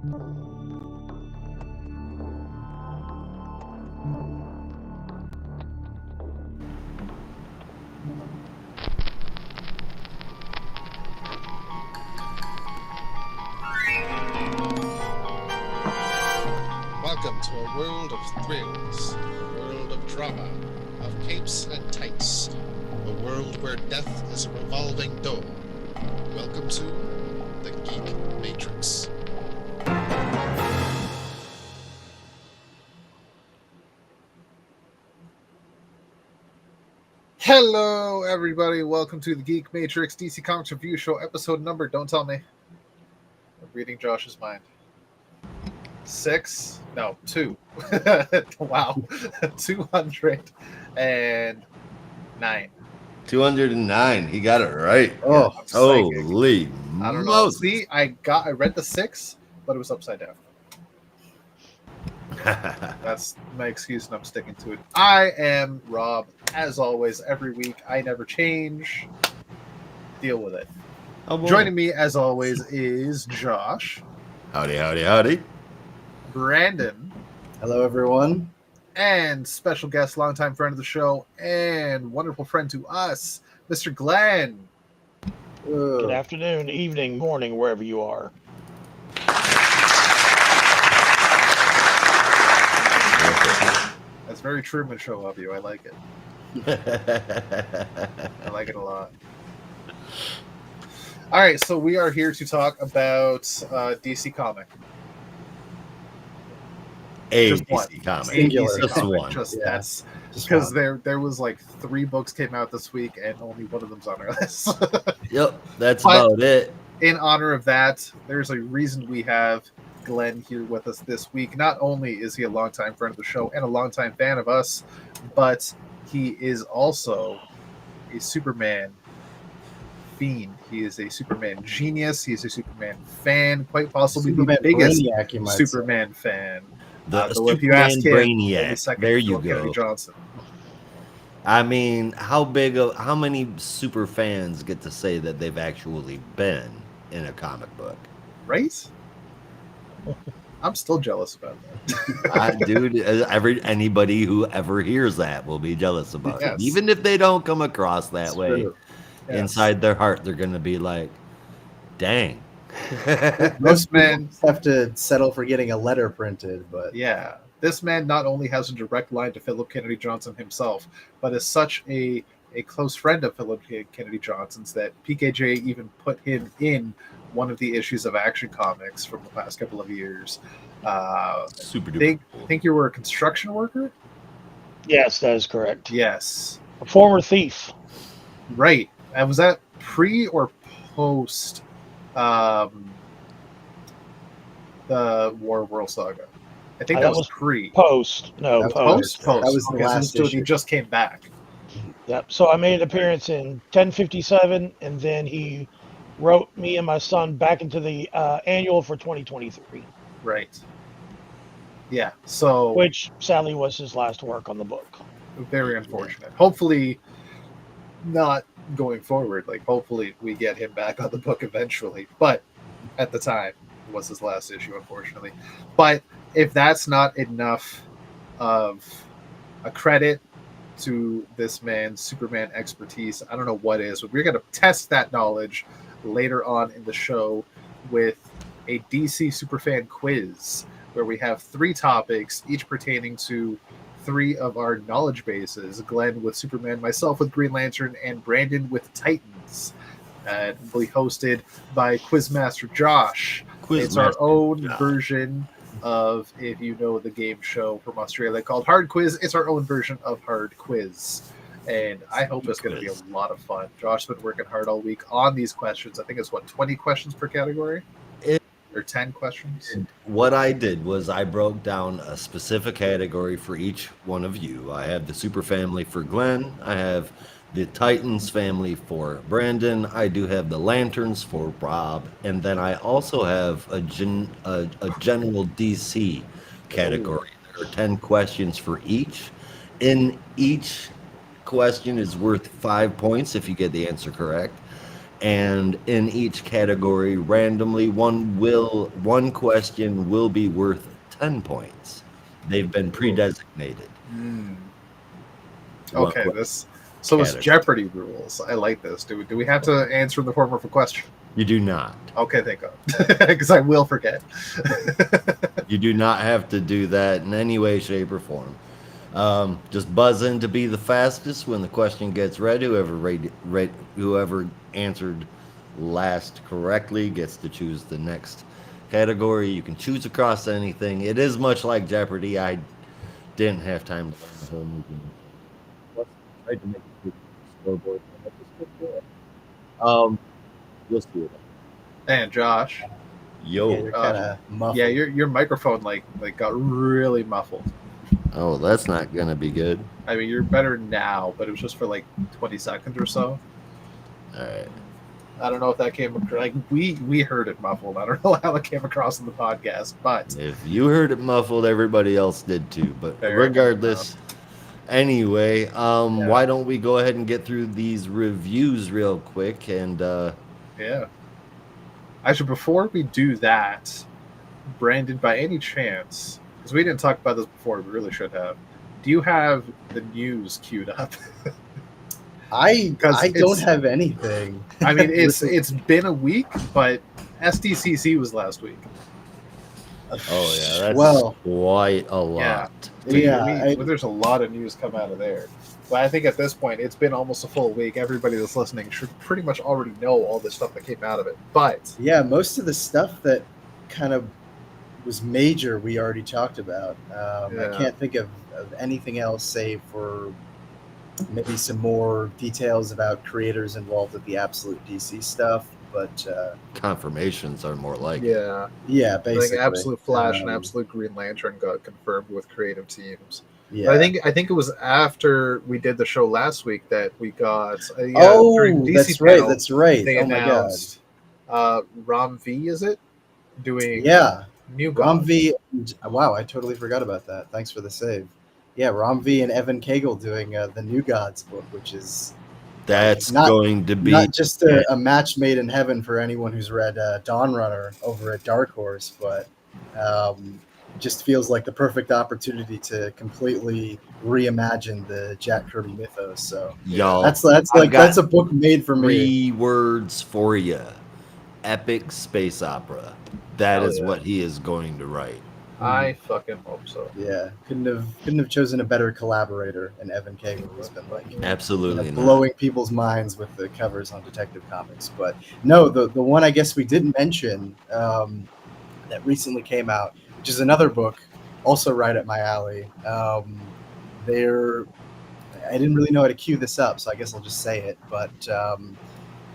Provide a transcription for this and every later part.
Welcome to a world of thrills, a world of drama, of capes and tights, a world where death is a revolving door. Welcome to the Geek Matrix. Hello, everybody. Welcome to the Geek Matrix DC Comics Review Show, episode number, don't tell me. I'm reading Josh's mind. 6? No, 2. Wow. 209. 209. He got it right. Oh, holy I don't know. Moses. See, I read the 6, but it was upside down. That's my excuse, and I'm sticking to it. I am Rob. As always, every week, I never change. Deal with it. Joining me, as always, is Josh. Howdy, howdy, howdy. Brandon. hello, everyone. And special guest, longtime friend of the show, and wonderful friend to us, Mr. Glenn. Good afternoon, evening, morning, wherever you are. That's very Truman Show of you. I like it. I like it a lot. All right, so we are here to talk about DC comic. Just DC comic. Singular. Just comic. one. That's Just because one. there was like 3 books came out this week, and only one of them's on our list. Yep, that's But- about it. In honor of that, there's a reason we have Glenn here with us this week. Not only is he a longtime friend of the show and a longtime fan of us, but he is also a Superman fiend. He is a Superman genius. He's a Superman fan, quite possibly Superman the biggest Brainiac, you might Superman fan. The Though Superman if you ask him, only Brainiac. second There to you Kennedy go. Johnson. I mean, how many super fans get to say that they've actually been in a comic book? Right? I'm still jealous about that. Dude, anybody who ever hears that will be jealous about Yes. it. Even if they don't come across that It's way, true. Yes. inside their heart, they're going to be like, dang. This man, Have to settle for getting a letter printed, but yeah, this man not only has a direct line to Philip Kennedy Johnson himself, but is such a close friend of Philip Kennedy Johnson's that PKJ even put him in one of the issues of Action Comics from the past couple of years. Super duper. Think you were a construction worker? Yes, that is correct. Yes. A former thief. Right. And was that pre or post the War World Saga? I think that was pre. Post. No, That was post. Post. That was the Okay, so last he issue. just came back. Yep. So I made an appearance in 1057, and then he wrote me and my son back into the annual for 2023, Right. Yeah. So which sadly was his last work on the book. very unfortunate. Hopefully not going forward. Like hopefully we get him back on the book eventually. But at the time it was his last issue, unfortunately. But if that's not enough of a credit to this man's Superman expertise, I don't know what is. But we're gonna test that knowledge later on in the show with a DC Superfan quiz where we have 3 topics, each pertaining to 3 of our knowledge bases. Glenn with Superman, myself with Green Lantern, and Brandon with Titans. And will be hosted by Quizmaster Josh. It's our own version of, if you know the game show from Australia called Hard Quiz, it's our own version of Hard Quiz. And I hope it's going to be a lot of fun. Josh's been working hard all week on these questions. I think it's 20 questions per category? Or 10 questions? What I did was I broke down a specific category for each one of you. I have the Super Family for Glenn. I have the Titans family for Brandon. I do have the Lanterns for Rob. And then I also have a general DC category. There are 10 questions for each. In each question is worth 5 points if you get the answer correct. And in each category, randomly, one question will be worth 10 points. They've been pre-designated. Hmm. One Okay, que- this. So it's category. Jeopardy rules. I like this. Do we have to answer in the form of a question? You do not. Okay, thank God, because I will forget. You do not have to do that in any way, shape, or form. Just buzz in to be the fastest when the question gets read. Whoever answered last correctly gets to choose the next category. You can choose across anything. It is much like Jeopardy. I didn't have time to learn the whole new game. Plus, I tried to make it quick scoreboard. And I just couldn't do it. You'll see it. And Josh, Yo. Yeah, you're kind of muffled. yeah, your microphone like got really muffled. Oh, that's not gonna be good. I mean, you're better now, but it was just for like 20 seconds or so. All right. I don't know if that came across. Like we heard it muffled. I don't know how it came across in the podcast, but If you heard it muffled, everybody else did too. But Fair regardless, anyway, Yeah. why don't we go ahead and get through these reviews real quick? And yeah. Actually, before we do that, Brandon, by any chance, because we didn't talk about this before, we really should have. Do you have the news queued up? I 'Cause don't it's- have anything. I mean, Listen- it's been a week, but SDCC was last week. oh yeah, that's well, quite a lot. So yeah, there's a lot of news come out of there. But I think at this point, it's been almost a full week. Everybody that's listening should pretty much already know all the stuff that came out of it. But yeah, most of the stuff that kind of was major we already talked about. I Yeah. can't think of anything else save for maybe some more details about creators involved with the Absolute DC stuff. But Confirmations are more like yeah, yeah, I basically, think Absolute Flash and Um, Absolute Green Lantern got confirmed with creative teams. yeah. But I think it was after we did the show last week that we got. During Oh, DC that's panel, right. That's right. They Oh my god. announced Rom V, is it, doing Yeah, New Rom God. V. Wow, I totally forgot about that. Thanks for the save. Yeah, Rom V and Evan Cagle doing the New Gods book, which is that's not- going to be not just a match made in heaven for anyone who's read Dawn Runner over at Dark Horse, but just feels like the perfect opportunity to completely reimagine the Jack Kirby mythos. So y'all. that's I've like got that's a book made for me. 3 words for you: epic space opera. That Hell is yeah. what he is going to write. I fucking hope so. Yeah, couldn't have chosen a better collaborator in Evan Cagle, who's been like Absolutely not. blowing people's minds with the covers on Detective Comics. But no, the one I guess we didn't mention that recently came out, which is another book, also right up my alley. I didn't really know how to cue this up, so I guess I'll just say it. But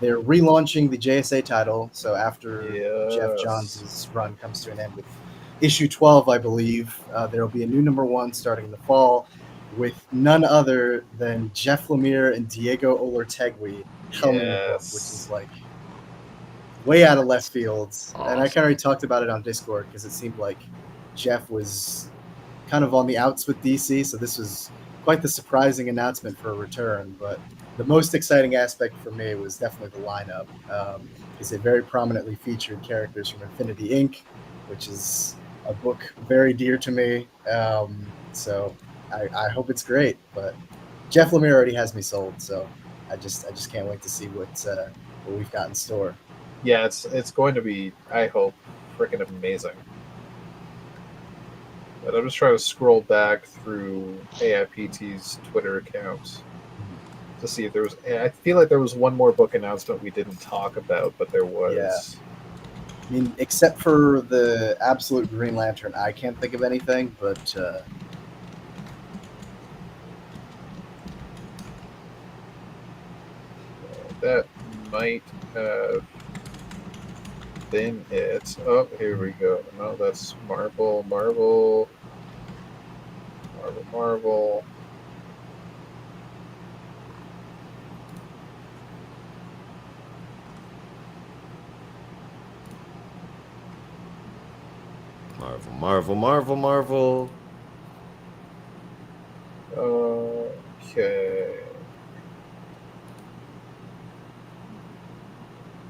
they're relaunching the JSA title. So after Jeff Yes. Johns' run comes to an end with issue 12, I believe, there will be a new #1 starting in the fall with none other than Jeff Lemire and Diego Olortegui helming the book, Yes. which is like way out of left field. And I Awesome. kind of already talked about it on Discord because it seemed like Jeff was kind of on the outs with DC, so this was quite the surprising announcement for a return. But the most exciting aspect for me was definitely the lineup, because it very prominently featured characters from Infinity Inc., which is a book very dear to me. So I hope it's great. But Jeff Lemire already has me sold, so I just can't wait to see what we've got in store. Yeah, it's going to be, I hope, freaking amazing. But I'm just trying to scroll back through AIPT's Twitter account to see if there was. I feel like there was one more book announcement we didn't talk about, but there was. Yeah. I mean, except for the Absolute Green Lantern, I can't think of anything, but That might have been it. Oh, here we go. No, that's Marvel. Marvel. Okay.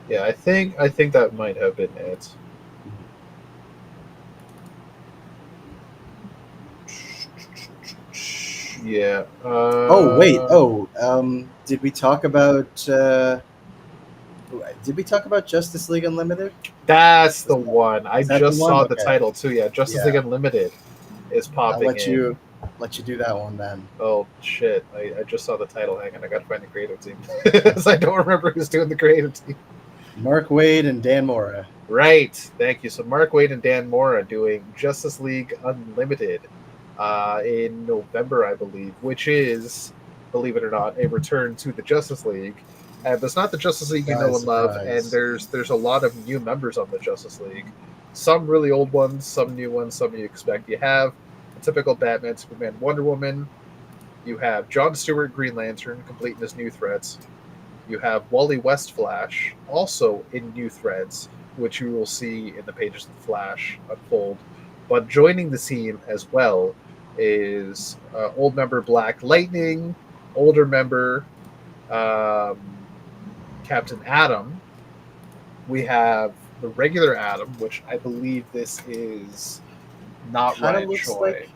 Yeah, I think that might have been it. Yeah. Oh wait. Oh, did we talk about? Did we talk about Justice League Unlimited? That's the Is that, one. I is that the just one? saw the Okay. title too. Yeah, Justice League Yeah. Unlimited is I'll popping in. let you do that one then. Oh shit! I just saw the title. Hang on, I gotta find the creative team because I don't remember who's doing the creative team. Mark Waid and Dan Mora. Right. Thank you. So Mark Waid and Dan Mora doing Justice League Unlimited in November, I believe, which is, believe it or not, a return to the Justice League. But it's not the Justice League you know and love, and there's a lot of new members on the Justice League. Some really old ones, some new ones, some you expect. You have a typical Batman, Superman, Wonder Woman. You have John Stewart, Green Lantern, completing his new threads. You have Wally West Flash, also in new threads, which you will see in the pages of the Flash unfold. But joining the team as well is old member Black Lightning, older member Captain Atom. We have the regular Atom, which I believe this is not Kind of Ryan looks Choi. like.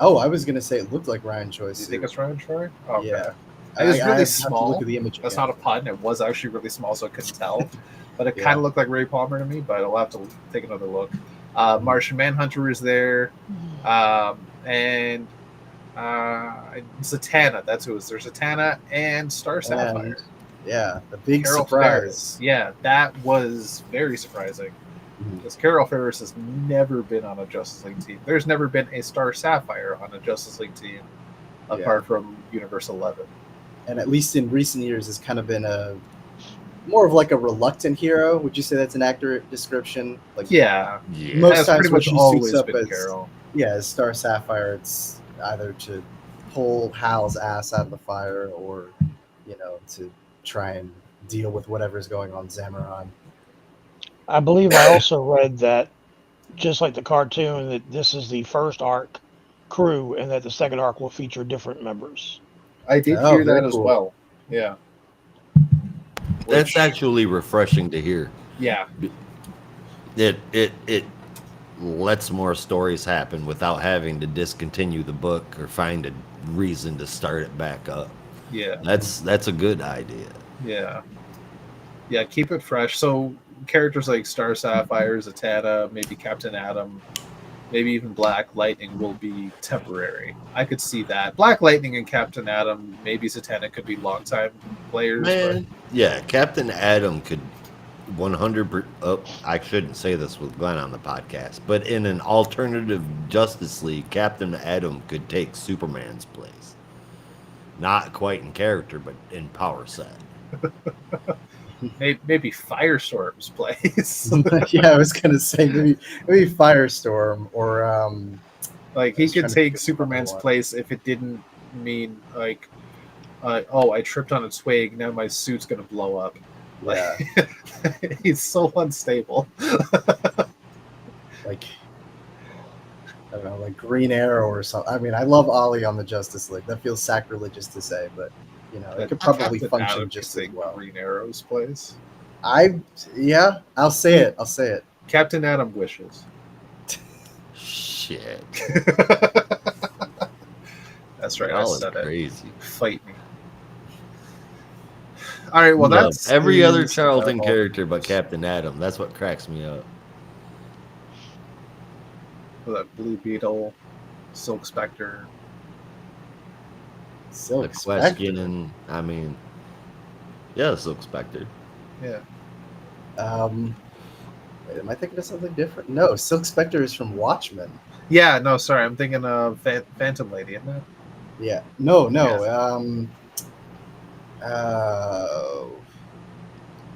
Oh, I was gonna say it looked like Ryan Choi's Do you suit. think it's Ryan Choi? Oh, okay. Yeah. It was I really have to small. look at the image That's again. not a pun. It was actually really small, so I couldn't tell. But it Yeah. kind of looked like Ray Palmer to me, but I'll have to take another look. Martian Manhunter is there. And Zatanna. That's who it is. There's Zatanna and Star Sapphire. And, yeah, the big Carol surprise. Ferris. Yeah, that was very surprising. Mhm. Because Carol Ferris has never been on a Justice League team. There's never been a Star Sapphire on a Justice League team apart from Universe 11. And at least in recent years, has kind of been a more of like a reluctant hero. Would you say that's an accurate description? Like, Yeah. most That's times pretty when much she suits always up been as Carol. as Star Sapphire, it's either to pull Hal's ass out of the fire or, to try and deal with whatever's going on Zamaron. I believe I also read that, just like the cartoon, that this is the first arc crew, and that the second arc will feature different members. I did Oh, hear very that as cool. well. Yeah. That's Which- actually refreshing to hear. Yeah. It lets more stories happen without having to discontinue the book or find a reason to start it back up. Yeah. That's a good idea. Yeah. Yeah, keep it fresh. So characters like Star Sapphire, Zatanna, maybe Captain Atom, maybe even Black Lightning will be temporary. I could see that. Black Lightning and Captain Atom, maybe Zatanna could be longtime players. Man, yeah, Captain Atom could 100%. Oh, I shouldn't say this with Glenn on the podcast, but in an alternative Justice League, Captain Atom could take Superman's place. Not quite in character, but in power set. Maybe Firestorm's place. Yeah, I was gonna say maybe Firestorm or Like I he was could trying to take think of Superman's another one. place if it didn't mean like, oh, I tripped on a twig. Now my suit's gonna blow up. Yeah, Like, he's so unstable. like I don't know, like Green Arrow or something. I mean, I love Ollie on the Justice League. That feels sacrilegious to say, but it could probably Captain function Atom just could as take well. Green Arrow's place. I'll say it. Captain Atom wishes. Shit. That's right. Y'all I is said it. crazy. Fight me. All right. Well, Love that's every other is Charlton all- character but Captain Atom. That's what cracks me up. That Blue Beetle, Silk Spectre. The Silk question, Spectre. and I mean, yeah, Silk Spectre. Yeah. Wait, am I thinking of something different? No, Silk Spectre is from Watchmen. Yeah. No, sorry. I'm thinking of Phantom Lady, isn't it? Yeah. No. Yes.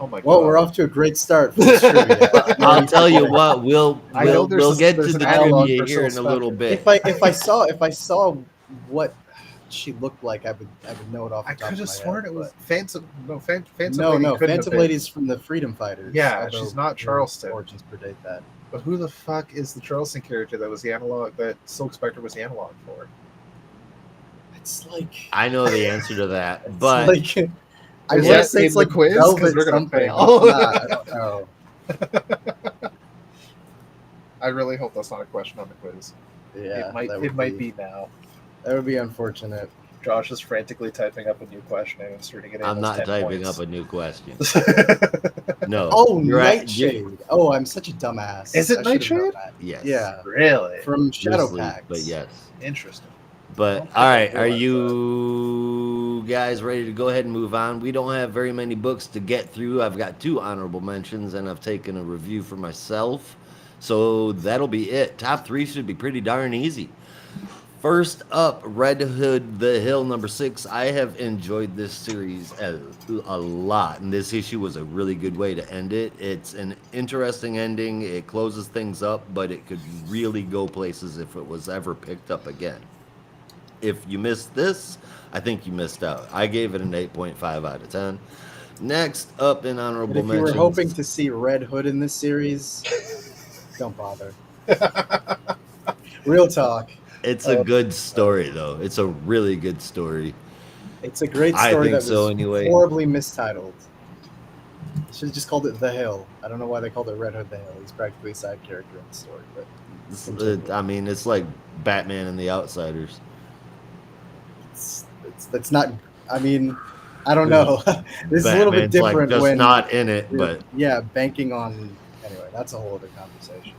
Oh my god. Well, we're off to a great start for this trivia. I'll tell you what, we'll I know we'll get to there's the an analog trivia for here in Silk a little Spectre. bit. If I saw what she looked like, I would know it off the I top could of my have sworn head, it was but- Phantom. No, Phantom No, Lady. couldn't have Phantom been. Lady's from the Freedom Fighters. Yeah, although she's not her Charleston. Origins predate that. But who the fuck is the Charleston character that was the analog? That Silk Spectre was the analog for? It's like I know the answer to that, it's but like I Is want to that say it's in the like quiz? 'Cause velvet we're gonna something. fail. But it's not. I don't know. I really hope that's not a question on the quiz. Yeah, It might be now. That would be unfortunate. Josh is frantically typing up a new question and inserting it in I'm as not 10 typing points. up a new question. No. Oh, you're right. Nightshade. Oh, I'm such a dumbass. Is it I should have known Nightshade? that. Yes. Yeah, Really? from Shadow Loosely, Pact. but yes. Interesting. But Don't think all I right, are realized you guys ready to go ahead and move on? We don't have very many books to get through. I've got 2 honorable mentions, and I've taken a review for myself. So that'll be it. Top 3 should be pretty darn easy. First up, Red Hood the Hill number 6. I have enjoyed this series a lot, and this issue was a really good way to end it. It's an interesting ending. It closes things up, but it could really go places if it was ever picked up again. If you missed this, I think you missed out. I gave it an 8.5 out of 10. Next up in But honorable if you were mentions, hoping to see Red Hood in this series, don't bother. Real talk. it's a good story though. It's a really good story. It's a great I story think that so was anyway. horribly mistitled. They should have just called it The Hill. I don't know why they called it Red Hood the Hill. He's practically a side character in the story, but I mean, it's like Batman and the Outsiders. that's not. I mean, I don't know. This is a little bit Batman's like different just when not in it, you're- but yeah, banking on. Anyway, that's a whole other conversation.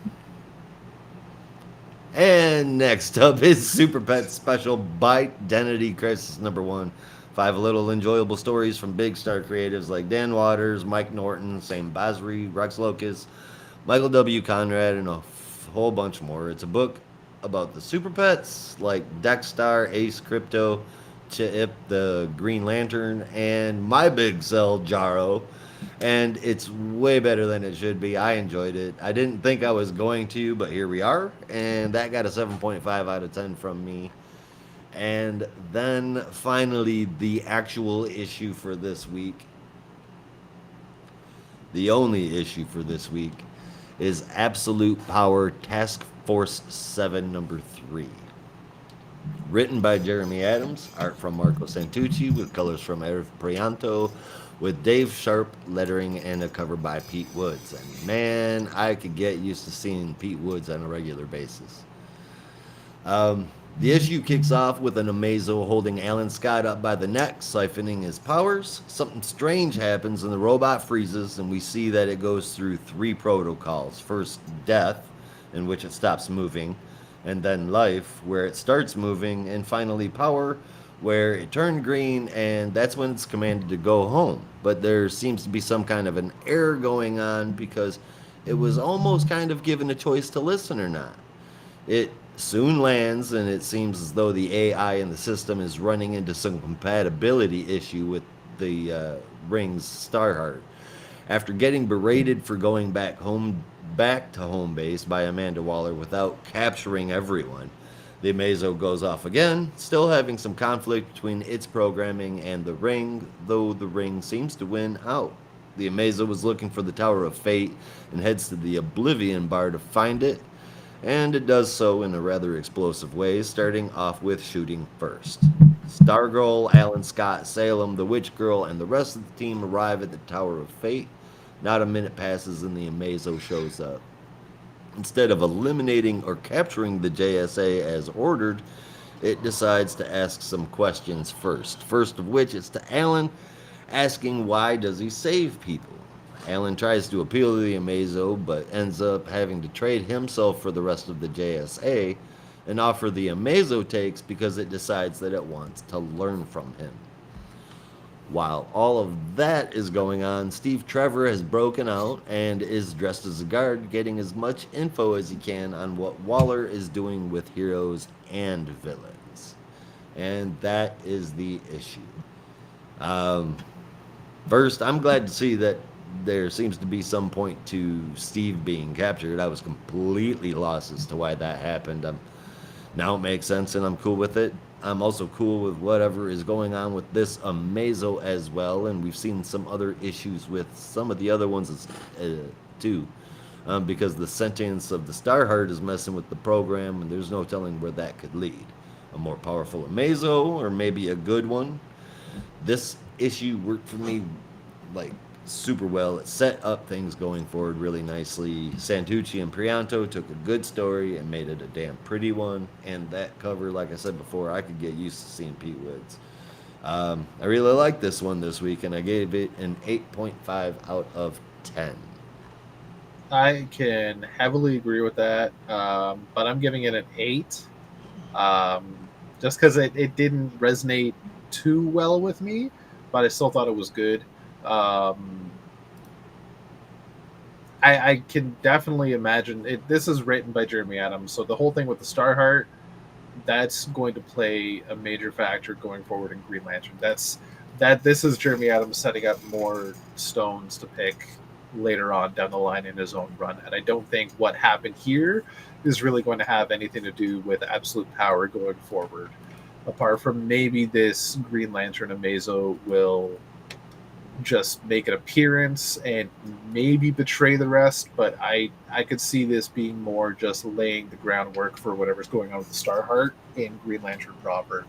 and next up is Super Pet Special Bitedentity Crisis number 1. 5 little enjoyable stories from big star creatives like Dan Waters, Mike Norton, Sam Basri, Rex Locus, Michael W. Conrad, and a whole bunch more. It's a book about the Super Pets like Dexstar, Ace Crypto, Chip the Green Lantern, and my big cell Jaro. And it's way better than it should be. I enjoyed it. I didn't think I was going to, but here we are. And that got a 7.5 out of 10 from me. And then finally, the actual issue for this week. The only issue for this week is Absolute Power Task Force 7 number 3. Written by Jeremy Adams, art from Marco Santucci, with colors from Eric Prianto, with Dave Sharp lettering, and a cover by Pete Woods. And man, I could get used to seeing Pete Woods on a regular basis. The issue kicks off with an Amazo holding Alan Scott up by the neck, siphoning his powers. Something strange happens and the robot freezes, and we see that it goes through 3 protocols. First, death, in which it stops moving, and then life, where it starts moving, and finally power, where it turned green, and that's when it's commanded to go home. But there seems to be some kind of an error going on because it was almost kind of given a choice to listen or not. It soon lands, and it seems as though the AI in the system is running into some compatibility issue with the Ring's Starheart. After getting berated for going back to home base by Amanda Waller without capturing everyone, the Amazo goes off again, still having some conflict between its programming and the Ring, though the Ring seems to win out. The Amazo was looking for the Tower of Fate and heads to the Oblivion Bar to find it, and it does so in a rather explosive way, starting off with shooting first. Stargirl, Alan Scott, Salem, the Witch Girl, and the rest of the team arrive at the Tower of Fate. Not a minute passes and the Amazo shows up. Instead of eliminating or capturing the JSA as ordered, it decides to ask some questions first. First of which is to Alan, asking why does he save people. Alan tries to appeal to the Amazo, but ends up having to trade himself for the rest of the JSA, an offer the Amazo takes because it decides that it wants to learn from him. While all of that is going on, Steve Trevor has broken out and is dressed as a guard, getting as much info as he can on what Waller is doing with heroes and villains. And that is the issue. First, I'm glad to see that there seems to be some point to Steve being captured. I was completely lost as to why that happened. Now it makes sense and I'm cool with it. I'm also cool with whatever is going on with this Amazo as well, and we've seen some other issues with some of the other ones too, because the sentience of the Starheart is messing with the program, and there's no telling where that could lead. A more powerful Amazo, or maybe a good one. This issue worked for me like super well. It set up things going forward really nicely. Santucci and Prianto took a good story and made it a damn pretty one. And that cover, like I said before, I could get used to seeing Pete Woods. I really liked this one this week, and I gave it an 8.5 out of 10. I can heavily agree with that, but I'm giving it an 8. Just because it didn't resonate too well with me, but I still thought it was good. I can definitely imagine it. This is written by Jeremy Adams, so the whole thing with the Starheart, that's going to play a major factor going forward in Green Lantern. This is Jeremy Adams setting up more stones to pick later on down the line in his own run. And I don't think what happened here is really going to have anything to do with absolute power going forward. Apart from maybe this Green Lantern Amazo will just make an appearance and maybe betray the rest, but I could see this being more just laying the groundwork for whatever's going on with the Starheart in Green Lantern proper.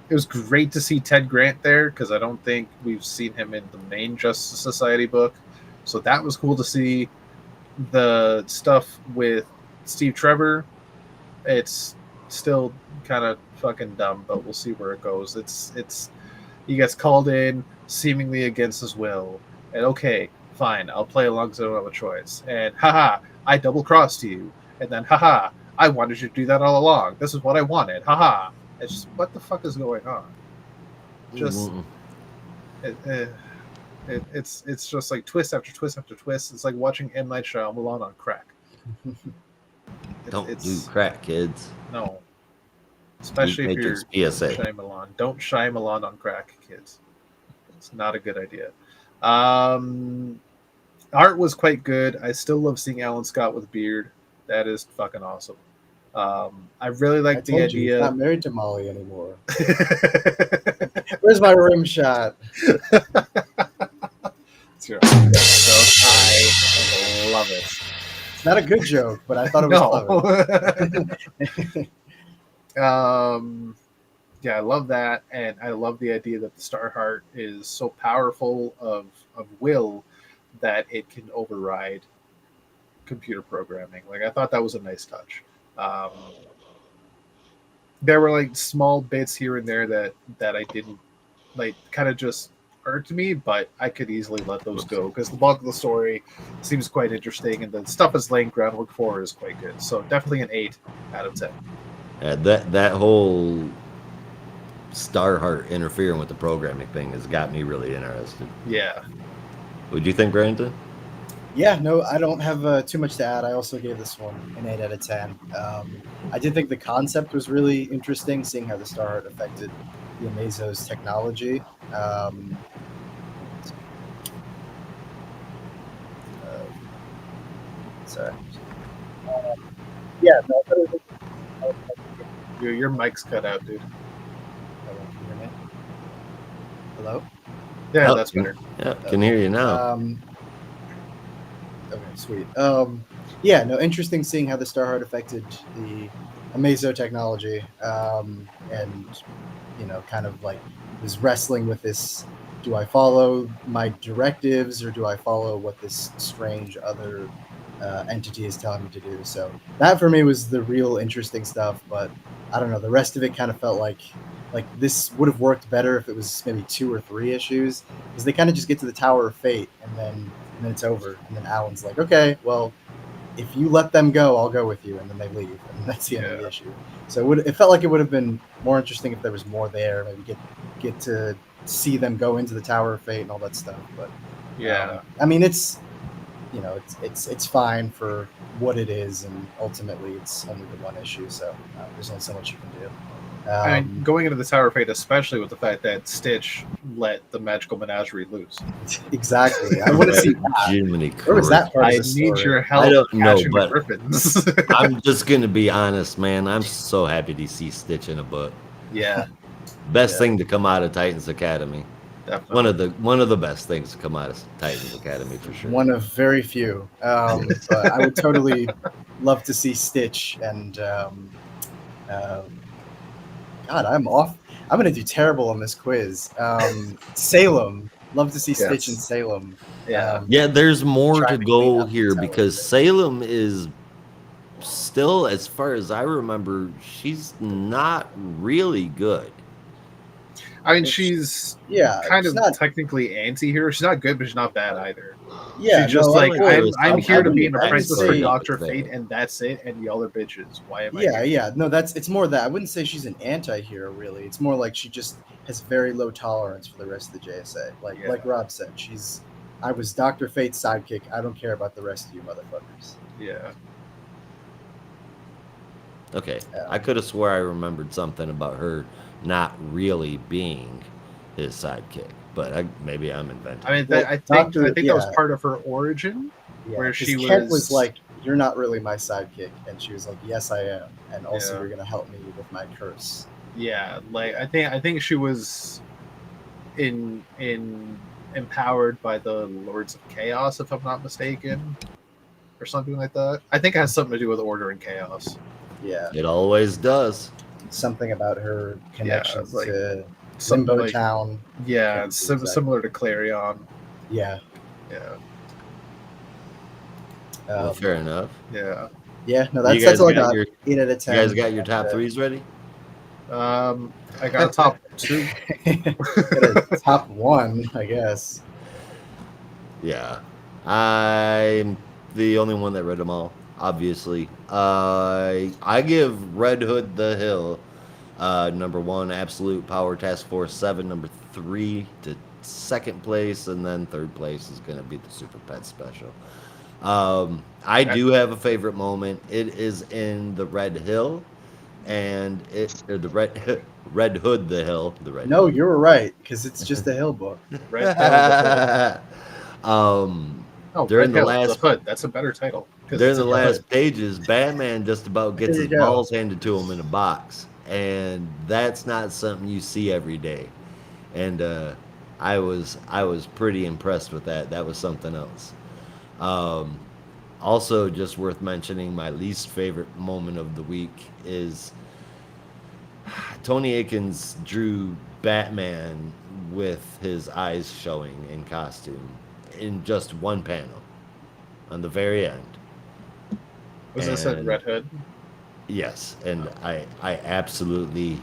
It was great to see Ted Grant there because I don't think we've seen him in the main Justice Society book, so that was cool to see. The stuff with Steve Trevor, it's still kind of fucking dumb, but we'll see where it goes. It's he gets called in seemingly against his will. And okay, fine, I'll play along because I don't have a choice. And haha, I double crossed you. And then haha, I wanted you to do that all along. This is what I wanted. Haha. It's just, what the fuck is going on? Just it's just like twist after twist after twist. It's like watching M. Night Shyamalan on crack. Don't do crack, kids. No. Especially if you're PSA. Shyamalan. Don't Shyamalan on crack, kids. It's not a good idea. Art was quite good. I still love seeing Alan Scott with a beard. That is fucking awesome. I really like the idea. He's not married to Molly anymore. Where's my rim shot? It's your joke. I love it. It's not a good joke, but I thought it was clever. Yeah, I love that, and I love the idea that the Starheart is so powerful of will that it can override computer programming. Like, I thought that was a nice touch. There were like small bits here and there that I didn't like, kind of just irked me, but I could easily let those go because the bulk of the story seems quite interesting, and the stuff it's laying groundwork for is quite good. So definitely an 8 out of 10. That whole Starheart interfering with the programming thing has got me really interested. Yeah. What do you think, Brandon? Yeah, no, I don't have too much to add. I also gave this one an 8 out of 10. I did think the concept was really interesting, seeing how the Starheart affected the Amazo's technology. Sorry. Yeah, no, but it was, Your mic's cut out, dude. Can you hear me? Hello? Yeah, Oh, that's better. Yeah, can hear you now. Okay, sweet. Yeah, no, interesting seeing how the Starheart affected the Amazo technology, and kind of like was wrestling with this: do I follow my directives or do I follow what this strange other entity is telling me to do? So that for me was the real interesting stuff. But I don't know, the rest of it kind of felt like this would have worked better if it was maybe 2 or 3 issues, because they kind of just get to the Tower of Fate and then it's over, and then Alan's like, okay, well, if you let them go, I'll go with you, and then they leave, and that's the end of the issue. So it felt like it would have been more interesting if there was more there, maybe get to see them go into the Tower of Fate and all that stuff. But Yeah. I mean, it's it's fine for what it is, and ultimately it's only the one issue, so there's only so much you can do. And going into the Tower of Fate, especially with the fact that Stitch let the magical menagerie loose. Exactly. I want to see that. Jiminy Where was that part I of the need story? your help I don't know, catching the but Griffins. I'm just gonna be honest, man. I'm so happy to see Stitch in a book. Yeah, Best thing to come out of Titans Academy. definitely. One of the best things to come out of Titans Academy for sure. One of very few. But I would totally love to see Stitch and God, I'm off. I'm gonna do terrible on this quiz. Salem. Love to see Stitch in Yes. Salem. Yeah. Yeah, there's more trying to to clean go up the here tower because thing. Salem is still, as far as I remember, she's not really good. I mean, Well, she's Yeah, kind it's of not. technically anti-hero. She's not good, but she's not bad either. Yeah, She's just no. I like, like Well, there I'm was I'm some here to be element an I wouldn't apprentice for backstory say. that was Dr. Fate, there. and that's it, and y'all are bitches. Why am I Yeah, here? yeah. No, it's more that I wouldn't say she's an anti-hero. Really, it's more like she just has very low tolerance for the rest of the JSA. Like Yeah. Rob said, I was Dr. Fate's sidekick. I don't care about the rest of you motherfuckers. Yeah. Okay, I could have swore I remembered something about her not really being his sidekick, but maybe I'm inventing. I mean, Well, I think Doctor, that was yeah, part of her origin, yeah, where because she Kent was was. like, "You're not really my sidekick," and she was like, "Yes, I am, and also Yeah. you're gonna help me with my curse." Yeah, like I think she was in empowered by the Lords of Chaos, if I'm not mistaken, or something like that. I think it has something to do with order and chaos. Yeah, It always does. something about her connections like to something Limbo like Town. yeah, Can't it's remember exactly. similar to Clarion. Yeah. Yeah, Well, fair enough. yeah. Yeah, no, You that's guys all I got got. your 8 out of you 10. guys got your top threes ready? I got top two. Got a top one, I guess. Yeah, I'm the only one that read them all. Obviously, I give Red Hood the Hill number one, Absolute Power Task Force 7, number 3 to second place, and then third place is going to be the Super Pet Special. I do have a favorite moment. It is in the Red Hill, and or the Red Hood the Hill, the Red No, Hill. you were right, because it's just a Hill book. Red Hill, the Hood. um, Oh, during Red the Hill, the last Hood. That's a better title because during it's the in the hood. last pages, Batman just about gets There his you go. balls handed to him in a box, and that's not something you see every day. And I was pretty impressed with that. That was something else. Um, Also, just worth mentioning, my least favorite moment of the week is Tony Akins drew Batman with his eyes showing in costume in just one panel on the very end. Was this at And Red Hood? yes, and I absolutely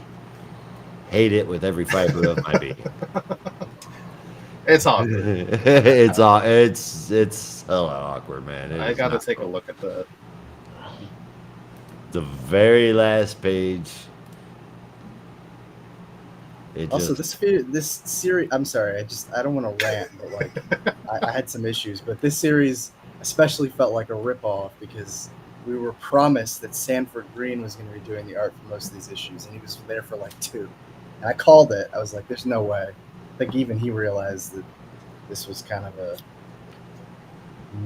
hate it with every fiber of my being. It's awkward. It's hella awkward, man. It I is got to not take a cool. look at that. The very last page. It Also, just this series. I'm sorry, I don't want to rant, but like, I had some issues. But this series especially felt like a ripoff because we were promised that Sanford Green was going to be doing the art for most of these issues, and he was there for like 2. And I called it. I was like, "There's no way." I think even he realized that this was kind of a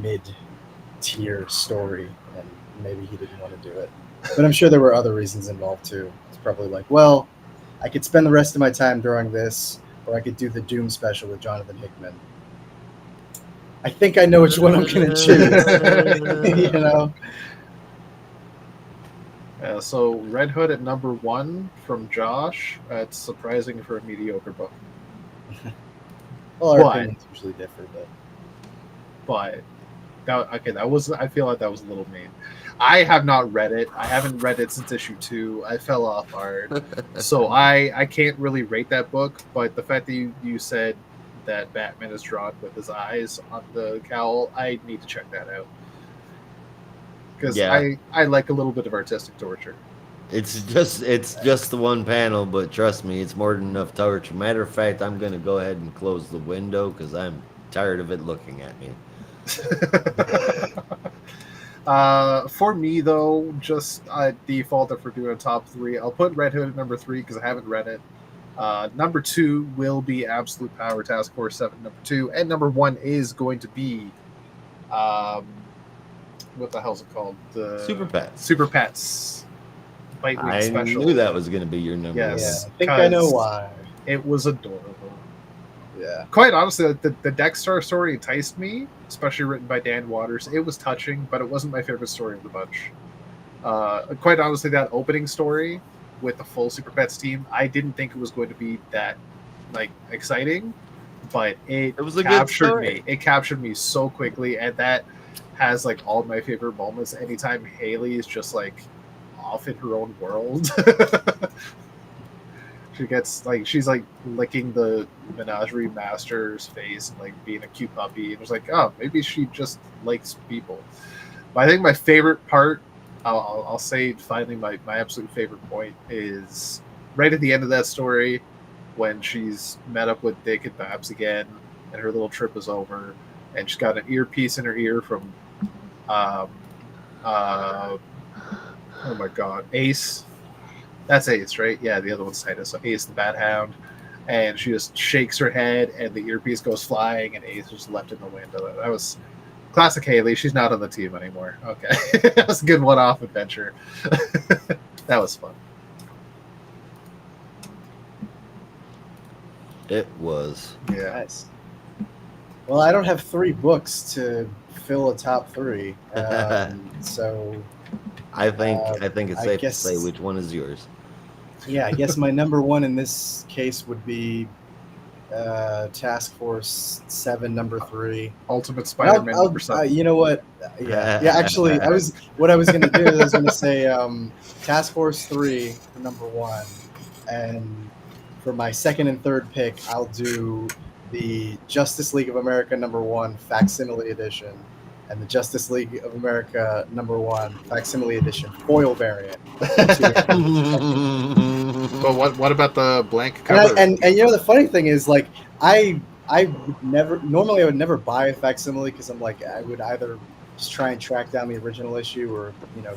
mid-tier story, and maybe he didn't want to do it. But I'm sure there were other reasons involved too. It's probably like, well, I could spend the rest of my time drawing this, or I could do the Doom special with Jonathan Hickman. I think I know which one I'm going to choose. You know? So Red Hood at number 1 from Josh. It's surprising for a mediocre book, Well, our But- opinions usually differ, but but that was. I feel like that was a little mean. I have not read it. I haven't read it since issue 2. I fell off hard, so I can't really rate that book. But the fact that you said that Batman is drawn with his eyes on the cowl, I need to check that out because Yeah. I like a little bit of artistic torture. it's just the one panel, but trust me, it's more than enough torture. Matter of fact, I'm gonna go ahead and close the window because I'm tired of it looking at me. For me though, just default if we're doing a top 3, I'll put Red Hood at number 3 because I haven't read it. Number 2 will be Absolute Power Task Force 7. Number 2 and number 1 is going to be, what the hell's it called? The Super Pets. Super Pets. Bite Week I special. knew that was gonna be your number Yes. yeah, I think I know 'cause- why. It was adorable. Yeah. Quite honestly, the Dexter story enticed me, especially written by Dan Waters. It was touching, but it wasn't my favorite story of the bunch. Quite honestly, that opening story with the full Super Pets team. I didn't think it was going to be that like exciting, but it was a good captured story. me. It captured me so quickly, and that has like all my favorite moments. Anytime Haley is just like off in her own world. She gets like she's like licking the menagerie master's face and like being a cute puppy, and it's like, oh, maybe she just likes people. But I think my favorite part, I'll say finally, my absolute favorite point is right at the end of that story when she's met up with Dick and Babs again, and her little trip is over, and she's got an earpiece in her ear from, um, oh my god, Ace. That's Ace, right? Yeah, the other one's Titus. So Ace the Bat Hound. And she just shakes her head, and the earpiece goes flying, and Ace is left in the wind. That was classic Haley. She's not on the team anymore. Okay. That was a good one-off adventure. That was fun. It was. Yeah. Nice. Well, I don't have 3 books to fill a top 3, so I think it's I safe guess- to say which one is yours. yeah, I guess my number 1 in this case would be Task Force 7, number 3. Ultimate Spider-Man number 7. You know what? Yeah. Actually, I was going to do is I was going to say Task Force 3 for number 1, and for my second and third pick, I'll do the Justice League of America number 1 facsimile edition, and the Justice League of America number 1 facsimile edition foil variant. But what about the blank And, cover? and you know the funny thing is, like, I would never buy a facsimile because I'm like, I would either just try and track down the original issue or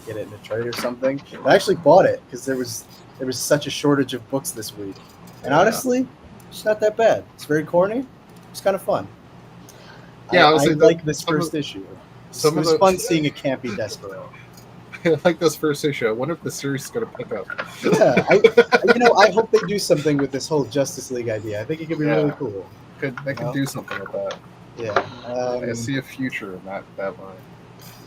get it in a trade or something. But I actually bought it because there was such a shortage of books this week, and honestly, it's not that bad. It's very corny. It's kind of fun. Yeah, I honestly, like this first issue. some It of was the- fun seeing a campy Despero. I like this first issue. I wonder if the series is going to pick up. Yeah, I hope they do something with this whole Justice League idea. I think it could be really cool. They could do something with that. Yeah. I see a future in that line.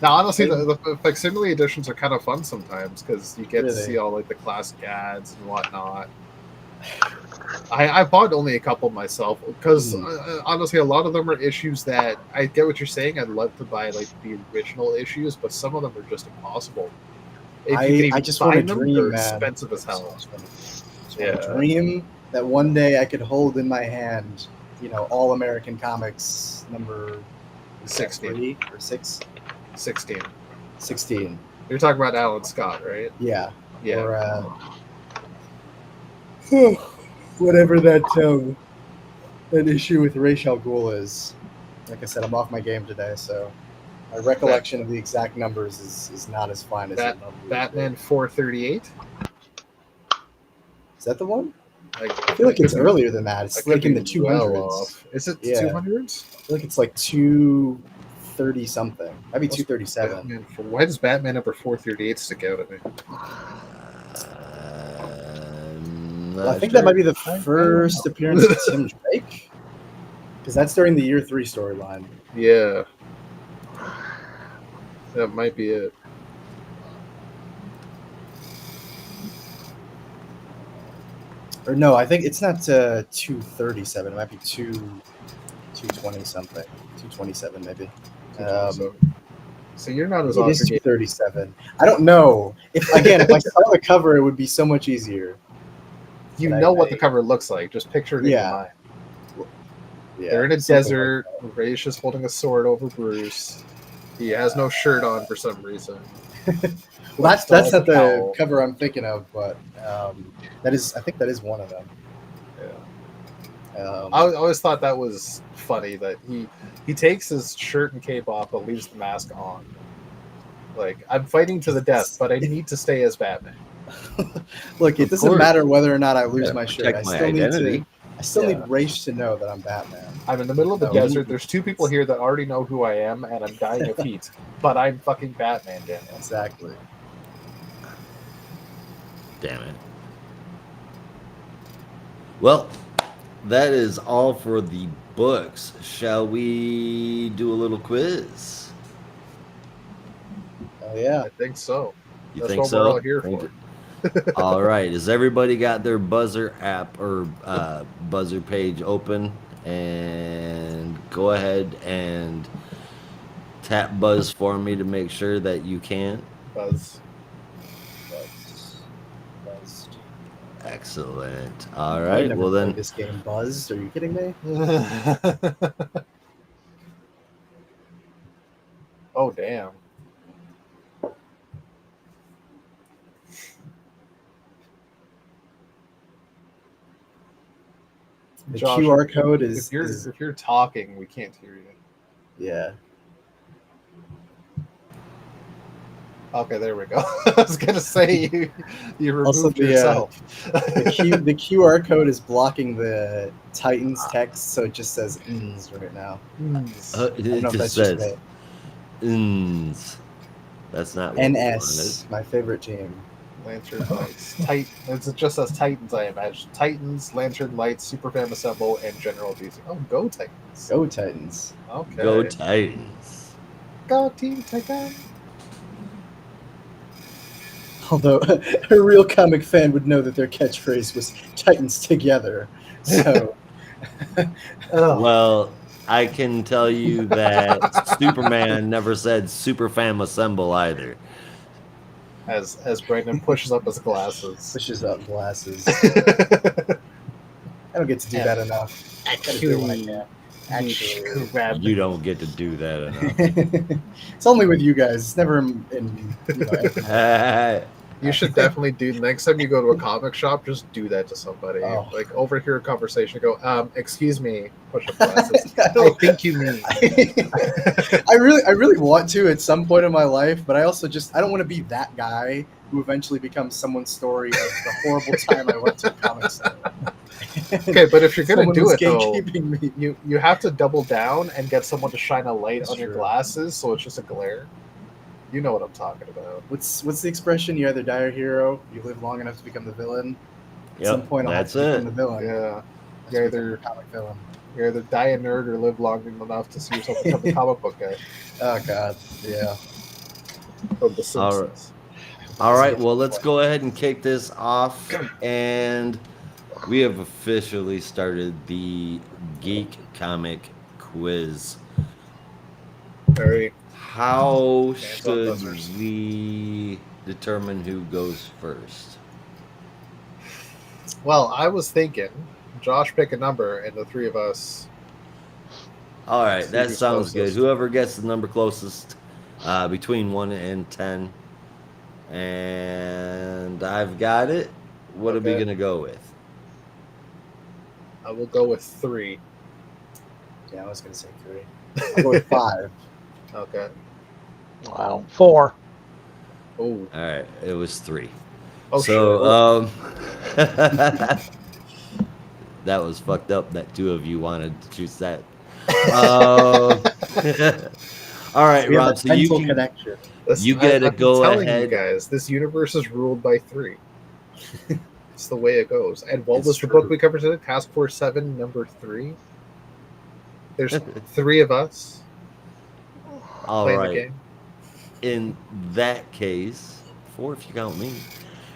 Now, honestly, the facsimile editions are kind of fun sometimes because you get to Really? see all like the classic ads and whatnot. I bought only a couple myself because honestly, a lot of them are issues that I get what you're saying. I'd love to buy like the original issues, but some of them are just impossible. If you can even I just want to find them, dream, they're man. expensive as hell. Just want to dream that one day I could hold in my hand, All American Comics number 16. 3 or 6, 16. 16. You're talking about Alan Scott, right? Yeah. Yeah. Or whatever that issue with Ra's al Ghul is. Like I said, I'm off my game today, so my recollection of the exact numbers is not as fine as it normally Batman 438. Is that the one? Like, I feel like it's earlier than that. It's like in the 200s. Off. Is it Yeah. 200s? I feel like it's like 230 something. Maybe 237. Why does Batman number 438 stick out at me? Well, I think that might be the first appearance of Tim Drake, because that's during the Year 3 storyline. Yeah. That might be it. Or no, I think it's not 237. It might be 220 something. 227 maybe. So you're not as It is awesome. 237. I don't know. If I saw the cover, it would be so much easier. You But know what the cover looks like. Just picture it in your mind. Yeah, They're in a something like desert. Ray's just holding a sword over Bruce. He has no shirt on for some reason. Well, that's not the Towel. cover I'm thinking of, but I think that is one of them. I always thought that was funny that he takes his shirt and cape off but leaves the mask on. Like, I'm fighting to the death, but I need to stay as Batman. Look, it doesn't course. matter whether or not I lose Gotta my shirt. protect I my still identity. need Ra's to know that I'm Batman. I'm in the middle of the No. desert. There's 2 people here that already know who I am, and I'm dying of heat. But I'm fucking Batman, Daniel. Exactly. Damn it. Well, that is all for the books. Shall we do a little quiz? Oh yeah. I think so. You That's think what so? we're all here for. All right. Has everybody got their buzzer app or buzzer page open? And go ahead and tap buzz for me to make sure that you can. Buzz. Buzzed. Excellent. All I've right. never Well, played then, this game. Buzzed? Are you kidding me? Oh damn. The Josh, QR code is if you're talking, we can't hear you. yeah. Okay, there we go. I was gonna say you Also, removed yourself. The QR code is blocking the Titans text, so it just says "ns" right now. I don't it know if just that's just says me. "ns." That's not what we wanted. NS, my favorite team. Lantern Lights. It just says Titans, I imagine. Titans, Lantern Lights, Superfam Assemble, and General DC. Oh, go Titans. Go Titans. Okay. Go Titans. Go Team Titan. Although a real comic fan would know that their catchphrase was "Titans together." So Ugh. Well, I can tell you that Superman never said Superfam Assemble either. As Brandon pushes up his glasses. pushes up glasses. I don't get to do that enough. I gotta do it when I can. Actually, You don't get to do that enough. it's only with you guys. It's never in everything. You should definitely do next time you go to a comic shop. Just do that to somebody. Oh. Like overhear a conversation. Go, excuse me. Push up glasses. I I don't- think you mean. I really want to at some point in my life, but I also I don't want to be that guy who eventually becomes someone's story of the horrible time I went to a comic store. Okay, but if you're gonna Someone do was it though, gatekeeping me. you have to double down and get someone to shine a light That's on your true. glasses, so it's just a glare. You know what I'm talking about. What's the expression? You either die a hero, you live long enough to become the villain. At some Yep, point, I'll have that's to become it. the villain. Yeah, I'll have to you're become either a comic villain. you're either die a nerd or live long enough to see yourself become the comic book guy Oh God, yeah. from The Simpsons. All right, well, let's go ahead and kick this off. And we have officially started the Geek Comic Quiz. All right. How Hands on should buzzers. we determine who goes first? Well, I was thinking, Josh pick a number, and the three of us. All right, See that who's sounds good. closest. Whoever gets the number closest between 1 and 10. And I've got it. What are we Okay. going to go with? I will go with 3. Yeah, I was gonna say 3. I'll go with 5. Okay. Wow. 4. Oh. All right, it was 3. Oh, So, sure. that was fucked up that 2 of you wanted to choose that. All right, We have Rob, a so you mental can connection. Listen, you get to I've been go telling ahead. you guys, this universe is ruled by 3. It's the way it goes. And what It's was the true. book we covered today? Task Force 7, number 3. There's 3 of us All playing right. the game. In that case, 4 if you count me.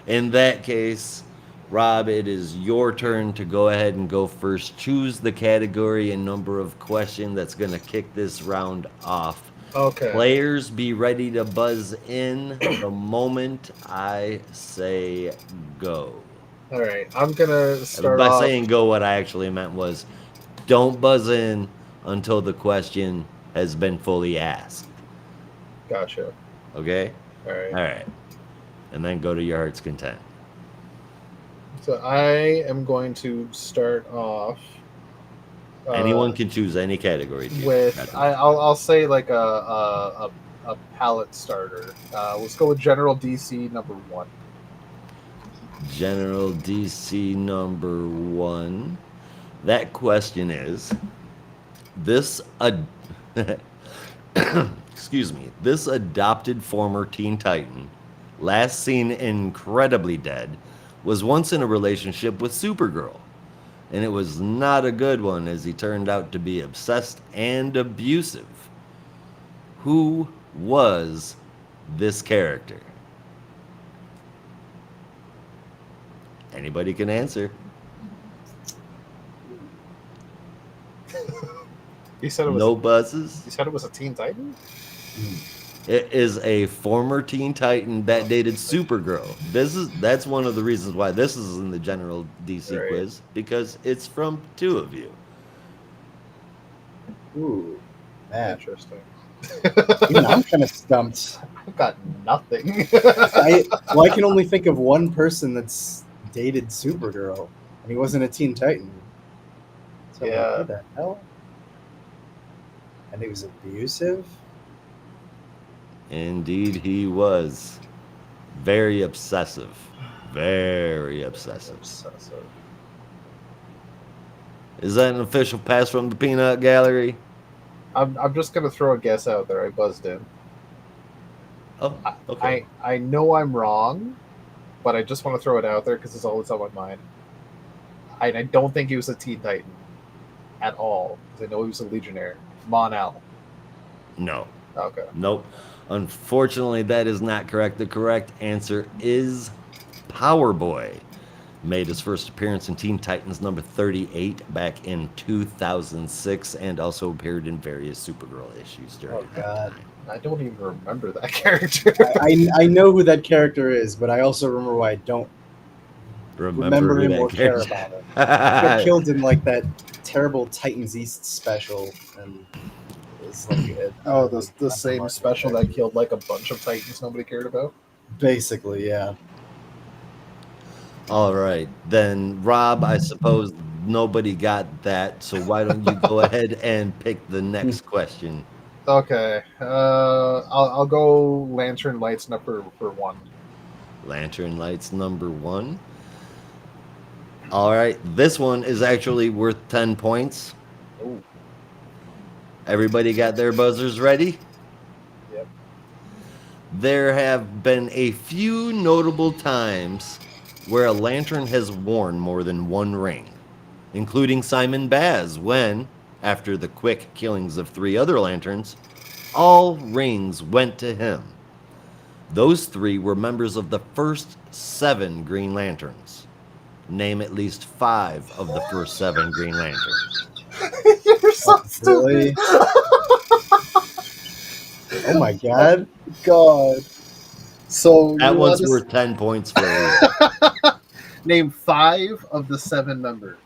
In that case, Rob, it is your turn to go ahead and go first. Choose the category and number of question that's going to kick this round off. Okay. Players, be ready to buzz in the moment I say go. All right. I'm going to start By off. saying go, what I actually meant was don't buzz in until the question has been fully asked. Gotcha. Okay? All right. All right. And then go to your heart's content. So I am going to start off. Anyone can choose any category. Too. With I'll say like a palette starter. Let's go with General DC number 1. General DC number 1. That question is this excuse me. This adopted former Teen Titan, last seen incredibly dead, was once in a relationship with Supergirl. And it was not a good one, as he turned out to be obsessed and abusive. Who was this character? Anybody can answer. You said it was. No buzzes. You said it was a Teen Titan. It is a former Teen Titan that dated Supergirl. That's one of the reasons why this is in the general DC Right. quiz, because it's from two of you. Ooh, man. Interesting. Even I'm kind of stumped. I've got nothing. I can only think of one person that's dated Supergirl, and he wasn't a Teen Titan. So I'm like, Yeah. who the hell? And he was abusive? Indeed, he was very obsessive. Very obsessive. Obsessive. Is that an official pass from the Peanut Gallery? I'm just gonna throw a guess out there. I buzzed in. Oh, okay. I know I'm wrong, but I just want to throw it out there because it's all that's on my mind. I don't think he was a Teen Titan at all, because I know he was a Legionnaire. Mon-El. No. Okay. Nope. Unfortunately, that is not correct. The correct answer is Power Boy. Made his first appearance in Teen Titans number 38 back in 2006, and also appeared in various Supergirl issues during Oh, that God. time. I don't even remember that character. I know who that character is, but I also remember why I don't remember who him that or care character- about him. He got killed in like that terrible Titans East special, and it's like Oh, the same special that killed like a bunch of Titans nobody cared about. basically, yeah. All right, then Rob, I suppose nobody got that, so why don't you go ahead and pick the next question? Okay. I'll go Lantern Lights number for 1. Lantern Lights number 1. All right, this one is actually worth 10 points. Ooh. Everybody got their buzzers ready? Yep. There have been a few notable times where a lantern has worn more than one ring, including Simon Baz when, after the quick killings of 3 other lanterns, all rings went to him. Those 3 were members of the first 7 Green Lanterns. Name at least 5 of the first 7 Green Lanterns. You're so Really? stupid. Oh my God. God. So That you one's wanna worth 10 points for you. name 5 of the 7 members.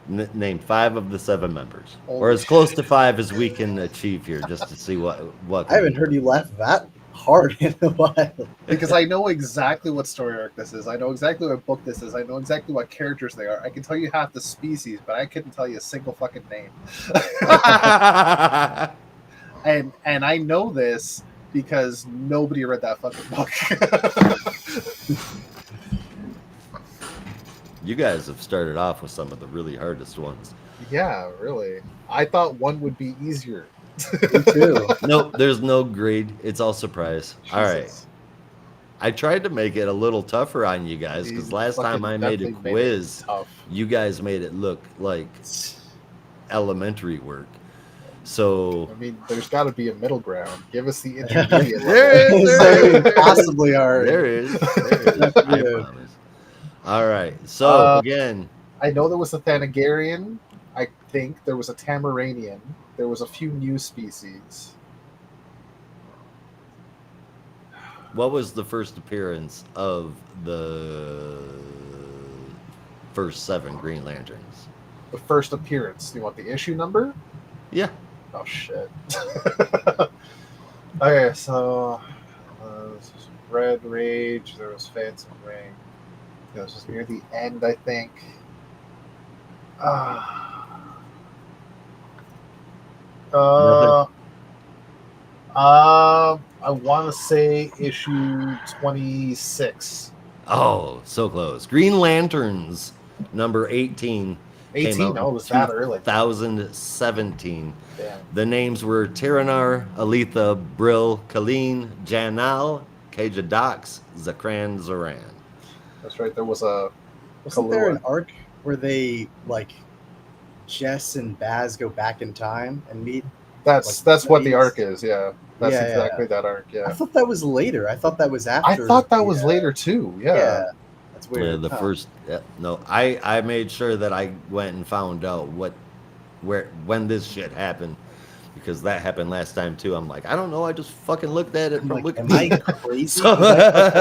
Name 5 of the 7 members, Holy or as close to 5 as we can achieve here, just to see what. I haven't heard you laugh that hard in a while. Because I know exactly what story arc this is. I know exactly what book this is. I know exactly what characters they are. I can tell you half the species, but I couldn't tell you a single fucking name. And I know this because nobody read that fucking book. You guys have started off with some of the really hardest ones. Yeah, really. I thought one would be easier. Me too. Nope, there's no grade. It's all surprise. All right. Jesus. I tried to make it a little tougher on you guys because You last time fucking I made a definitely quiz, Tough. you guys made it look like elementary work. So I mean, there's got to be a middle ground. Give us the intermediate There level. is, It's impossibly hard. there is. I Yeah. promise. All right. So again, I know there was a Thanagarian. I think there was a Tamaranian. There was a few new species. what was the first appearance of the first 7 Green Lanterns? The first appearance. Do you want the issue number? Yeah. Oh shit. Okay, so this was Red Rage. There was Phantom Ring. This was near the end, I think. I want to say issue 26. Oh, so close. Green Lanterns number 18. 18? Oh, it was that early. 2017. Damn. The names were Tiranar, Aletha, Brill, Colleen, Janal, Kajadox, Zakran, Zoran. That's right. There was a. Wasn't there an arc where they like Jess and Baz go back in time and meet? That's like, what the these- arc is. Yeah, that's Yeah, exactly that arc. I Yeah, thought that was later. I thought that was I after. thought that the, was later too. Yeah. That's weird. The huh? first, no, I made sure that I went and found out when this shit happened, because that happened last time too. I'm like, I don't know. I just fucking looked at it I'm from like, am I Wikipedia. crazy? So, 'Cause I thought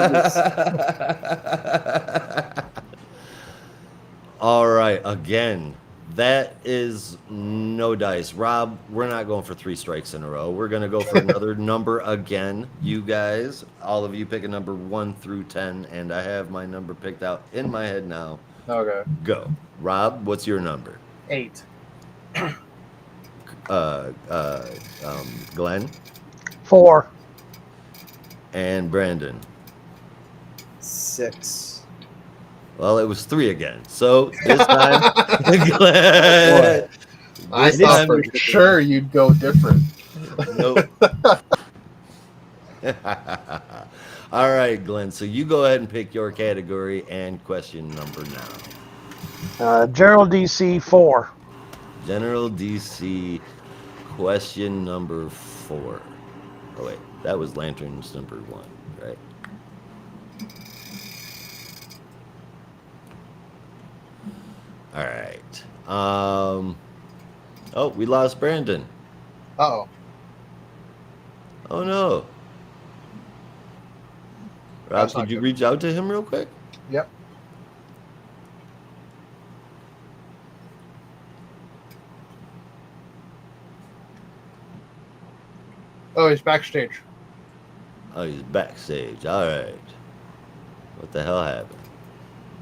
that was all right, again, that is no dice. Rob, we're not going for 3 strikes in a row. We're going to go for another number again. You guys, all of you pick a number 1 through 10, and I have my number picked out in my head now. Okay. Go. Rob, what's your number? 8. Glenn 4. and Brandon. 6. Well, it was 3 again. So this time, boy. I this thought time, for sure you'd go different. nope. All right, Glenn. So you go ahead and pick your category and question number now. General DC 4. General DC, question number 4. Oh wait, that was Lanterns number 1, right? All right. Oh, we lost Brandon. Oh, Oh no. Rob, That's not could you good. reach out to him real quick? yep. Oh, he's backstage. Oh, he's backstage. All right. What the hell happened?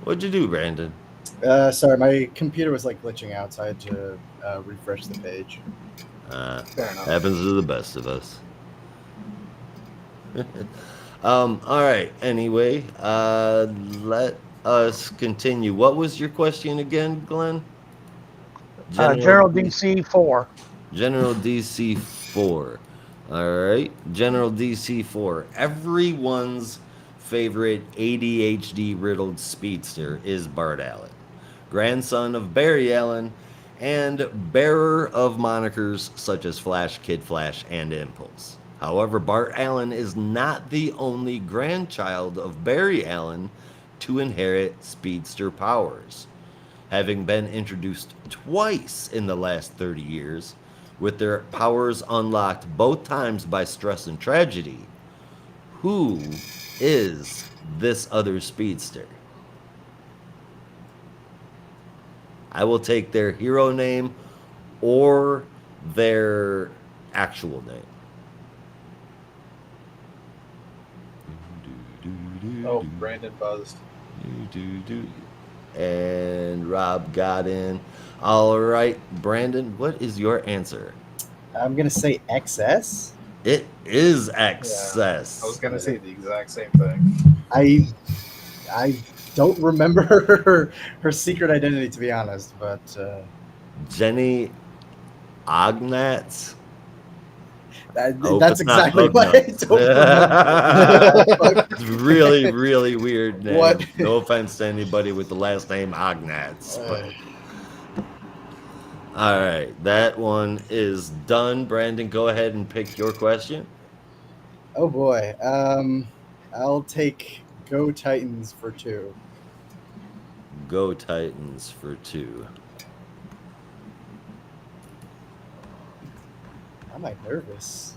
What'd you do, Brandon? Sorry, my computer was like glitching out, so I had to refresh the page. Fair enough. Happens to the best of us. All right. Anyway, let us continue. What was your question again, Glenn? General DC 4. General DC 4. All right. General DC 4. Everyone's favorite ADHD riddled speedster is Bart Allen, grandson of Barry Allen and bearer of monikers such as Flash, Kid Flash, and Impulse. However, Bart Allen is not the only grandchild of Barry Allen to inherit speedster powers, having been introduced twice in the last 30 years, with their powers unlocked both times by stress and tragedy. Who is this other speedster? I will take their hero name or their actual name. Oh, Brandon buzzed. And Rob got in. All right, Brandon, what is your answer? I'm gonna say XS. It is excess. I was gonna say the exact same thing. I don't remember her secret identity, to be honest, but Jenny Ognats. Hope that's it's not exactly what I Hognats. don't remember. It's really, really weird name. What? No offense to anybody with the last name Ognats. But... All right, that one is done. Brandon, go ahead and pick your question. Oh boy. I'll take Go Titans for 2. Go Titans for 2. Am I nervous?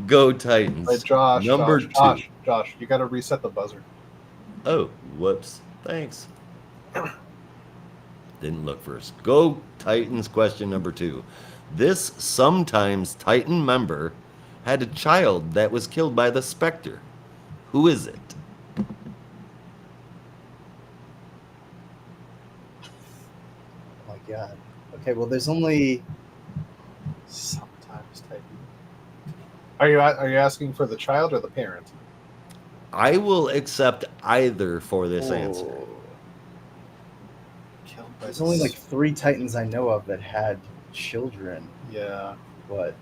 Go Titans. Wait, Josh, Number Josh, 2. Josh, you gotta reset the buzzer. Oh, whoops. Thanks. Didn't look first. Go Titans question number 2. This sometimes Titan member had a child that was killed by the Spectre. Who is it? Oh my god. Okay, well there's only Sometimes Titan. Are you asking for the child or the parent? I will accept either for this answer. Killed by there's the only like 3 Titans I know of that had children, Yeah. but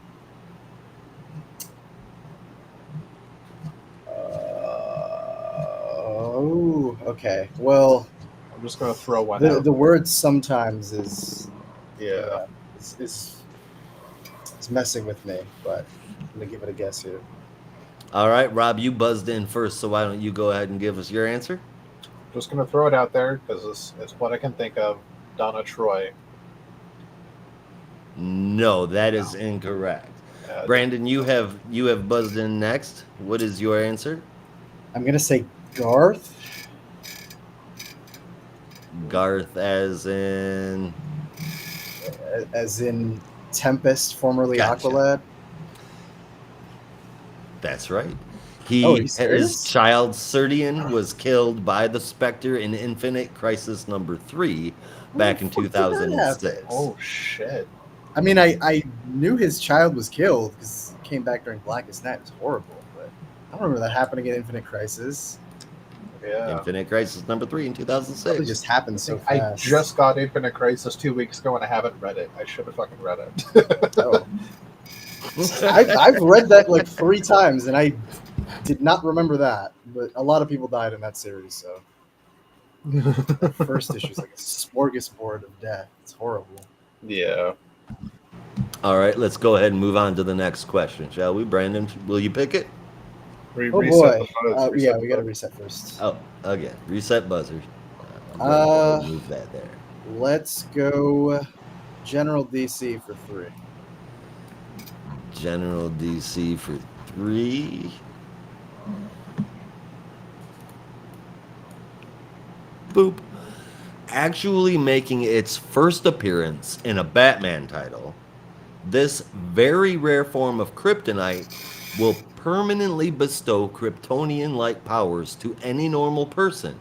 oh, okay. Well, I'm just gonna throw one out. the word sometimes is Yeah. is messing with me, but I'm gonna give it a guess here. All right, Rob, you buzzed in first, so why don't you go ahead and give us your answer? Just gonna throw it out there because this is what I can think of. Donna Troy. No, that is incorrect. Uh, Brandon, you have buzzed in next. What is your answer? I'm gonna say Garth. Garth, as in. As in Tempest, formerly Gotcha. Aqualad. That's right. Oh, are you His serious? child Serdian was killed by the Spectre in Infinite Crisis number 3 How back the in fuck did that 2006. happen? oh shit! I mean, I knew his child was killed because he came back during Blackest Night. It was horrible, but I don't remember that happening in Infinite Crisis. Yeah. Infinite Crisis number 3 in Probably 2006. just happened so I fast. just got Infinite Crisis 2 weeks ago and I haven't read it. I should have fucking read it. Oh. I've read that like 3 times and I did not remember that. But a lot of people died in that series, so that first issue is like a smorgasbord of death. It's horrible. Yeah. All right, let's go ahead and move on to the next question, shall we? Brandon, will you pick it? Oh Reset boy. the buzz, reset Yeah, the we gotta buzz. reset first. Oh, again, reset buzzer. I'm going to go ahead and move that there. Let's go General DC for 3. General DC for 3. Boop. Actually making its first appearance in a Batman title, this very rare form of kryptonite will permanently bestow Kryptonian-like powers to any normal person,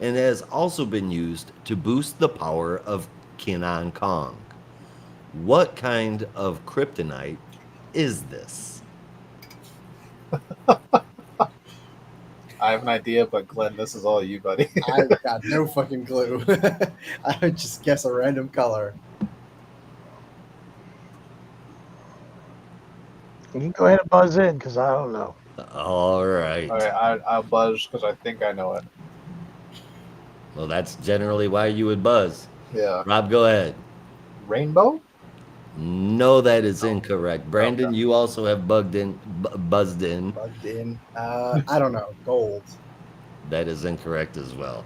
and has also been used to boost the power of Kenan Kong. What kind of kryptonite is this? I have an idea, but Glenn, this is all you, buddy. I've got no fucking clue. I would just guess a random color. You can go ahead and buzz in because I don't know. All right. All right, I'll buzz because I think I know it. Well, that's generally why you would buzz. Yeah. Rob, go ahead. Rainbow? No, that is incorrect. Brandon, Okay. you also have buzzed in. Bugged in. I don't know. Gold. That is incorrect as well.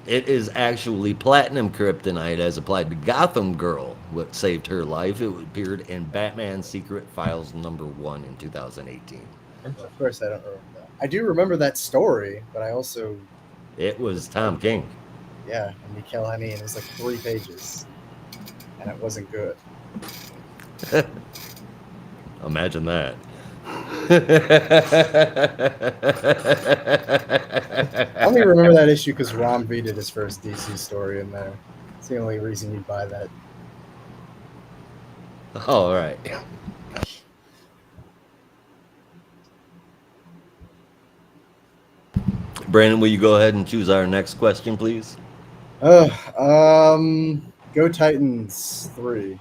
It is actually platinum kryptonite as applied to Gotham Girl, what saved her life. It appeared in Batman Secret Files number 1 in 2018. Of course, I don't remember that. I do remember that story, but I also, It was Tom King. yeah, and Mikhail Honey, and it was like 3 pages, and it wasn't good. Imagine that. I only remember that issue because Rom V did his first DC story in there. It's the only reason you'd buy that. All right. Brandon, will you go ahead and choose our next question, please? Go Titans 3.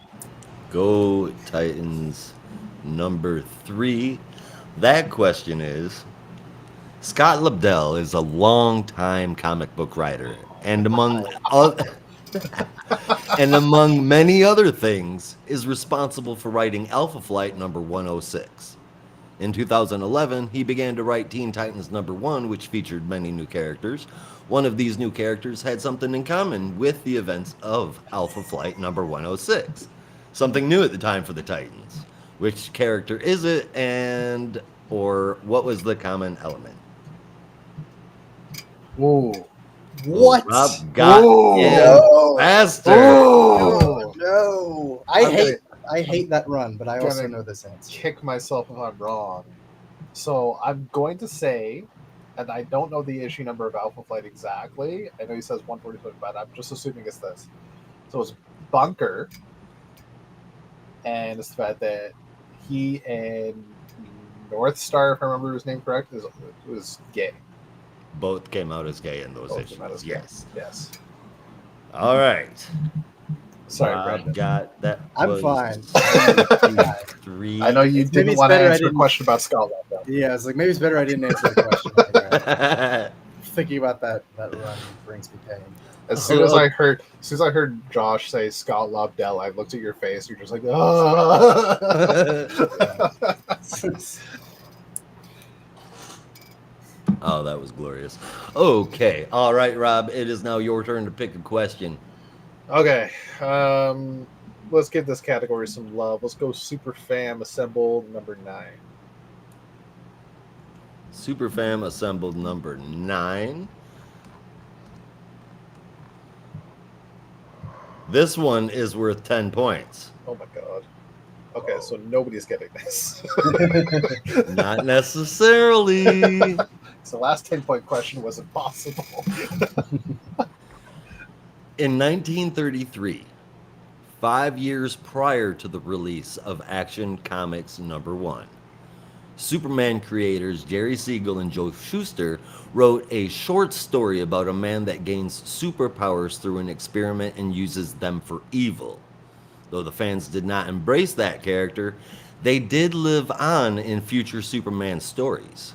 Go Titans number 3. That question is, Scott Lobdell is a longtime comic book writer, and among many other things, is responsible for writing Alpha Flight number 106. In 2011, he began to write Teen Titans number 1, which featured many new characters. One of these new characters had something in common with the events of Alpha Flight number 106. Something new at the time for the Titans. Which character is it, and or what was the common element? Whoa. What? Rob got Whoa. in No. faster. Oh. No. I hate that run, but I also know this answer. Kick myself if I'm wrong. So I'm going to say, and I don't know the issue number of Alpha Flight exactly. I know he says 147, but I'm just assuming it's this. So it's Bunker, and it's the fact that he and North Star, if I remember his name correct, was gay. Both came out as gay in those Both came out issues. as gay. Yes. Yes. All right. Sorry, Rob Brandon. got that. I'm was fine. 3. I know you Maybe didn't it's want to better I answer a didn't- question about Scotland, though. Yeah, it's like maybe it's better I didn't answer the question. Anyway. Thinking about that run brings me pain. As soon as I heard Josh say Scott Lobdell, I looked at your face. You're just like, oh. Oh, that was glorious. Okay. All right, Rob. It is now your turn to pick a question. Okay. Let's give this category some love. Let's go Super Fam Assembled number 9. Super Fam assembled number 9. This one is worth 10 points. Oh my god. Okay, so nobody's getting this. Not necessarily. So last 10-point question was impossible. In 1933, 5 years prior to the release of Action Comics number 1, Superman creators Jerry Siegel and Joe Shuster wrote a short story about a man that gains superpowers through an experiment and uses them for evil. Though the fans did not embrace that character, they did live on in future Superman stories.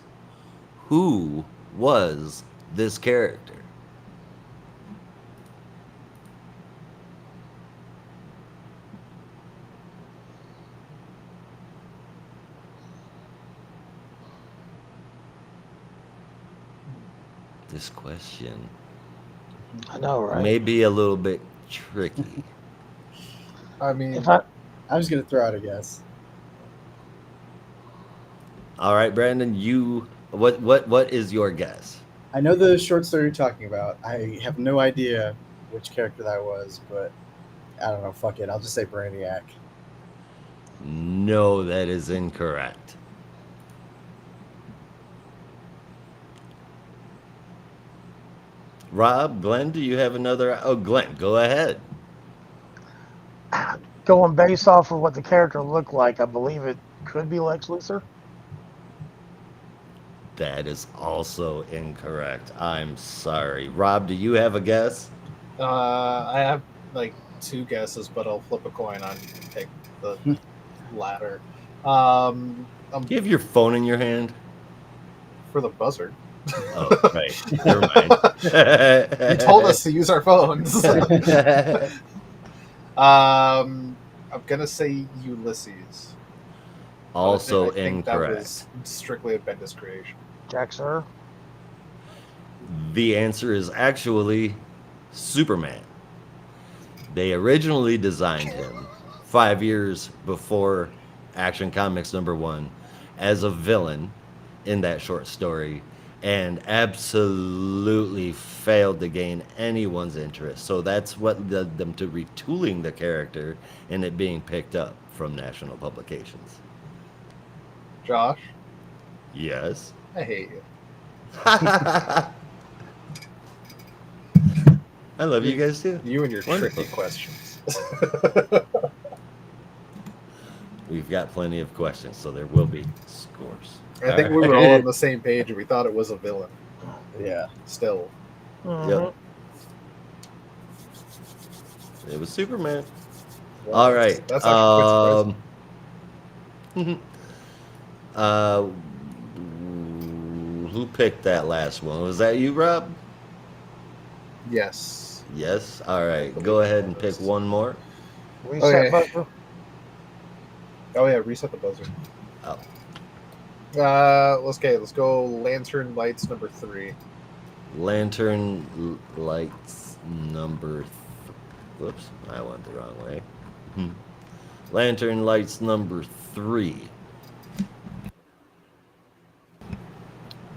Who was this character? This question I know, right? may be a little bit tricky. I mean, If I I'm just gonna throw out a guess. All right, Brandon, what is your guess? I know the short story you're talking about. I have no idea which character that was, but I don't know. Fuck it. I'll just say Brainiac. No, that is incorrect. Rob, Glenn, do you have another? Oh, Glenn, go ahead. going based off of what the character looked like, I believe it could be Lex Luthor. That is also incorrect. I'm sorry. Rob, do you have a guess? I have like 2 guesses, but I'll flip a coin on and pick the latter. Do you have your phone in your hand? For the buzzer. Oh, right. Never mind. You told us to use our phones. I'm gonna say Ulysses. Also I think that incorrect. was strictly a Bendis creation. Jack Sir. The answer is actually Superman. They originally designed him 5 years before Action Comics number 1 as a villain in that short story and absolutely failed to gain anyone's interest. So that's what led them to retooling the character and it being picked up from national publications. Josh, Yes. I hate you. I love you guys too. You and your Wonderful. tricky questions. We've got plenty of questions, so there will be scores. I think we were all on the same page and we thought it was a villain. Yeah. Still. Mhm. Yep. It was Superman. Well, All right. That's actually quite Who picked that last one? Was that you, Rob? surprising. Yes. Yes. All right. Go ahead and pick one more. Reset Okay. buzzer. Oh yeah, reset the buzzer. Oh. Let's go Lantern Lights number 3. Lights number. Whoops, I went the wrong way. Lantern Lights number 3.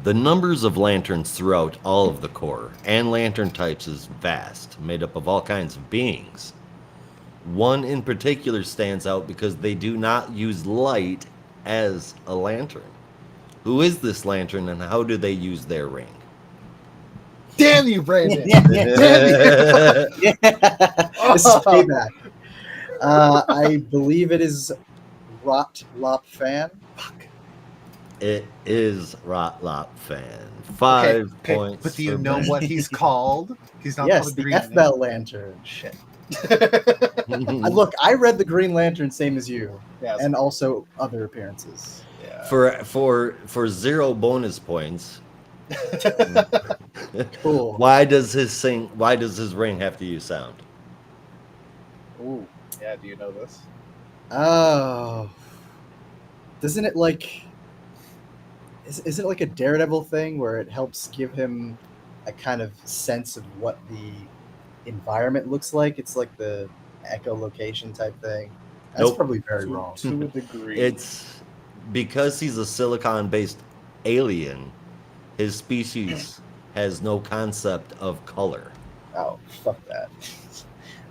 The numbers of lanterns throughout all of the Corps and lantern types is vast, made up of all kinds of beings. One in particular stands out because they do not use light as a lantern. Who is this lantern and how do they use their ring? Damn you, Brandon! Yeah. Damn you! This is payback. I believe it is Rot Lop Fan. Fuck. It is Rotlop Fan. 5 Okay, points. but do you for know Brandon. what he's called? He's not Yes, called the Green F-Bell Lantern. Shit. Look, I read the Green Lantern same as you, Yeah, and also other appearances. yeah. For 0 bonus points. Cool. Why does his ring have to use sound? Ooh, yeah. Do you know this? Oh, doesn't it like? is it like a Daredevil thing where it helps give him a kind of sense of what the environment looks like? It's like the echolocation type thing. That's Nope. probably very to, wrong. to a degree. It's because he's a silicon-based alien. His species has no concept of color. Oh, fuck that.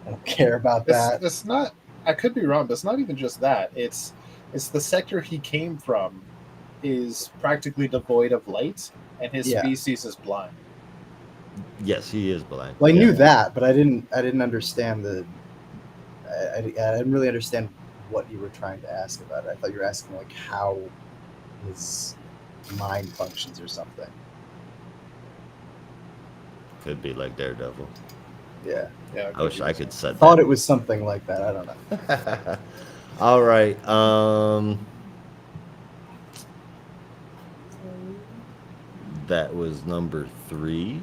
I don't care about It's that. it's not. I could be wrong, but it's not even just that. It's the sector he came from is practically devoid of light, and his Yeah. species is blind. Yes, he is blind. Well, I Yeah. knew that, but I didn't understand I didn't really understand what you were trying to ask about it. I thought you were asking like how his mind functions or something. Could be like Daredevil. Yeah. Yeah, I wish I could set Thought that. it was something like that. I don't know. All right. That was number 3.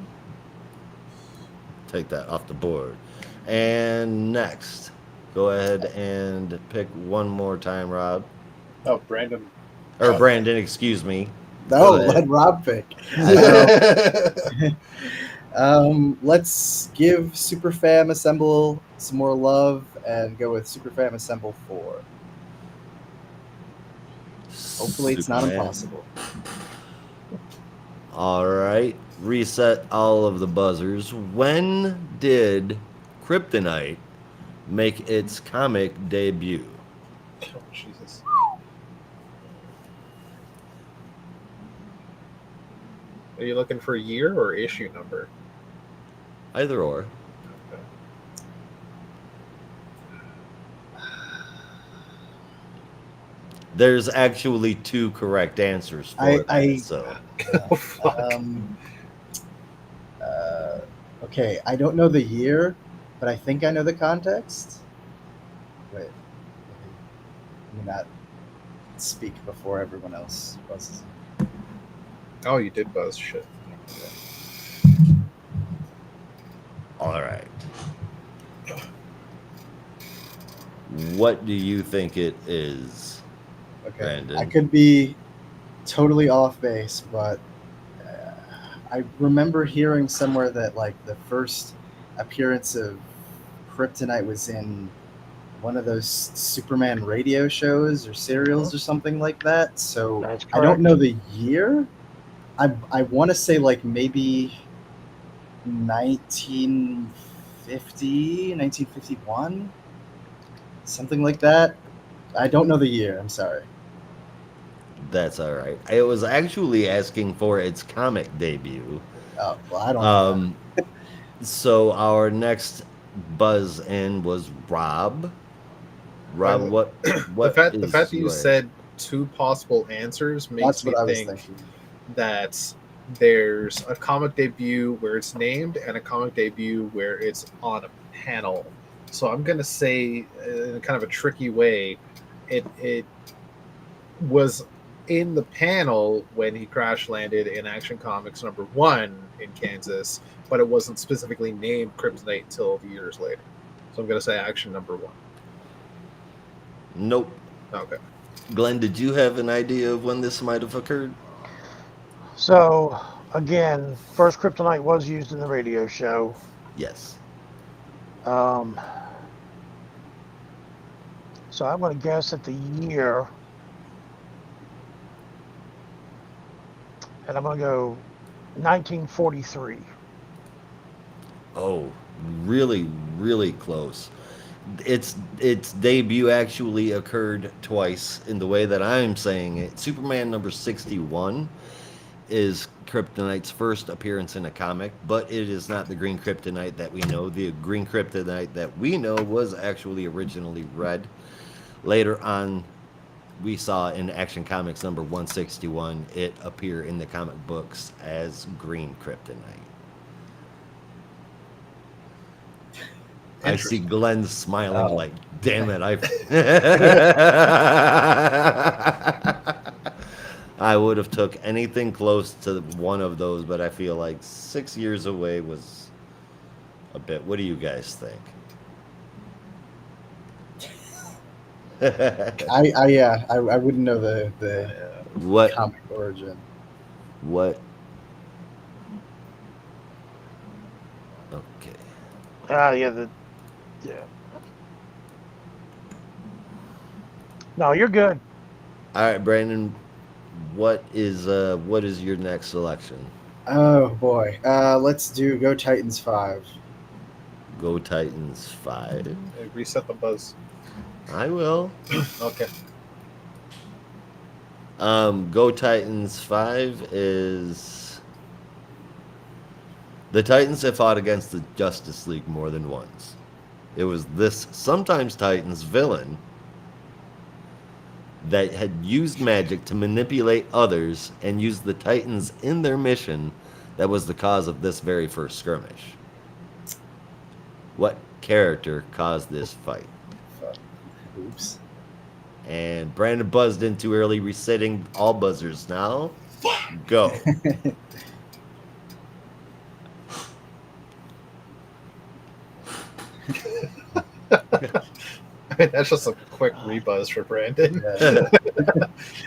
Take that off the board. And next, go ahead and pick one more time, Rob. Oh, Brandon. Or Brandon, excuse me. No, Go ahead. let Rob pick. Let's give Superfam Assemble some more love and go with Superfam Assemble 4. Hopefully it's not Superman. impossible. All right. Reset all of the buzzers. When did Kryptonite make its comic debut? Oh, Jesus. Are you looking for a year or issue number? Either or. Okay. There's actually 2 correct answers for that. So Oh, fuck. Okay, I don't know the year, but I think I know the context. Wait, let me not speak before everyone else buzzes. Oh, you did buzz. Shit. all right. What do you think it is? Okay, Brandon. I could be totally off base, but I remember hearing somewhere that like the first appearance of Kryptonite was in one of those Superman radio shows or serials or something like that. So That's I don't correct. know the year. I want to say like maybe 1950, 1951, something like that. I don't know the year. I'm sorry. That's all right. I was actually asking for its comic debut. Oh, well, I don't know. So our next buzz in was Rob. Rob, Um, what the fact is that you your said 2 possible answers makes That's me what I was think thinking. that there's a comic debut where it's named and a comic debut where it's on a panel. So I'm gonna say, in kind of a tricky way, it was in the panel when he crash landed in Action Comics #1 in Kansas, but it wasn't specifically named Kryptonite until years later. So I'm gonna say Action #1. Nope. Okay. Glenn, did you have an idea of when this might have occurred? So, again, first Kryptonite was used in the radio show. Yes. Um, so I'm going to guess at the year. And I'm going to go 1943. Oh, really, really close. Its debut actually occurred twice in the way that I'm saying it. Superman #61 is Kryptonite's first appearance in a comic, but it is not the green Kryptonite that we know. The green Kryptonite that we know was actually originally red. Later on, we saw in Action Comics #161 it appear in the comic books as green Kryptonite. I see Glenn smiling like, damn it, I would have took anything close to one of those, but I feel like 6 years away was a bit. What do you guys think? I wouldn't know the What comic origin. What? Okay. Yeah. No, you're good. All right, Brandon. What is your next selection? Oh boy. Let's do Go Titans 5. Go Titans 5. Hey, reset the buzz. I will. Okay. Go Titans 5 is the Titans have fought against the Justice League more than once. It was this sometimes Titans villain that had used magic to manipulate others and used the Titans in their mission that was the cause of this very first skirmish. What character caused this fight? Fuck. Oops. And Brandon buzzed in too early, resetting all buzzers now. Go. I mean, that's just a quick rebuzz for Brandon. Yeah.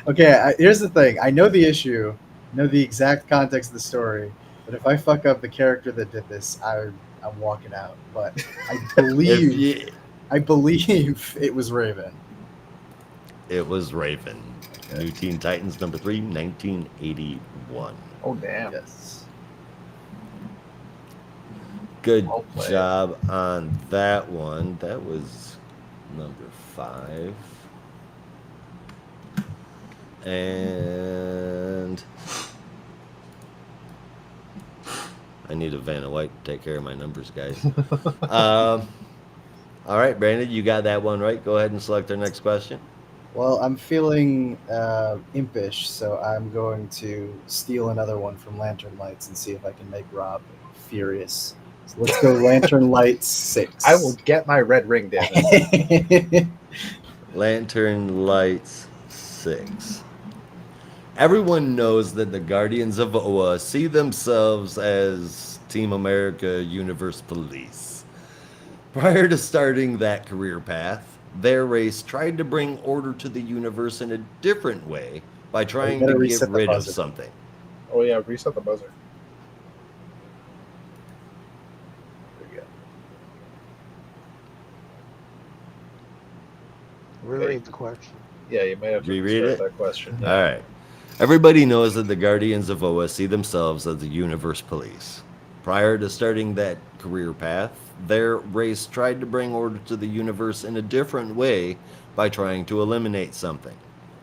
Okay, here's the thing. I know the issue, know the exact context of the story, but if I fuck up the character that did this, I'm walking out. But I believe it was Raven. It was Raven. Okay. New Teen Titans number 3, 1981. Oh, damn. Yes. Good Well played. job on that one. That was number 5. And I need a Vanna White to take care of my numbers, guys. All right, Brandon, you got that one right. Go ahead and select our next question. Well, I'm feeling impish, so I'm going to steal another one from Lantern Lights and see if I can make Rob furious. So let's go Lantern Lights 6. I will get my red ring, damn it. Lantern Lights 6. Everyone knows that the Guardians of Oa see themselves as Team America Universe Police. Prior to starting that career path, their race tried to bring order to the universe in a different way by trying to get rid of something. Oh, yeah, reset the buzzer. There you go. Reread the question. Yeah, you might have to Reread restart it? that question. All right. Everybody knows that the Guardians of Oa see themselves as the universe police. Prior to starting that career path, their race tried to bring order to the universe in a different way by trying to eliminate something.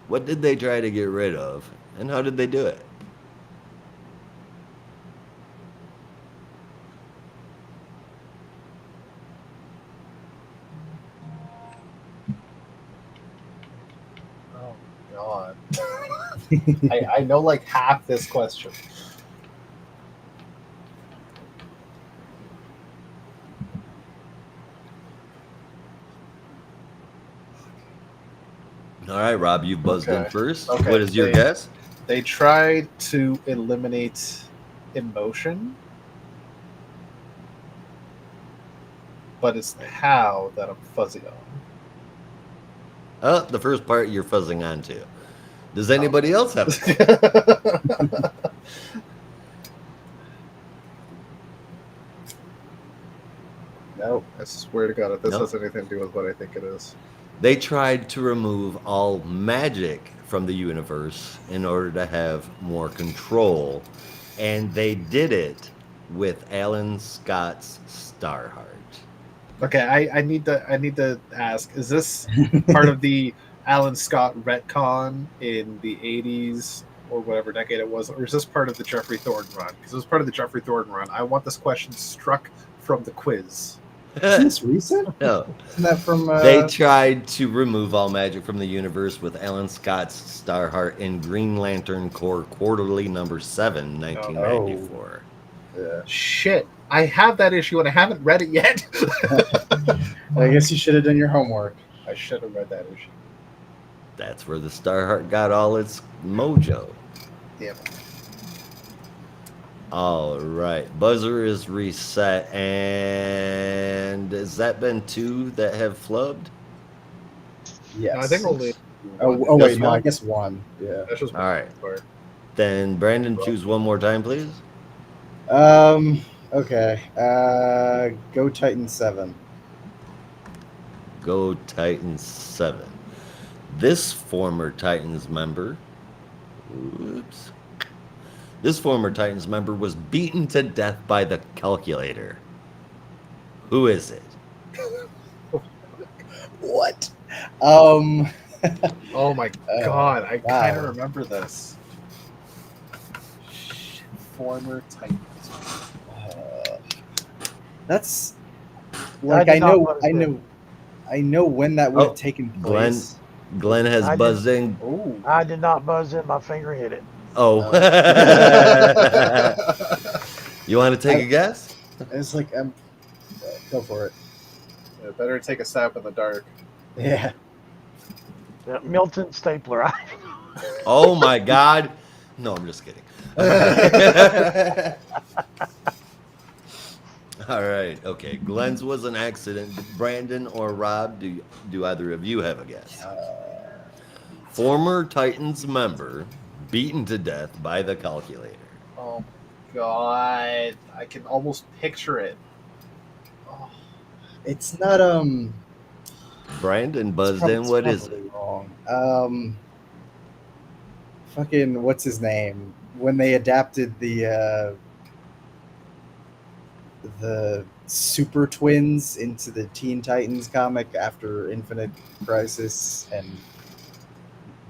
What did they try to get rid of, and how did they do it? Oh, God. I know like half this question. All right, Rob, you buzzed in Okay. first. Okay, What is your guess? They tried to eliminate emotion, but it's the how that I'm fuzzy on. Oh, the first part you're fuzzing on to. Does anybody else have it? No, I swear to God, if this No? has anything to do with what I think it is. They tried to remove all magic from the universe in order to have more control, and they did it with Alan Scott's Starheart. Okay, I need to ask: is this part of the Alan Scott retcon in the '80s or whatever decade it was, or is this part of the Jeffrey Thornton run? Because it was part of the Jeffrey Thornton run. I want this question struck from the quiz. Isn't this recent? No. Isn't that from... They tried to remove all magic from the universe with Alan Scott's Starheart in Green Lantern Corps Quarterly number 7, 1994. Yeah. Shit, I have that issue and I haven't read it yet. I guess you should have done your homework. I should have read that issue. That's where the Starheart got all its mojo. Damn. All right, buzzer is reset, and has that been 2 that have flubbed? Yes. No, I think only. Oh Just wait, no, one? I guess 1. Yeah. That's just All right. part. Then Brandon, choose one more time, please. Okay. Go Titan 7. Go Titans 7. This former Titans member, oops. This former Titans member was beaten to death by the calculator. Who is it? What? Oh my god, I wow. kind of remember this. Shit, former Titans. That's like did not buzz I know when that would have Oh, taken Glenn. place. Glenn has I buzzed in. Oh. I did not buzz in. My finger hit it. Oh. You want to take a guess? It's like go for it. Yeah, better take a stab in the dark. Yeah. Yeah, Milton Stapler. Oh my God. No, I'm just kidding. All right. Okay. Glenn's was an accident. Brandon or Rob, do either of you have a guess? Former Titans member beaten to death by the calculator. Oh my god, I can almost picture it. Oh, It's not Brandon it's buzzed in. What is probably it? wrong. Fucking what's his name? When they adapted the Super Twins into the Teen Titans comic after Infinite Crisis, and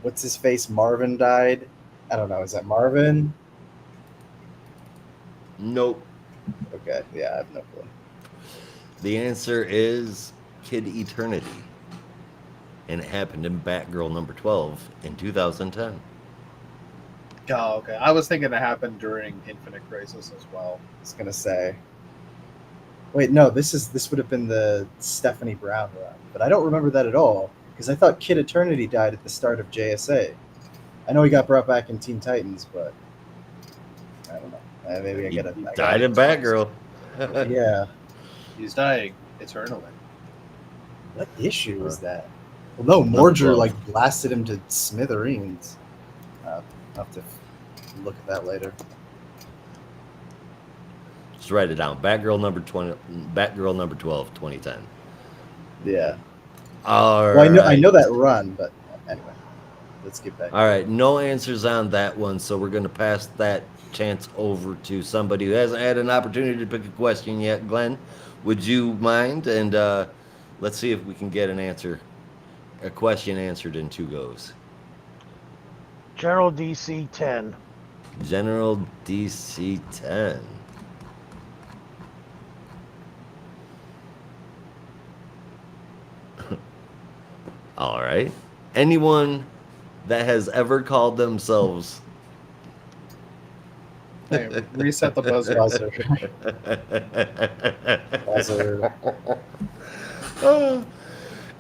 what's his face? Marvin died. I don't know. Is that Marvin? Nope. Okay, yeah, I have no clue. The answer is Kid Eternity. And it happened in Batgirl number 12 in 2010. oh, okay. I was thinking it happened during Infinite Crisis as well. I was gonna say. Wait, no, this would have been the Stephanie Brown run, but I don't remember that at all because I thought Kid Eternity died at the start of JSA. I know he got brought back in Teen Titans, but I don't know. Maybe I He get it. died in Batgirl. Yeah. He's dying eternally. What issue is that? Well, no, Mordor 12. like blasted him to smithereens. I'll have to look at that later. Just write it down. Batgirl number 20. Batgirl number 12, 2010. Yeah. All Well, right. I know that run, but anyway, let's get back. All right. No answers on that one, so we're going to pass that chance over to somebody who hasn't had an opportunity to pick a question yet. Glenn, would you mind? And let's see if we can get a question answered in 2 goes. General DC 10. General DC 10. All right. Anyone that has ever called themselves Hey, reset the buzzer. Buzzer.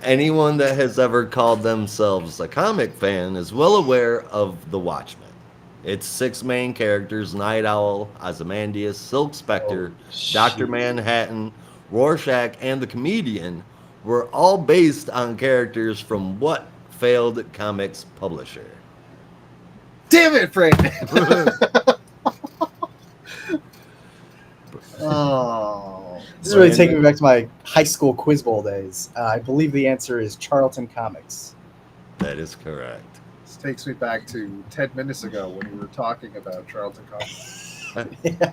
Anyone that has ever called themselves a comic fan is well aware of The Watchmen. Its 6 main characters, Night Owl, Ozymandias, Silk Spectre, Dr. shoot. Manhattan, Rorschach, and the Comedian, were all based on characters from what failed comics publisher? Damn it, Brandon! Oh, This is really Brandon? taking me back to my high school quiz bowl days. I believe the answer is Charlton Comics. That is correct. this takes me back to 10 minutes ago when we were talking about Charlton Comics. Yeah.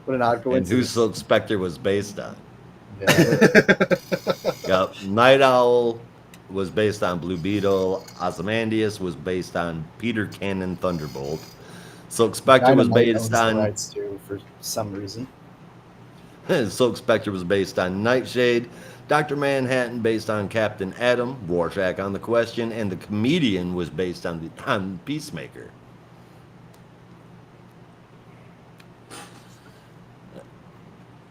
What an odd And who coincidence. Silk Spectre was based on. Yeah. Yep. Night Owl was based on Blue Beetle. Ozymandias was based on Peter Cannon Thunderbolt. Silk Spectre was Dynamite based owns the on rights to for some reason. Silk Spectre was based on Nightshade. Dr. Manhattan based on Captain Atom. Rorschach on The Question, and the Comedian was based on Peacemaker.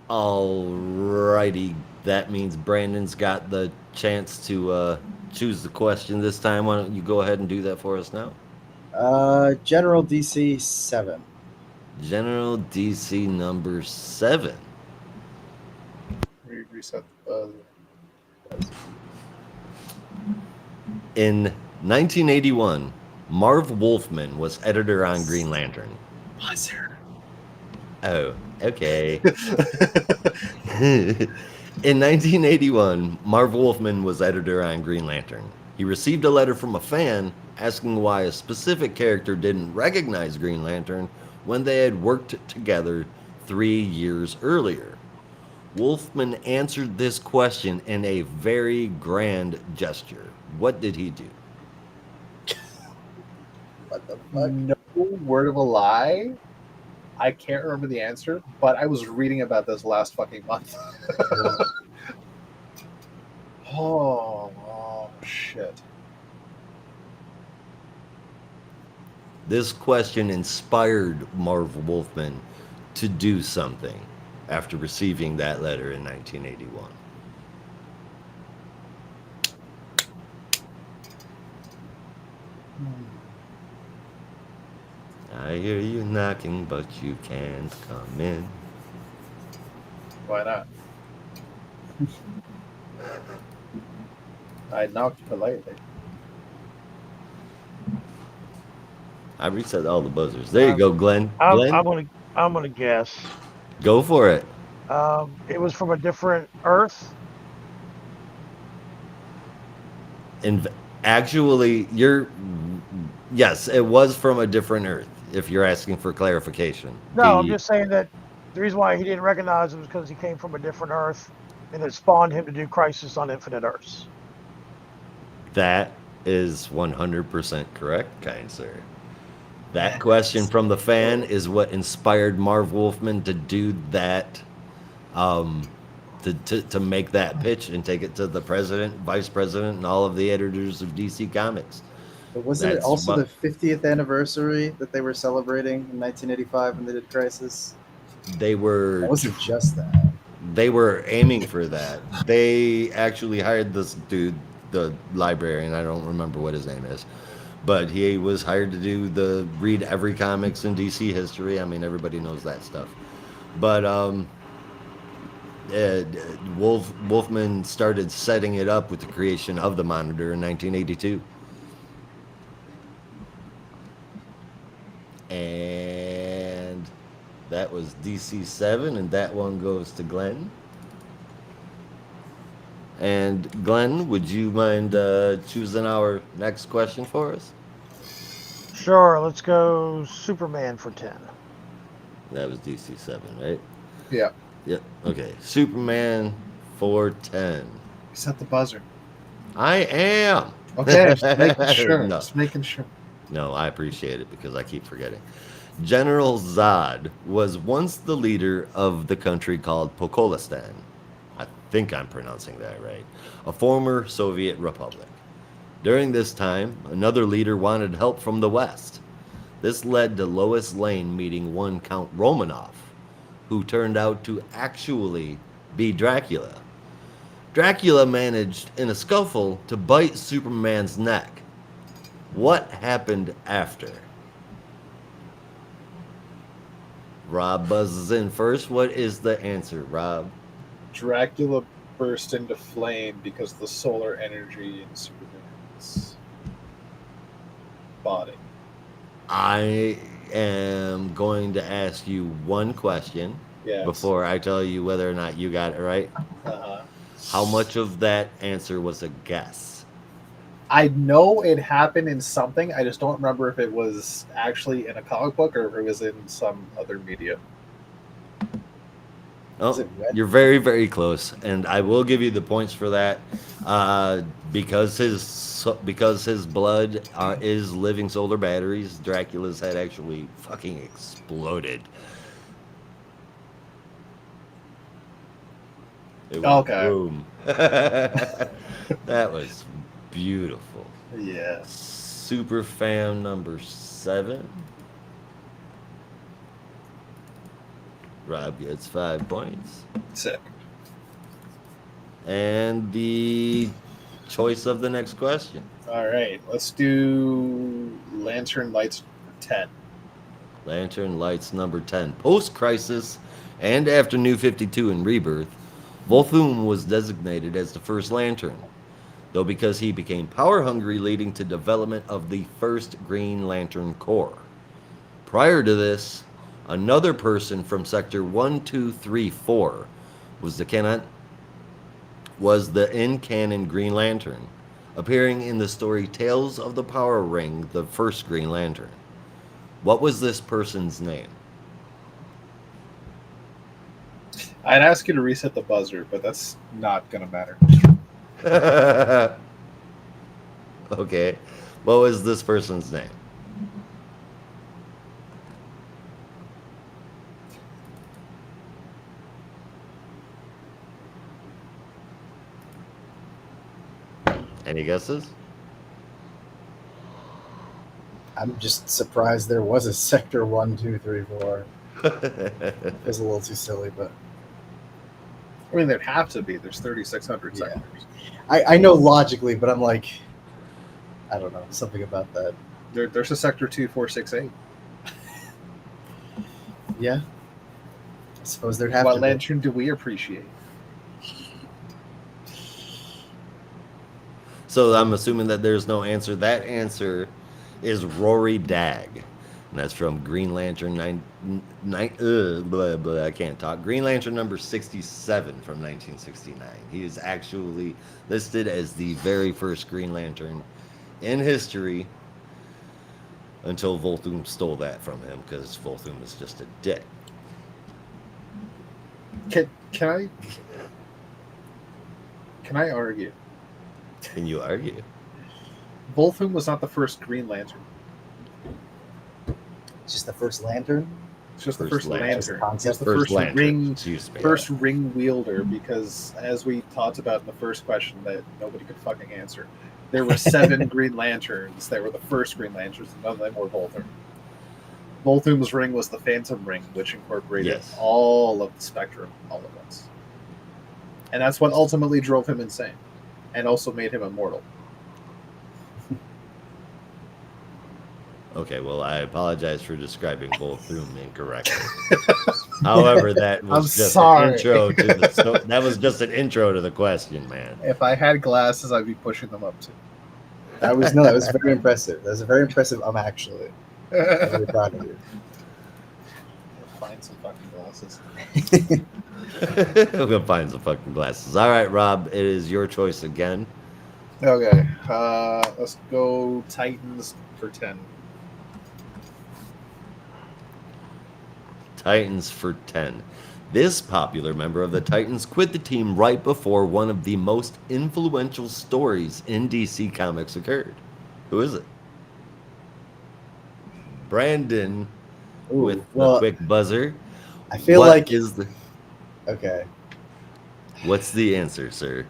Alrighty, that means Brandon's got the chance to choose the question this time. Why don't you go ahead and do that for us now? General DC 7. General DC number 7. Reset the buzzer. In 1981, Marv Wolfman was editor on Green Lantern. Buzzer. Oh, okay. In 1981, Marv Wolfman was editor on Green Lantern. He received a letter from a fan asking why a specific character didn't recognize Green Lantern when they had worked together 3 years earlier. Wolfman answered this question in a very grand gesture. What did he do? What the fuck? No word of a lie. I can't remember the answer, but I was reading about this last fucking month. Oh, shit. This question inspired Marv Wolfman to do something after receiving that letter in 1981. I hear you knocking, but you can't come in. Why not? I knocked politely. I reset all the buzzers. There you go, Glenn. I'm Glenn, gonna guess. go for it. It was from a different Earth. And actually, yes, it was from a different Earth. If you're asking for clarification, No, I'm just saying that the reason why he didn't recognize him was because he came from a different Earth, and it spawned him to do Crisis on Infinite Earths. that is 100% correct, kind sir. That question from the fan is what inspired Marv Wolfman to do that, to make that pitch and take it to the president, vice president, and all of the editors of DC Comics. But wasn't it That's also what- the 50th anniversary that they were celebrating in 1985 when they did Crisis? They It were wasn't just that. they were aiming for that. They actually hired this dude, the librarian. I don't remember what his name is, but he was hired to do the read every comics in DC history. I mean, everybody knows that stuff. But Wolfman started setting it up with the creation of the Monitor in 1982. And that was DC7, and that one goes to Glenn. And Glenn, would you mind choosing our next question for us? Sure, let's go Superman for 10. That was DC7, right? Yeah. Yep. Okay. Superman 410. You set the buzzer. I am. Okay, just making sure. No. Just making sure. No, I appreciate it because I keep forgetting. General Zod was once the leader of the country called Pokolistan. I think I'm pronouncing that right. A former Soviet republic. During this time, another leader wanted help from the West. This led to Lois Lane meeting one Count Romanov, who turned out to actually be Dracula. Dracula managed, in a scuffle, to bite Superman's neck. What happened after? Rob buzzes in first. What is the answer, Rob? Dracula burst into flame because of the solar energy in Superman's body. I am going to ask you one question Yes. before I tell you whether or not you got it right. Uh-huh. How much of that answer was a guess? I know it happened in something. I just don't remember if it was actually in a comic book or if it was in some other media. Was Oh, it red? you're very, very close, and I will give you the points for that. Because his blood is living solar batteries. Dracula's head actually fucking exploded. It went Okay. boom. That was beautiful. Yes. Super fan number 7. Rob gets 5 points. Sick. And the choice of the next question. All right. Let's do Lantern Lights 10. Lantern Lights number 10. Post-Crisis and after New 52 and Rebirth, Volthoom was designated as the first Lantern. though because he became power hungry, leading to development of the first Green Lantern Corps. Prior to this, another person from Sector 1234 was the in-canon Green Lantern, appearing in the story Tales of the Power Ring, the first Green Lantern. What was this person's name? I'd ask you to reset the buzzer, but that's not going to matter. Okay. What was this person's name? Any guesses? I'm just surprised there was a Sector 1, 2, 3, 4. It was a little too silly, but I mean, there'd have to be. There's 3,600 Yeah. sectors. I know logically, but I'm like, I don't know, something about that. There's a Sector 2468. Yeah. I suppose there'd have What to be. lantern do we appreciate? So I'm assuming that there's no answer. That answer is Rory Dag. And that's from Green Lantern I can't talk. Green Lantern number 67 from 1969. He is actually listed as the very first Green Lantern in history until Volthoom stole that from him because Volthoom is just a dick. Can I argue? Can you argue? Volthoom was not the first Green Lantern. It's just the first lantern. It's just the First first lantern. lantern. Concept. It's the First first lantern. ring, Excuse me. first ring wielder. Because as we talked about in the first question, that nobody could fucking answer, there were 7 Green Lanterns that were the first Green Lanterns, and none of them were Volthoom. Volthoom's ring was the Phantom Ring, which incorporated Yes. all of the spectrum all at once, and that's what ultimately drove him insane, and also made him immortal. Okay, well, I apologize for describing Volthoom incorrectly. However, that was I'm just sorry. an intro to the that was just an intro to the question, man. If I had glasses, I'd be pushing them up too. That was very impressive. That was a very impressive. I'm actually very proud of you. Find some fucking glasses. I'm gonna find some fucking glasses. All right, Rob, it is your choice again. Okay, let's go Titans for 10. Titans for 10. This popular member of the Titans quit the team right before one of the most influential stories in DC Comics occurred. Who is it? Brandon Ooh, with the well, quick buzzer. I feel What like is the okay. What's the answer, sir?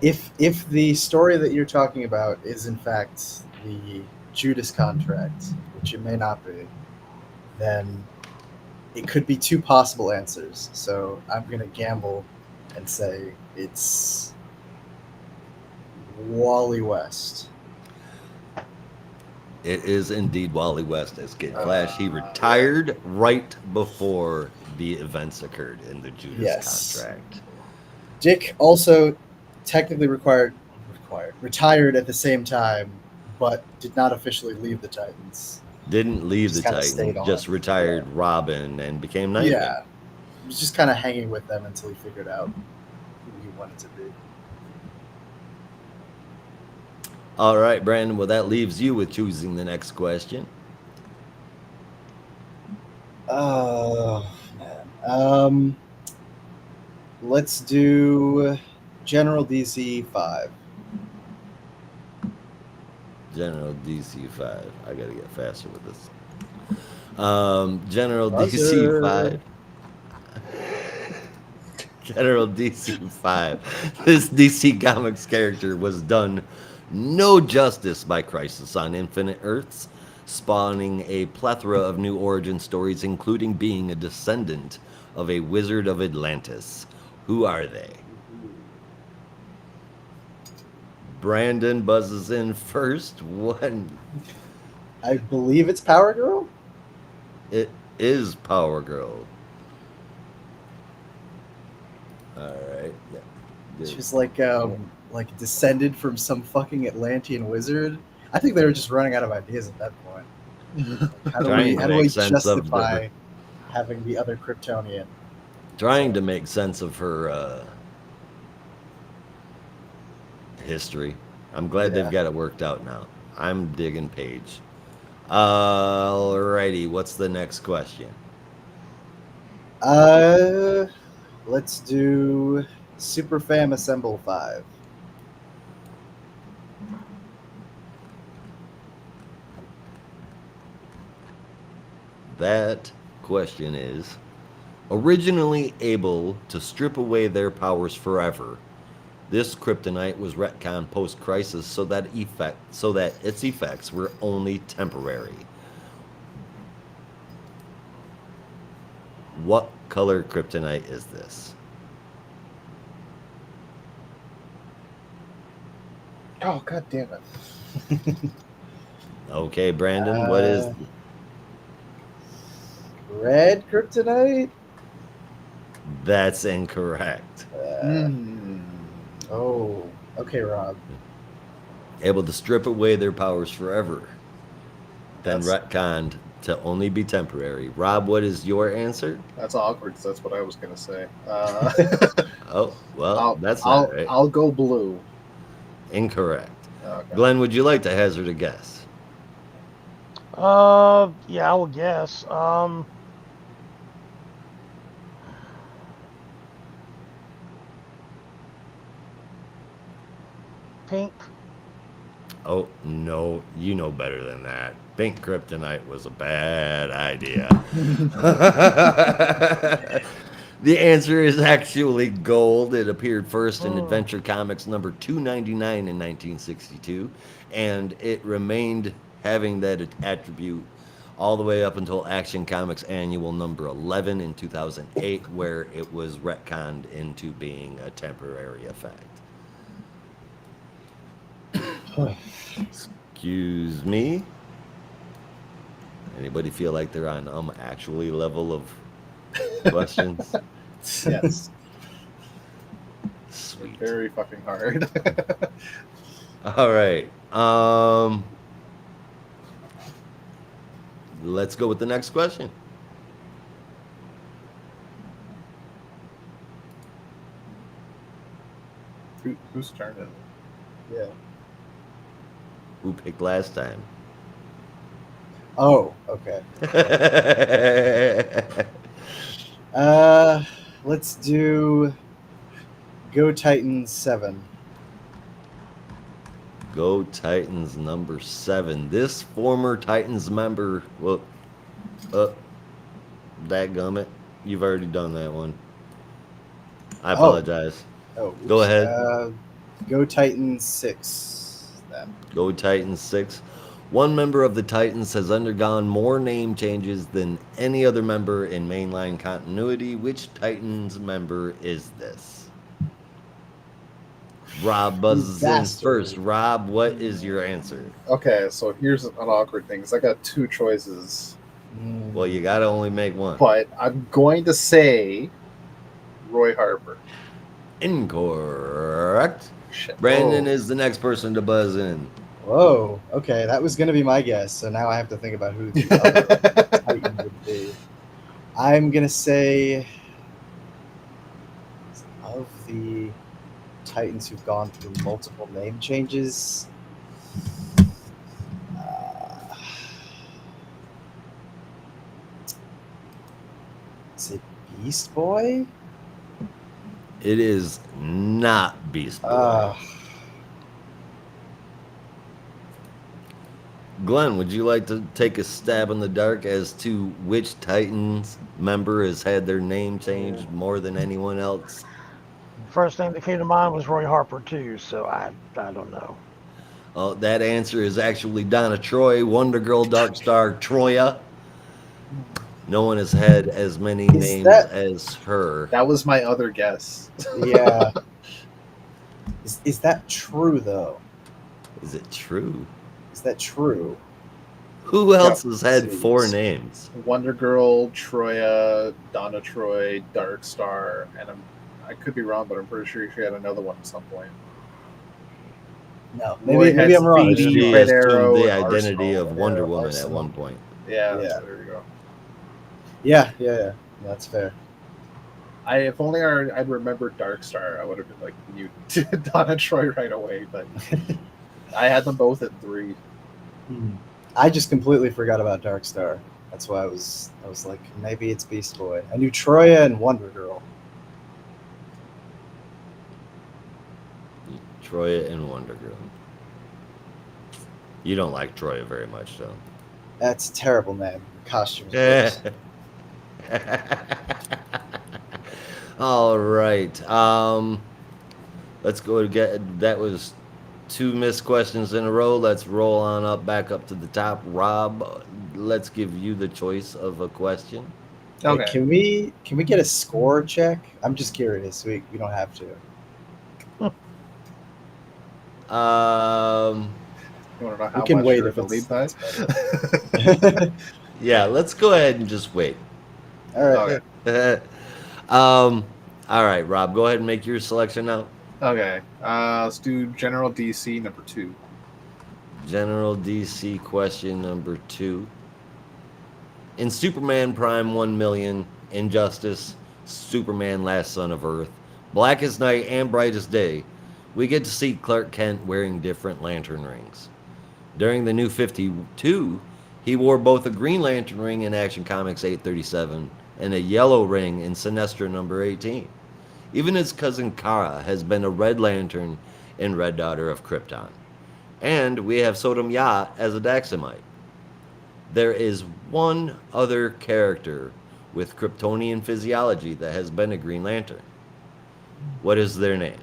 If the story that you're talking about is in fact the Judas contract, which it may not be, then it could be 2 possible answers. So I'm gonna gamble and say it's Wally West. It is indeed Wally West as Kid Flash. He retired right before the events occurred in the Judas Yes. contract. Dick also technically retired at the same time, but did not officially leave the Titans. Didn't leave Just the kinda stayed Titans, on. just retired Robin and became Nightwing. Yeah, he was just kind of hanging with them until he figured out who he wanted to be. All right, Brandon. Well, that leaves you with choosing the next question. Oh man. Let's do General DC 5. General DC 5. I gotta get faster with this. General DC Buzzer. 5. General DC 5. This DC Comics character was done no justice by Crisis on Infinite Earths, spawning a plethora of new origin stories, including being a descendant of a wizard of Atlantis. Who are they? Brandon buzzes in first. One. I believe it's Power Girl. It is Power Girl. All right. Yeah. She's like like descended from some fucking Atlantean wizard. I think they were just running out of ideas at that point. How do Trying to we make sense of justify having the other Kryptonian? trying to make sense of her history. I'm glad Yeah. they've got it worked out now. I'm digging Paige. Alrighty, what's the next question? Let's do Super Fam Assemble 5. That question is originally able to strip away their powers forever. This kryptonite was retconned post-crisis so that its effects were only temporary. What color kryptonite is this? Oh, god damn it. Okay, Brandon, what is Red Kryptonite? that's incorrect. Oh, okay, Rob. Able to strip away their powers forever. Then That's- retconned to only be temporary. Rob, what is your answer? That's awkward because that's what I was going to say. Oh, well, that's not right. I'll go blue. Incorrect. Okay. Glenn, would you like to hazard a guess? Yeah, I would guess. Pink. Oh, no, you know better than that. Pink kryptonite was a bad idea. The answer is actually gold. It appeared first in Adventure Comics number 299 in 1962, and it remained having that attribute all the way up until Action Comics Annual number 11 in 2008, where it was retconned into being a temporary effect. Excuse me. Anybody feel like they're on actually level of questions? Yes. Sweet. Very fucking hard. All right. Let's go with the next question. Whose turn is it? Yeah. Who picked last time? Oh, okay. Let's do Go Titans 7. Go Titans number 7. This former Titans member, well, dadgummit, you've already done that one. I apologize. Oh, Go oops. ahead. Go Titans 6. Then. Go Titans 6. One member of the Titans has undergone more name changes than any other member in mainline continuity. Which Titans member is this? Rob buzzes in Bastard. first. Rob, what is your answer? Okay, so here's an awkward thing. 'Cause I got two choices, Well, you gotta only make one. but I'm going to say Roy Harper. Incorrect. Shit. Brandon Whoa. is the next person to buzz in. Whoa. Okay, that was going to be my guess. So now I have to think about who the other Titan would be. I'm going to say of the Titans who've gone through multiple name changes. Is it Beast Boy? It is not Beast Boy. Glenn, would you like to take a stab in the dark as to which Titans member has had their name changed more than anyone else? First thing that came to mind was Roy Harper too, so I don't know. Oh, that answer is actually Donna Troy, Wonder Girl, Dark Star, Troya. No one has had as many names as her. That was my other guess. Yeah. Is that true though? Is it true? Is that true? Who else has had Jeez. 4 names? Wonder Girl, Troya, Donna Troy, Dark Star, and I could be wrong, but I'm pretty sure she had another one at some point. No, Roy maybe had I'm wrong. Speedy, She Red assumed Arrow, the and identity Arsenal. of Wonder Yeah, Woman at Arsenal. one point. Yeah, Yeah. there you go. Yeah. That's fair. If only I'd remembered Darkstar, I would have been like you Donna Troy right away. But I had them both at 3. I just completely forgot about Darkstar. That's why I was like, maybe it's Beast Boy. I knew Troya and Wonder Girl. Troya and Wonder Girl. You don't like Troya very much, though. That's a terrible name. The costume's worse. All right. Let's go to get that was 2 missed questions in a row. Let's roll on up back up to the top. Rob, let's give you the choice of a question. Hey, Okay. can we get a score check? I'm just curious. We don't have to. You want to know how We can much wait you're if the it's lead better. Yeah, let's go ahead and just wait. All right. Okay. All right, Rob, go ahead and make your selection now. Okay. Let's do General DC number 2. General DC question number 2. In Superman Prime 1,000,000, Injustice, Superman Last Son of Earth, Blackest Night, and Brightest Day, we get to see Clark Kent wearing different lantern rings. During the New 52, he wore both a Green Lantern ring in Action Comics 837 and a yellow ring in Sinestro number 18. Even his cousin Kara has been a Red Lantern in Red Daughter of Krypton. And we have Sodom Ya as a Daxamite. There is one other character with Kryptonian physiology that has been a Green Lantern. What is their name?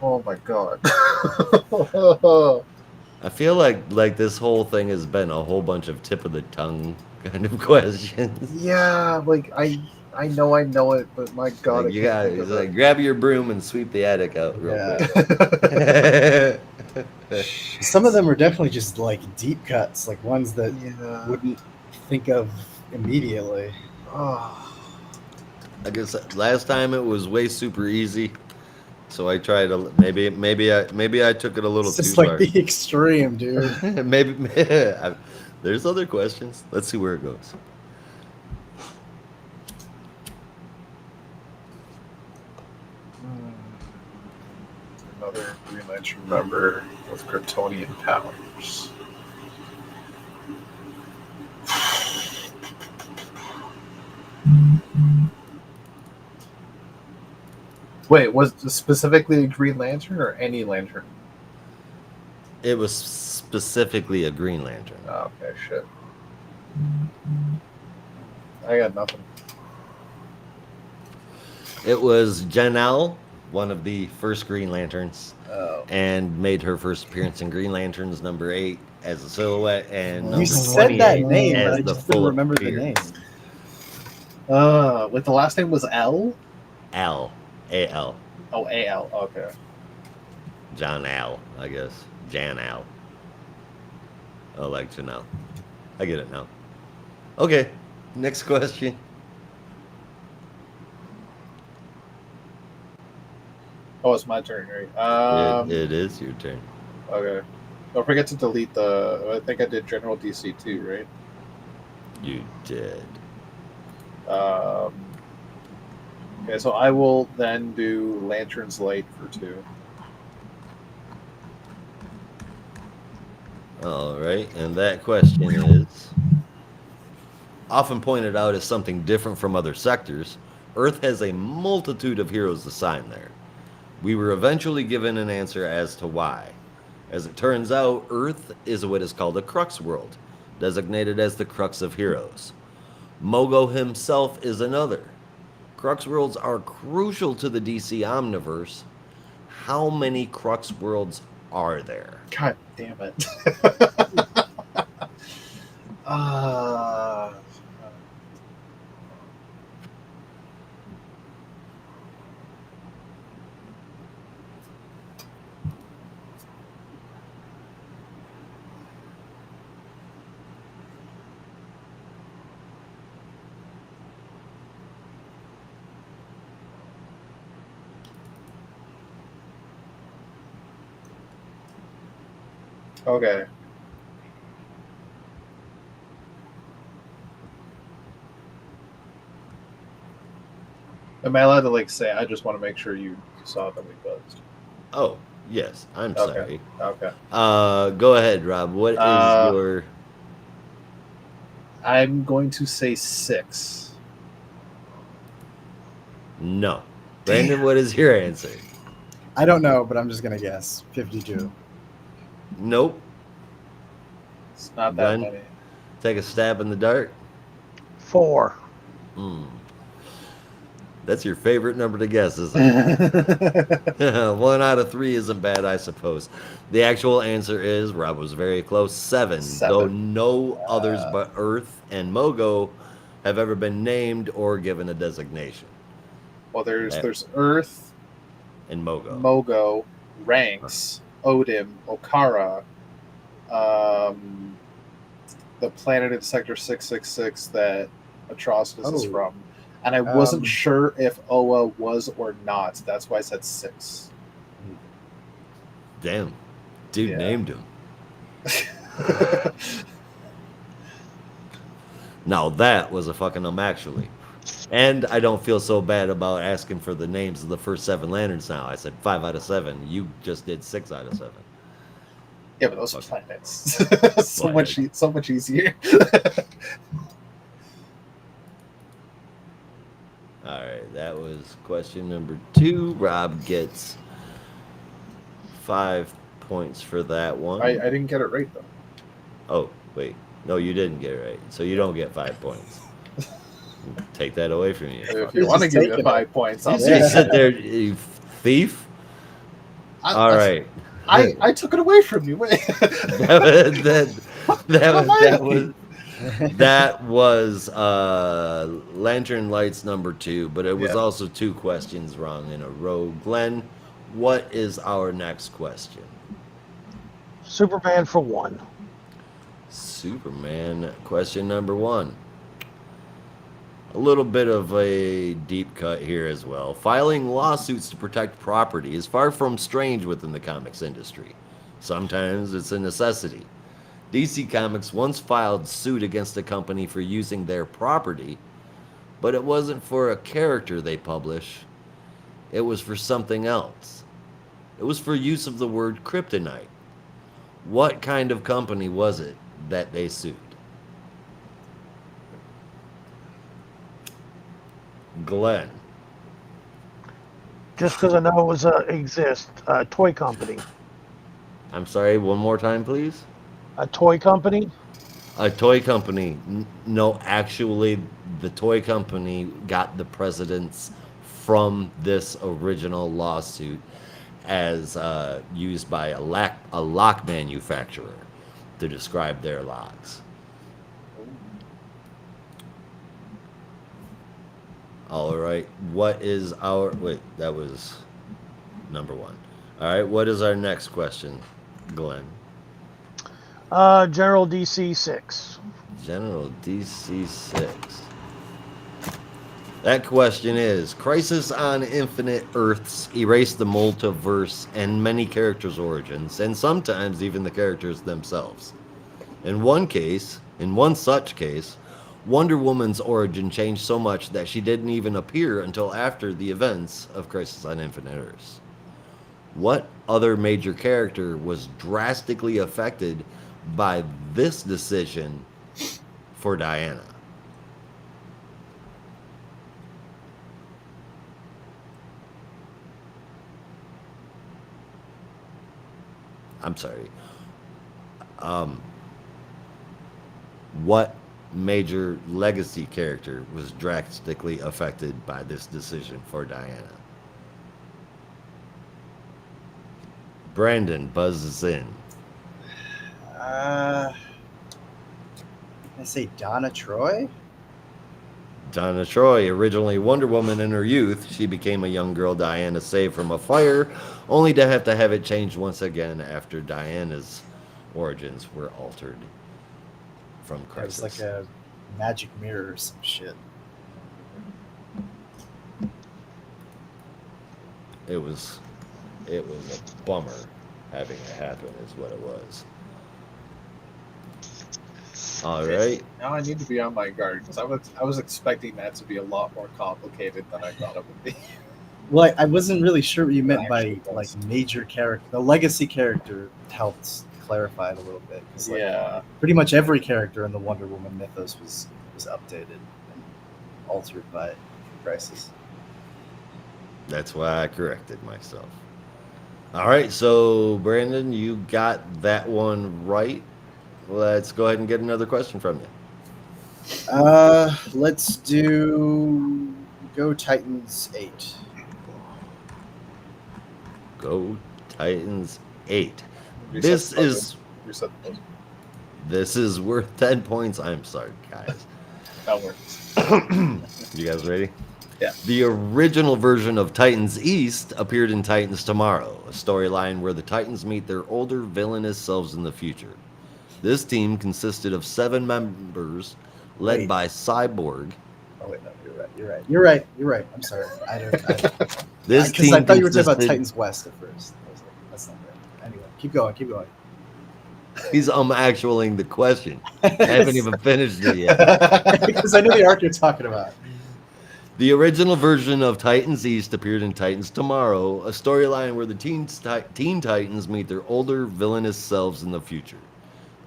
Oh my god. I feel like this whole thing has been a whole bunch of tip of the tongue kind of questions. Yeah, like I know it, but my god, Like I you can't got think it's of like grab your broom and sweep the attic out real Yeah. quick. Some of them are definitely just like deep cuts, like ones that Yeah. wouldn't think of immediately. Oh. I guess last time it was way super easy, so I tried to maybe I took it a little It's too just like far. the extreme, dude. maybe there's other questions. Let's see where it goes. Another Green Lantern member with Kryptonian powers. Wait, was it specifically a Green Lantern or any lantern? It was specifically a Green Lantern. Oh, okay, shit. I got nothing. It was Janelle, one of the first Green Lanterns, Oh. and made her first appearance in Green Lanterns number 8 as a silhouette, and You number said that 28 name, as but I the just didn't full remember the appearance. name. Wait, the last name was L? Al, A-L, Oh, A-L, okay. John Al, I guess. Jan Al. Oh, like Janelle. I get it now. Okay, next question. Oh, it's my turn, right? It is your turn. Okay. Don't forget to delete I think I did General DC too, right? You did. Okay, so I will then do Lantern's Light for 2. All right, and that question is often pointed out as something different from other sectors. Earth has a multitude of heroes assigned there. We were eventually given an answer as to why. As it turns out, Earth is what is called a crux world, designated as the crux of heroes. Mogo himself is another. Crux worlds are crucial to the DC Omniverse. How many crux worlds are there? God damn it. uh, Okay. Am I allowed to like say? I just want to make sure you saw that we buzzed. Oh, yes. I'm Okay. sorry. Okay. Go ahead, Rob. What is your... I'm going to say 6. No. Brandon, what is your answer? I don't know, but I'm just gonna guess 52. Nope. It's not that Glenn? many. Take a stab in the dark. 4. That's your favorite number to guess, isn't it? 1 out of 3 isn't bad, I suppose. The actual answer is, Rob was very close, 7. 7. Though no others but Earth and Mogo have ever been named or given a designation. Well, there's Earth, And Mogo. Mogo, Ranks, Odin, Okara, the planet in Sector 666 that Atrocitus is from. And I wasn't sure if Oa was or not. That's why I said 6. Damn. Dude named him. Now that was a fucking actually. And I don't feel so bad about asking for the names of the first 7 lanterns now. I said 5 out of 7. You just did 6 out of 7. Yeah, but those are planets. so much easier. All right, that was question number 2. Rob gets 5 points for that one. I didn't get it right, though. Oh, wait. No, you didn't get it right. So you don't get 5 points. Take that away from you. If you want to give me 5 points, I'll just sit there, you thief. All right. I took it away from you. Wait. That was Lantern Lights number 2, but it was also 2 questions wrong in a row. Glenn, what is our next question? Superman for 1. Superman, question number 1. A little bit of a deep cut here as well. Filing lawsuits to protect property is far from strange within the comics industry. Sometimes it's a necessity. DC Comics once filed suit against a company for using their property, but it wasn't for a character they publish. It was for something else. It was for use of the word kryptonite. What kind of company was it that they sued? Glenn. Just because I know it was a toy company. I'm sorry, one more time, please. A toy company? A toy company. No, actually, the toy company got the precedents from this original lawsuit as used by a lock manufacturer to describe their locks. All right, what is our... Wait, that was number 1. All right, what is our next question, Glenn? General DC 6. General DC 6. That question is, Crisis on Infinite Earths erase the multiverse and many characters' origins, and sometimes even the characters themselves. In one such case, Wonder Woman's origin changed so much that she didn't even appear until after the events of Crisis on Infinite Earths. What other major character was drastically affected by this decision for Diana? I'm sorry. What major legacy character was drastically affected by this decision for Diana? Brandon buzzes in. I say Donna Troy? Donna Troy, originally Wonder Woman in her youth, she became a young girl Diana saved from a fire, only to have it changed once again after Diana's origins were altered from Crisis. It was like a magic mirror or some shit. It was a bummer having it happen is what it was. All right. Now I need to be on my guard because I was expecting that to be a lot more complicated than I thought it would be. Well, I wasn't really sure what you meant Actually by does. like major character. The legacy character helped clarify it a little bit because Yeah. pretty much every character in the Wonder Woman mythos was updated and altered by Crisis. That's why I corrected myself. All right, so Brandon, you got that one right. Let's go ahead and get another question from you. Let's do Go Titans 8. Go Titans 8. Reset This the buzzer. is Reset the buzzer. this is worth 10 points. I'm sorry, guys. That works. You guys ready? Yeah. The original version of Titans East appeared in Titans Tomorrow, a storyline where the Titans meet their older villainous selves in the future. This team consisted of 7 members led Wait. by Cyborg. Oh wait, no, you're right. I'm sorry. I don't. This Because team I thought you were talking about consisted- Titans West at first. I was like, that's not right. Anyway, keep going. He's actualing the question. I haven't even finished it yet. Because I know the arc you're talking about. The original version of Titans East appeared in Titans Tomorrow, a storyline where the Teen Titans meet their older villainous selves in the future.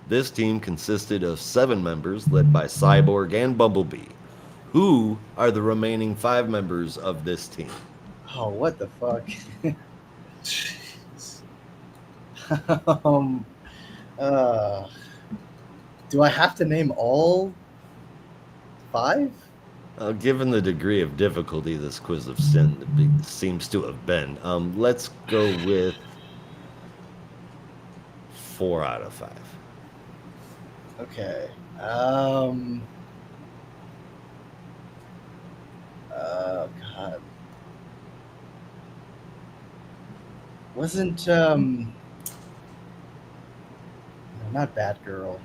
This team consisted of 7 members led by Cyborg and Bumblebee. Who are the remaining 5 members of this team? Oh, what the fuck? Jeez. Do I have to name all 5? Given the degree of difficulty this quiz of sin seems to have been, let's go with 4 out of 5. Okay. God. Wasn't no, not Batgirl.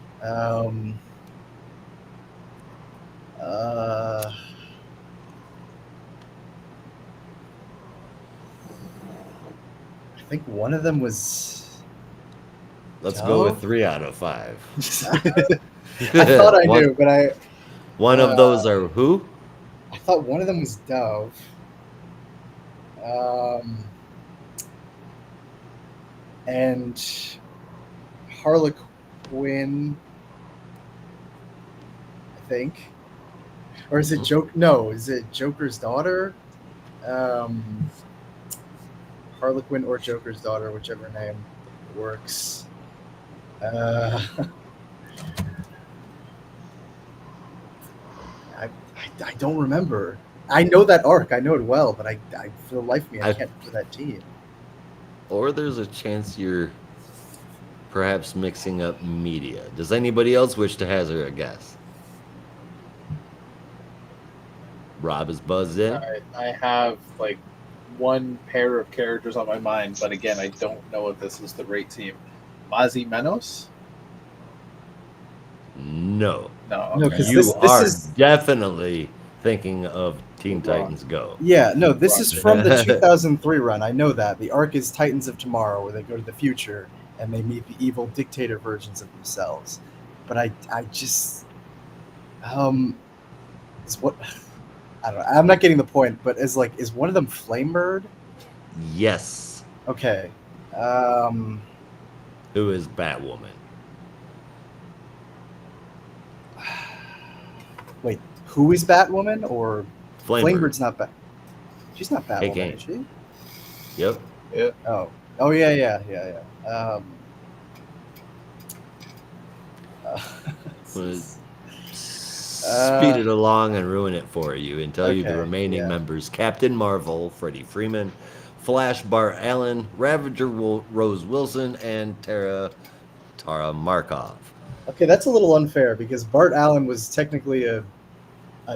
I think one of them was. Let's go with Dove? 3 out of 5. I thought I knew, but One of those are who? I thought one of them was Dove. And Harlequin, I think. Or is it No, is it Joker's daughter? Harlequin or Joker's daughter, whichever name works. I don't remember. I know that arc. I know it well, but I for the life of me, I can't remember that team. Or there's a chance you're perhaps mixing up media. Does anybody else wish to hazard a guess? Rob is buzzed in. All right, I have like one pair of characters on my mind, but again, I don't know if this is the right team. Mazzy Menos? No. No, No, okay. 'cause You this are is- definitely thinking of Teen Wrong. Titans Go. Yeah, no, this is Roger. from the 2003 run. I know that. The arc is Titans of Tomorrow, where they go to the future and they meet the evil dictator versions of themselves. But I just, is what, I don't know. I'm not getting the point, but is one of them Flamebird? Yes. Okay. Who is Batwoman? Wait, who is Batwoman? Or Flamebird. Flamebird's not Bat. She's not Batwoman, Hey, is she? Yep. Yeah. Oh yeah. Was- Speed it along and ruin it for you and tell you the Okay, remaining yeah. members: Captain Marvel, Freddie Freeman, Flash Bart Allen, Ravager Rose Wilson, and Tara Markov. Okay, that's a little unfair because Bart Allen was technically a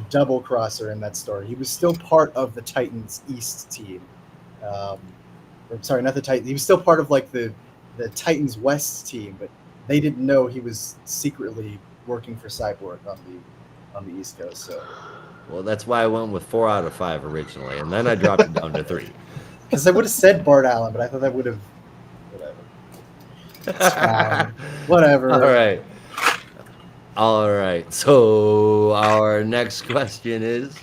double crosser in that story. He was still part of the Titans East team. Or, sorry, not the Titans. He was still part of like the Titans West team, but they didn't know he was secretly working for Cyborg on the East Coast. So, Well, that's why I went with 4 out of 5 originally, and then I dropped it down to 3. because I would have said Bart Allen, but I thought that would have whatever. It's fine. Whatever. All right. All right. So our next question is,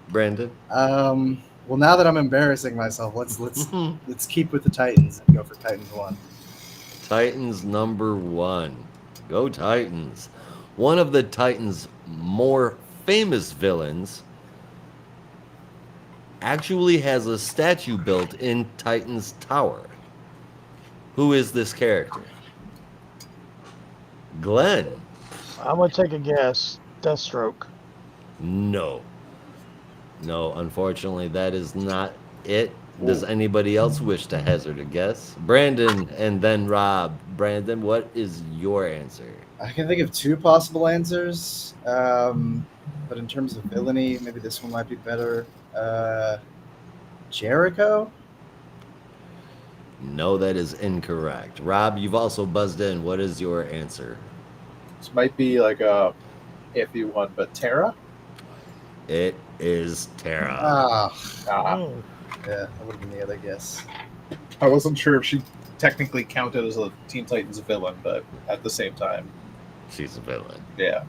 Brandon. Well, now that I'm embarrassing myself, let's keep with the Titans and go for Titans 1. Titans number 1. Go Titans. One of the Titans' more famous villains actually has a statue built in Titan's Tower. Who is this character? Glenn. I'm gonna take a guess. Deathstroke. No. No, unfortunately, that is not it. Does Ooh. anybody else wish to hazard a guess? Brandon and then Rob. Brandon, what is your answer? I can think of two possible answers, but in terms of villainy, maybe this one might be better. Jericho? No, that is incorrect. Rob, you've also buzzed in. What is your answer? This might be like a iffy one, but Tara? It is Tara. Ah, Oh, yeah, that would have been the other guess. I wasn't sure if she technically counted as a Teen Titans villain, but at the same time, She's a villain yeah.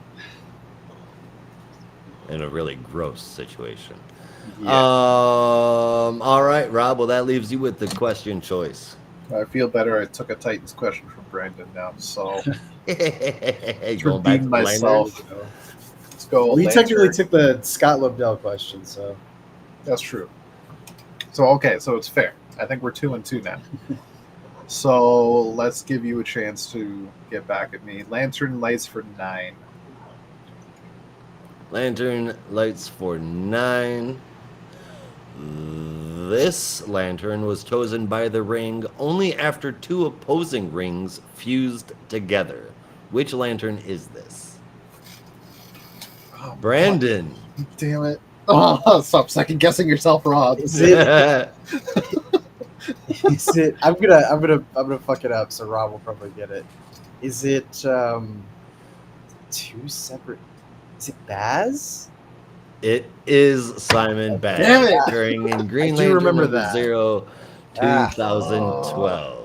in a really gross situation. Yeah. All right, Rob. Well, that leaves you with the question choice. I feel better. I took a Titans question from Brandon now, so Going back to redeem the myself. Lanners? Let's go. We Lantern. technically took the Scott Lobdell question, so That's true. So okay, so it's fair. I think we're 2-2 now. So let's give you a chance to get back at me. Lantern lights for 9. Lantern lights for 9. This lantern was chosen by the ring only after 2 opposing rings fused together. Which lantern is this? Oh, Brandon. damn it! Oh, stop second guessing yourself, Rob. is it? Is it? I'm gonna fuck it up, so Rob will probably get it. Is it 2 separate? Is it Baz? It is Simon Baz, Damn it! appearing in Green I do Lantern remember number that. 0, Ah. 2012.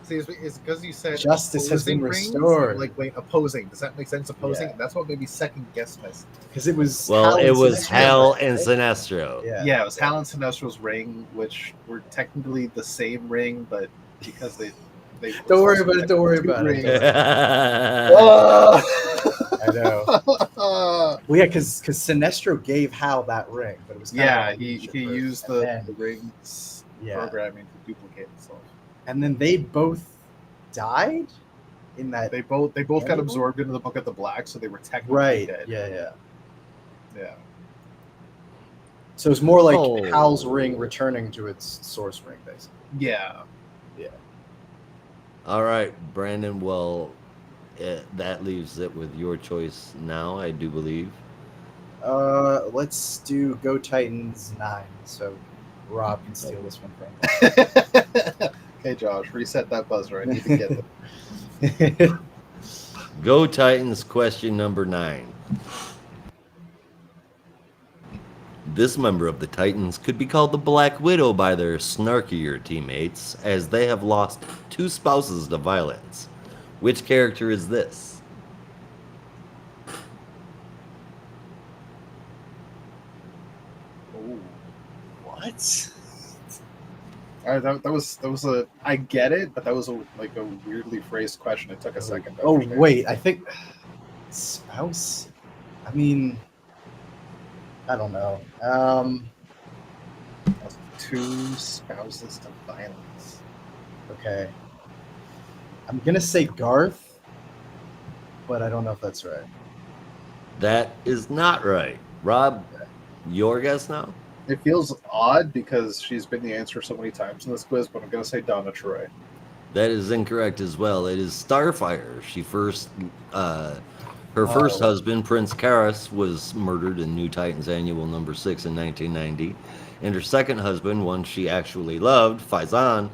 See, it's because you said Justice has been opposing rings? restored. Like, wait, opposing. Does that make sense? Opposing. Yeah. That's what made me second guess myself. Because it was Well, Hal it and was Sinestro, Hal right? and Sinestro. Yeah, it was Hal and Sinestro's ring, which were technically the same ring, but because they Don't worry about it. Don't worry about it. Oh! I know. Well, yeah, because Sinestro gave Hal that ring, but it was kind Yeah, of he illusion used first, the and then- rings yeah, programming to duplicate himself. and then they both died in that. They both got Animal? absorbed into the Book of the Black, so they were technically Right. dead. Yeah. Yeah. So it's more like Oh. Hal's ring returning to its source ring, basically. Yeah. All right, Brandon. Well, that leaves it with your choice now, I do believe. Let's do Go Titans 9. So Rob can steal this one from Hey, Josh, reset that buzzer. I need to get them. me. Go Titans, question number 9. This member of the Titans could be called the Black Widow by their snarkier teammates, as they have lost 2 spouses to violence. Which character is this? Ooh. What? All right, that was a. I get it, but that was a weirdly phrased question. It took a second. To Oh understand. wait, I think spouse. I mean, I don't know. Two spouses to violence. Okay. I'm gonna say Garth, but I don't know if that's right. That is not right. Rob, your guess now? It feels odd because she's been the answer so many times in this quiz, but I'm gonna say Donna Troy. That is incorrect as well. It is Starfire. She first, her first husband, Prince Karras, was murdered in New Titans Annual number 6 in 1990, and her second husband, one she actually loved, Faizan,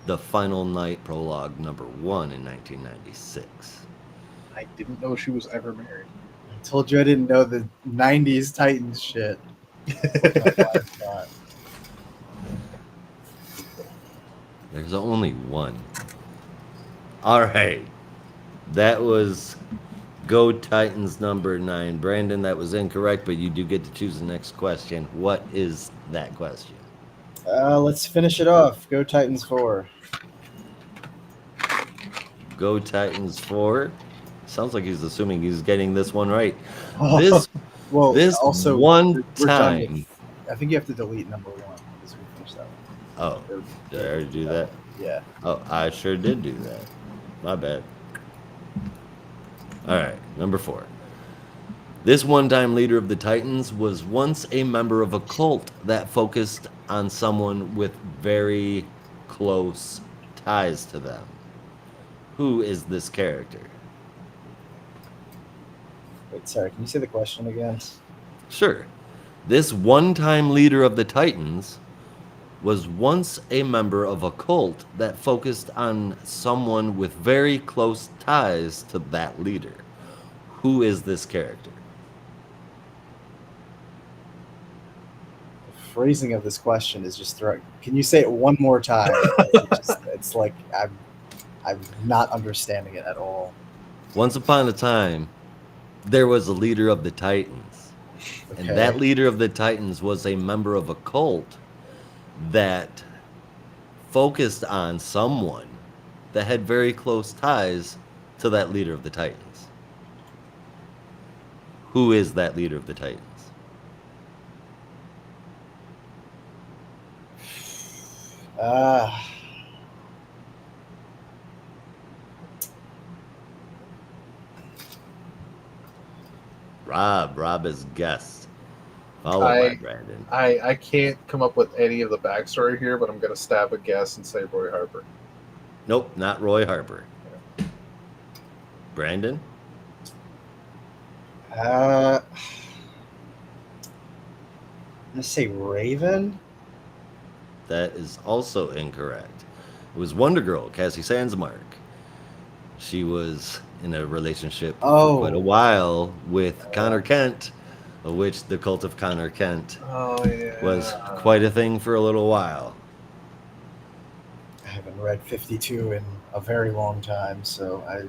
the Final Night Prologue number 1 in 1996. I didn't know she was ever married. I told you I didn't know the '90s Titans shit. There's only one. All right. That was Go Titans number 9. Brandon, that was incorrect, but you do get to choose the next question. What is that question? Let's finish it off. Go Titans 4. Go Titans 4. Sounds like he's assuming he's getting this one right. Oh, This well, this also one we're done time. with. I think you have to delete number 1 because we finished that one. Oh, did I already do that? Yeah. Oh, I sure did do that. My bad. All right, number 4. This one-time leader of the Titans was once a member of a cult that focused on someone with very close ties to them. Who is this character? Wait, sorry. Can you say the question again? Sure. This one-time leader of the Titans was once a member of a cult that focused on someone with very close ties to that leader. Who is this character? The phrasing of this question is just throwing. Can you say it one more time? It's like I'm not understanding it at all. Once upon a time, there was a leader of the Titans. Okay. And that leader of the Titans was a member of a cult that focused on someone that had very close ties to that leader of the Titans. Who is that leader of the Titans? Uh, Rob is guest, followed by Brandon. I can't come up with any of the backstory here, but I'm gonna stab a guess and say Roy Harper. Nope, not Roy Harper. Brandon? I'm gonna say Raven. That is also incorrect. It was Wonder Girl, Cassie Sandsmark. She was in a relationship for quite a while with Connor Kent, of which the cult of Connor Kent was quite a thing for a little while. I haven't read 52 in a very long time, so I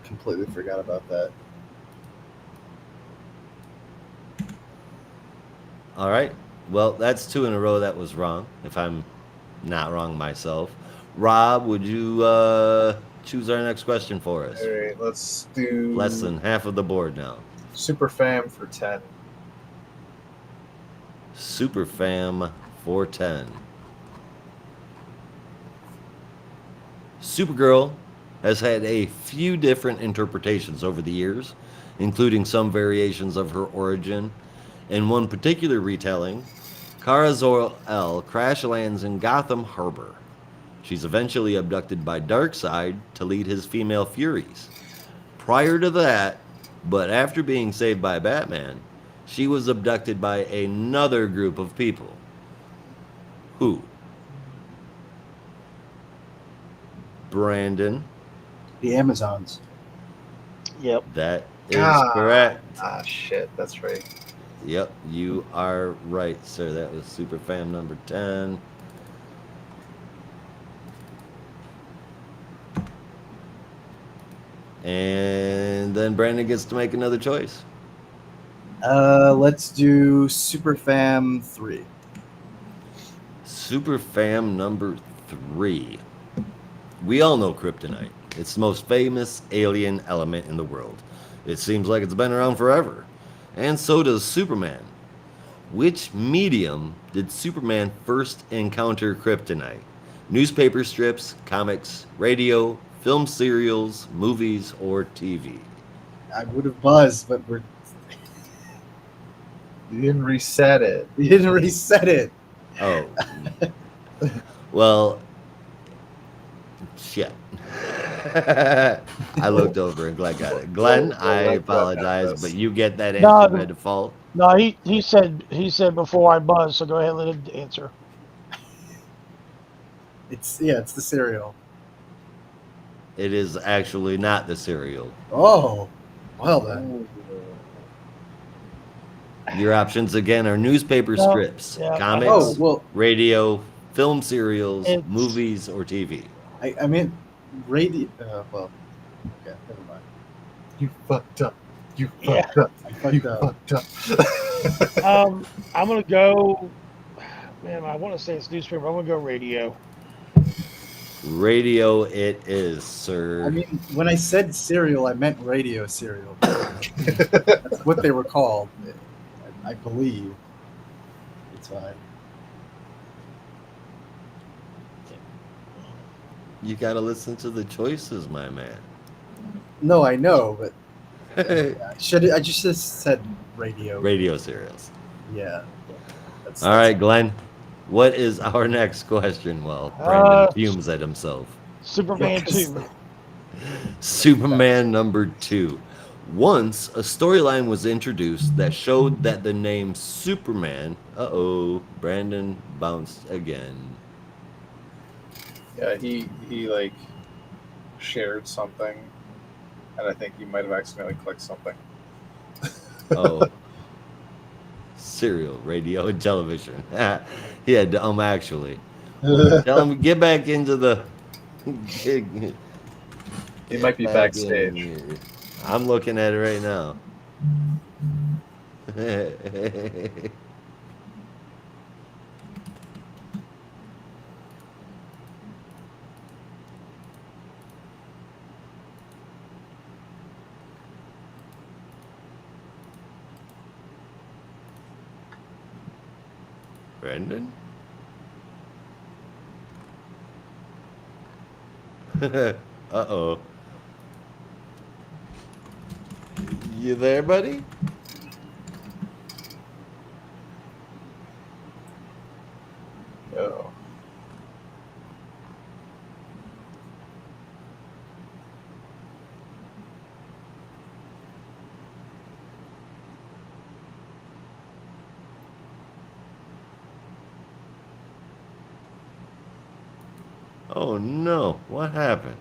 completely forgot about that. All right. Well, that's 2 in a row that was wrong, if I'm not wrong myself. Rob, would you choose our next question for us? All right, let's do Less than half of the board now. Super Fam for 10. Super Fam 410. Supergirl has had a few different interpretations over the years, including some variations of her origin. In one particular retelling, Kara Zor-El crash lands in Gotham Harbor. She's eventually abducted by Darkseid to lead his female Furies. Prior to that, but after being saved by Batman, she was abducted by another group of people. Who? Brandon. The Amazons. Yep. That is correct. Ah, shit, that's right. Yep, you are right, sir. That was Super Fam number 10. And then Brandon gets to make another choice. Let's do Super Fam 3. Super Fam number 3. We all know kryptonite. It's the most famous alien element in the world. It seems like it's been around forever. And so does Superman. Which medium did Superman first encounter kryptonite? Newspaper strips, comics, radio, film serials, movies, or TV? I would have buzzed, but we're You didn't reset it. you didn't reset it. Oh. Well, shit. I looked over and Glenn got it. Glenn, I apologize, but you get that No, answer by default. No, he said before I buzzed, so go ahead and let him answer. It's the cereal. It is actually not the cereal. Oh, well then. Your options again are newspaper No, strips, yeah. comics, Oh well, radio, film serials, It's- movies, or TV. I mean, radio. Well, okay, never mind. You fucked up. You Yeah. fucked up. I fucked You up. fucked up. I'm gonna go. Man, I want to say it's newspaper. I'm gonna go radio. Radio it is, I sir. mean, when I said cereal, I meant radio cereal. That's what they were called, I believe. It's fine. You gotta listen to the choices, my man. No, I know, but I just said radio. Radio cereals. Yeah. All right, Glenn. What is our next question? Well, Brandon fumes at himself. Superman Yes. 2. Superman number 2. Once a storyline was introduced that showed that the name Superman. Brandon bounced again. Yeah, he like shared something, and I think he might have accidentally clicked something. Oh. Cereal, radio, and television. He had to, actually. Tell him get back into the. He might be Back in backstage. here. I'm looking at it right now. Brendan? Uh-oh. You there, buddy? Oh. Oh no, what happened?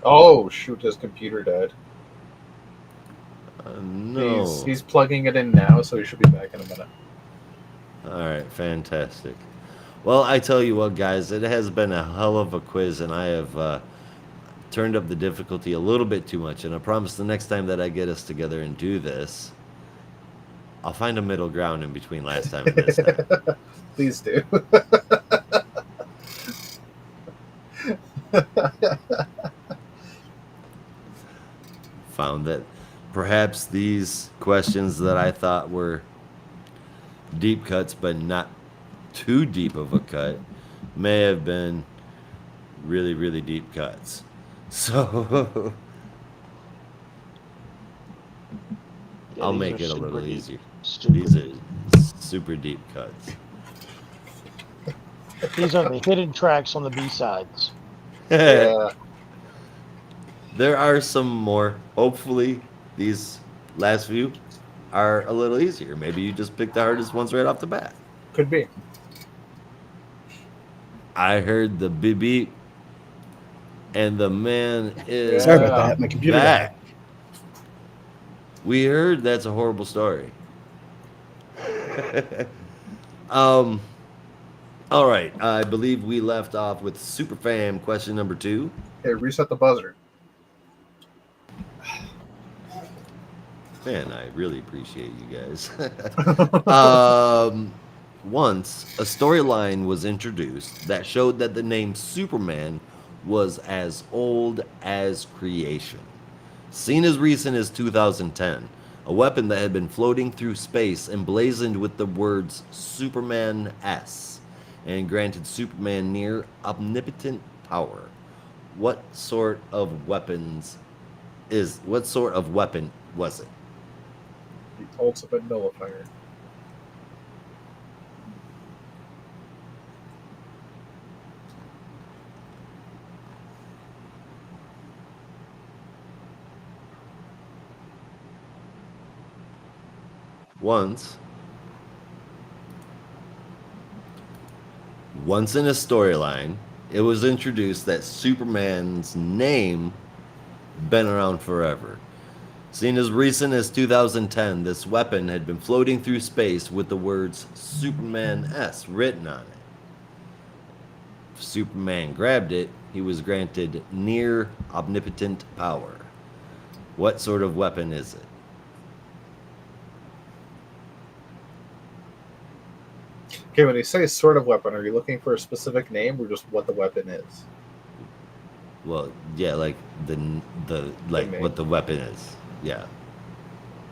Oh shoot! His computer died. No. He's plugging it in now, so he should be back in a minute. All right, fantastic. Well, I tell you what, guys, it has been a hell of a quiz, and I have turned up the difficulty a little bit too much. And I promise the next time that I get us together and do this, I'll find a middle ground in between last time and this time. Please do. Found that perhaps these questions that I thought were deep cuts, but not too deep of a cut, may have been really, really deep cuts. So Yeah, I'll these make are it a super little deep. easier. Super These deep. are super deep cuts. These are the hidden tracks on the B-sides. Yeah. There are some more. Hopefully, these last few are a little easier. Maybe you just picked the hardest ones right off the bat. Could be. I heard the beep beep, and the man is Sorry about that. My computer died. back. We heard that's a horrible story. All right. I believe we left off with Superfam question number 2. Hey, reset the buzzer. Man, I really appreciate you guys. Once a storyline was introduced that showed that the name Superman was as old as creation. Seen as recent as 2010, a weapon that had been floating through space emblazoned with the words Superman S and granted Superman near omnipotent power. What sort of weapon was it? The ultimate nullifier. Once in a storyline, it was introduced that Superman's name been around forever. Seen as recent as 2010, this weapon had been floating through space with the words Superman S written on it. Superman grabbed it, he was granted near omnipotent power. What sort of weapon is it? Okay, when you say sort of weapon, are you looking for a specific name or just what the weapon is? Well, yeah, like the like name. what the weapon is. Yeah.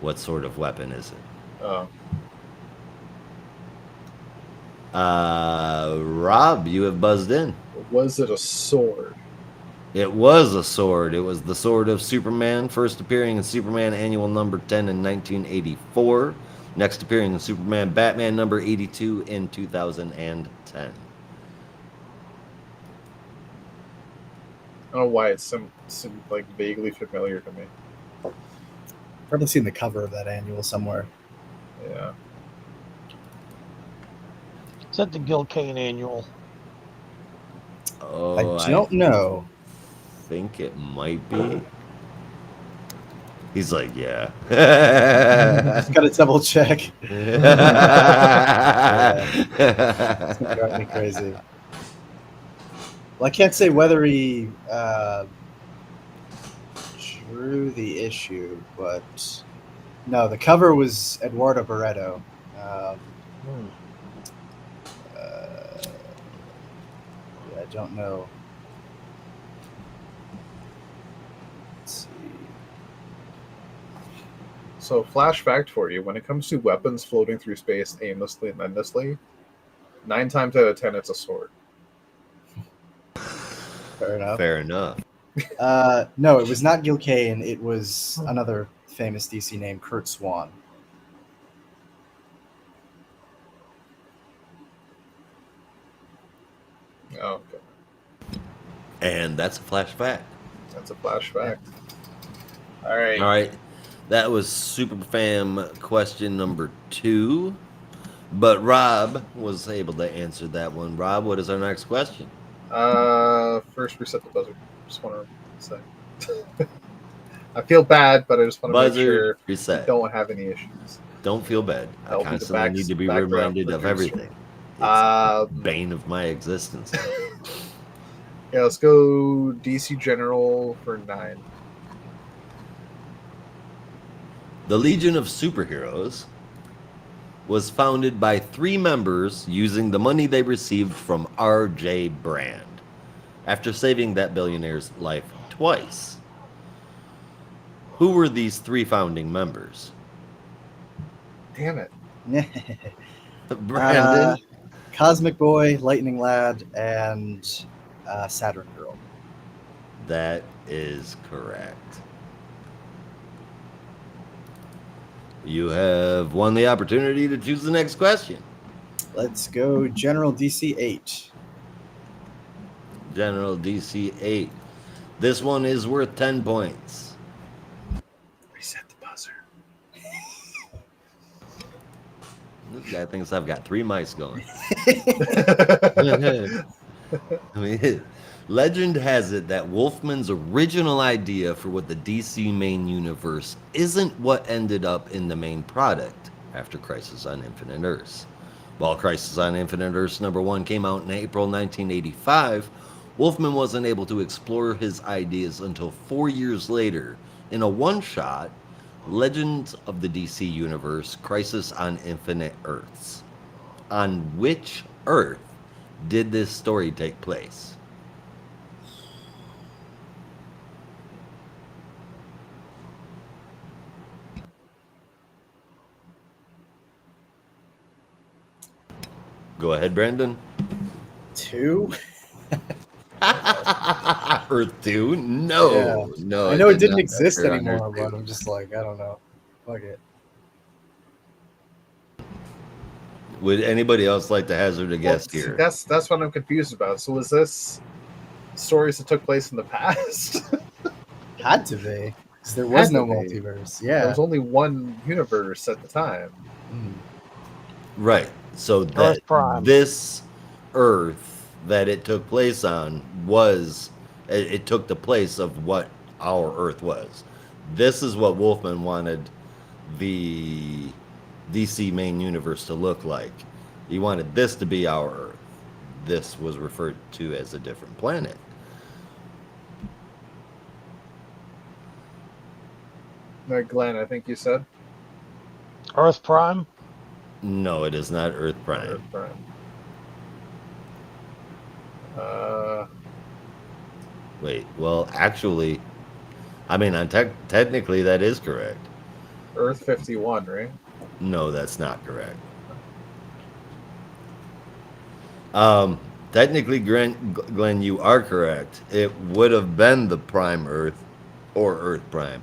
What sort of weapon is it? Oh, Rob, you have buzzed in. was it a sword? It was a sword. It was the sword of Superman, first appearing in Superman Annual number 10 in 1984, next appearing in Superman Batman number 82 in 2010. I don't know why it seemed like vaguely familiar to me. Probably seen the cover of that annual somewhere. Yeah. Is that the Gil Kane annual? Oh, I don't know. think it might be. He's like, yeah. Just gotta double check. It's gonna drive me crazy. Well, I can't say whether he drew the issue, but no, the cover was Eduardo Barreto. Hmm. Yeah, I don't know. Let's see. So, flash fact for you: when it comes to weapons floating through space aimlessly and endlessly, 9 times out of 10 it's a sword. Fair enough. Fair enough. No, it was not Gil Kane. It was another famous DC name, Kurt Swan. Oh, okay. And that's a flash fact. That's a flash fact. All right. All right. That was Superfam question number 2. But Rob was able to answer that one. Rob, what is our next question? First reset the buzzer. Just want to say. I feel bad, but I just want to make sure reset. we don't have any issues. Don't feel bad. I That'll be the constantly need to be background reminded of producer. everything. It's bane of my existence. Yeah, let's go DC General for 9. The Legion of Superheroes was founded by 3 members using the money they received from R.J. Brand after saving that billionaire's life twice. Who were these 3 founding members? Damn it. Brandon? Cosmic Boy, Lightning Lad, and Saturn Girl. That is correct. You have won the opportunity to choose the next question. Let's go General DC 8. General DC 8. This one is worth 10 points. Reset the buzzer. This guy thinks I've got 3 mice going. I mean, legend has it that Wolfman's original idea for what the DC main universe isn't what ended up in the main product after Crisis on Infinite Earths. While Crisis on Infinite Earths #1 came out in April 1985, Wolfman wasn't able to explore his ideas until 4 years later in a one-shot, Legends of the DC Universe, Crisis on Infinite Earths. On which Earth did this story take place? Go ahead, Brandon. 2? Earth 2? No. Yeah. No. I know it did didn't not exist occur on anymore, Earth 2. but I'm just like, I don't know. Fuck it. Would anybody else like to hazard a guess See, here? that's what I'm confused about. So was this stories that took place in the past? Had to be. Because there was Had no to be. multiverse. There Yeah. was only one universe at the time. Mm. Right. So that Prime. this Earth that it took place on was it took the place of what our Earth was. This is what Wolfman wanted the DC main universe to look like. He wanted this to be our Earth. this was referred to as a different planet. Glenn, I think you said Earth Prime. No, it is not Earth Prime. Earth Prime. Uh, Wait, well, actually, I mean, technically that is correct. Earth 51, right? No, that's not correct. Technically, Glenn, you are correct. It would have been the Prime Earth or Earth Prime.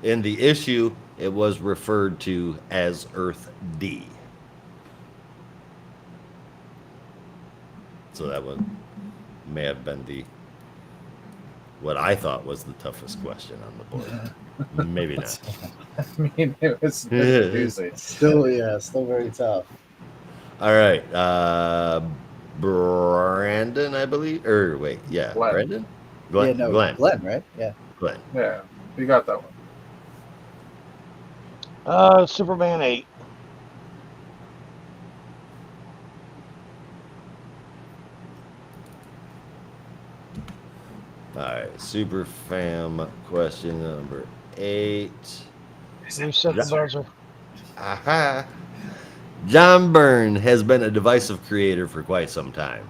In the issue, it was referred to as Earth D. So that one may have been what I thought was the toughest question on the board. Maybe not. I mean, it was confusing. Still very tough. All right. Brandon, I believe. Or wait, yeah. Glenn. Brandon? Glenn, right? Yeah. Glenn. Yeah, you got that one. Superman 8. All right. Super fam question number 8. You set the buzzer. Aha. John Byrne has been a divisive creator for quite some time.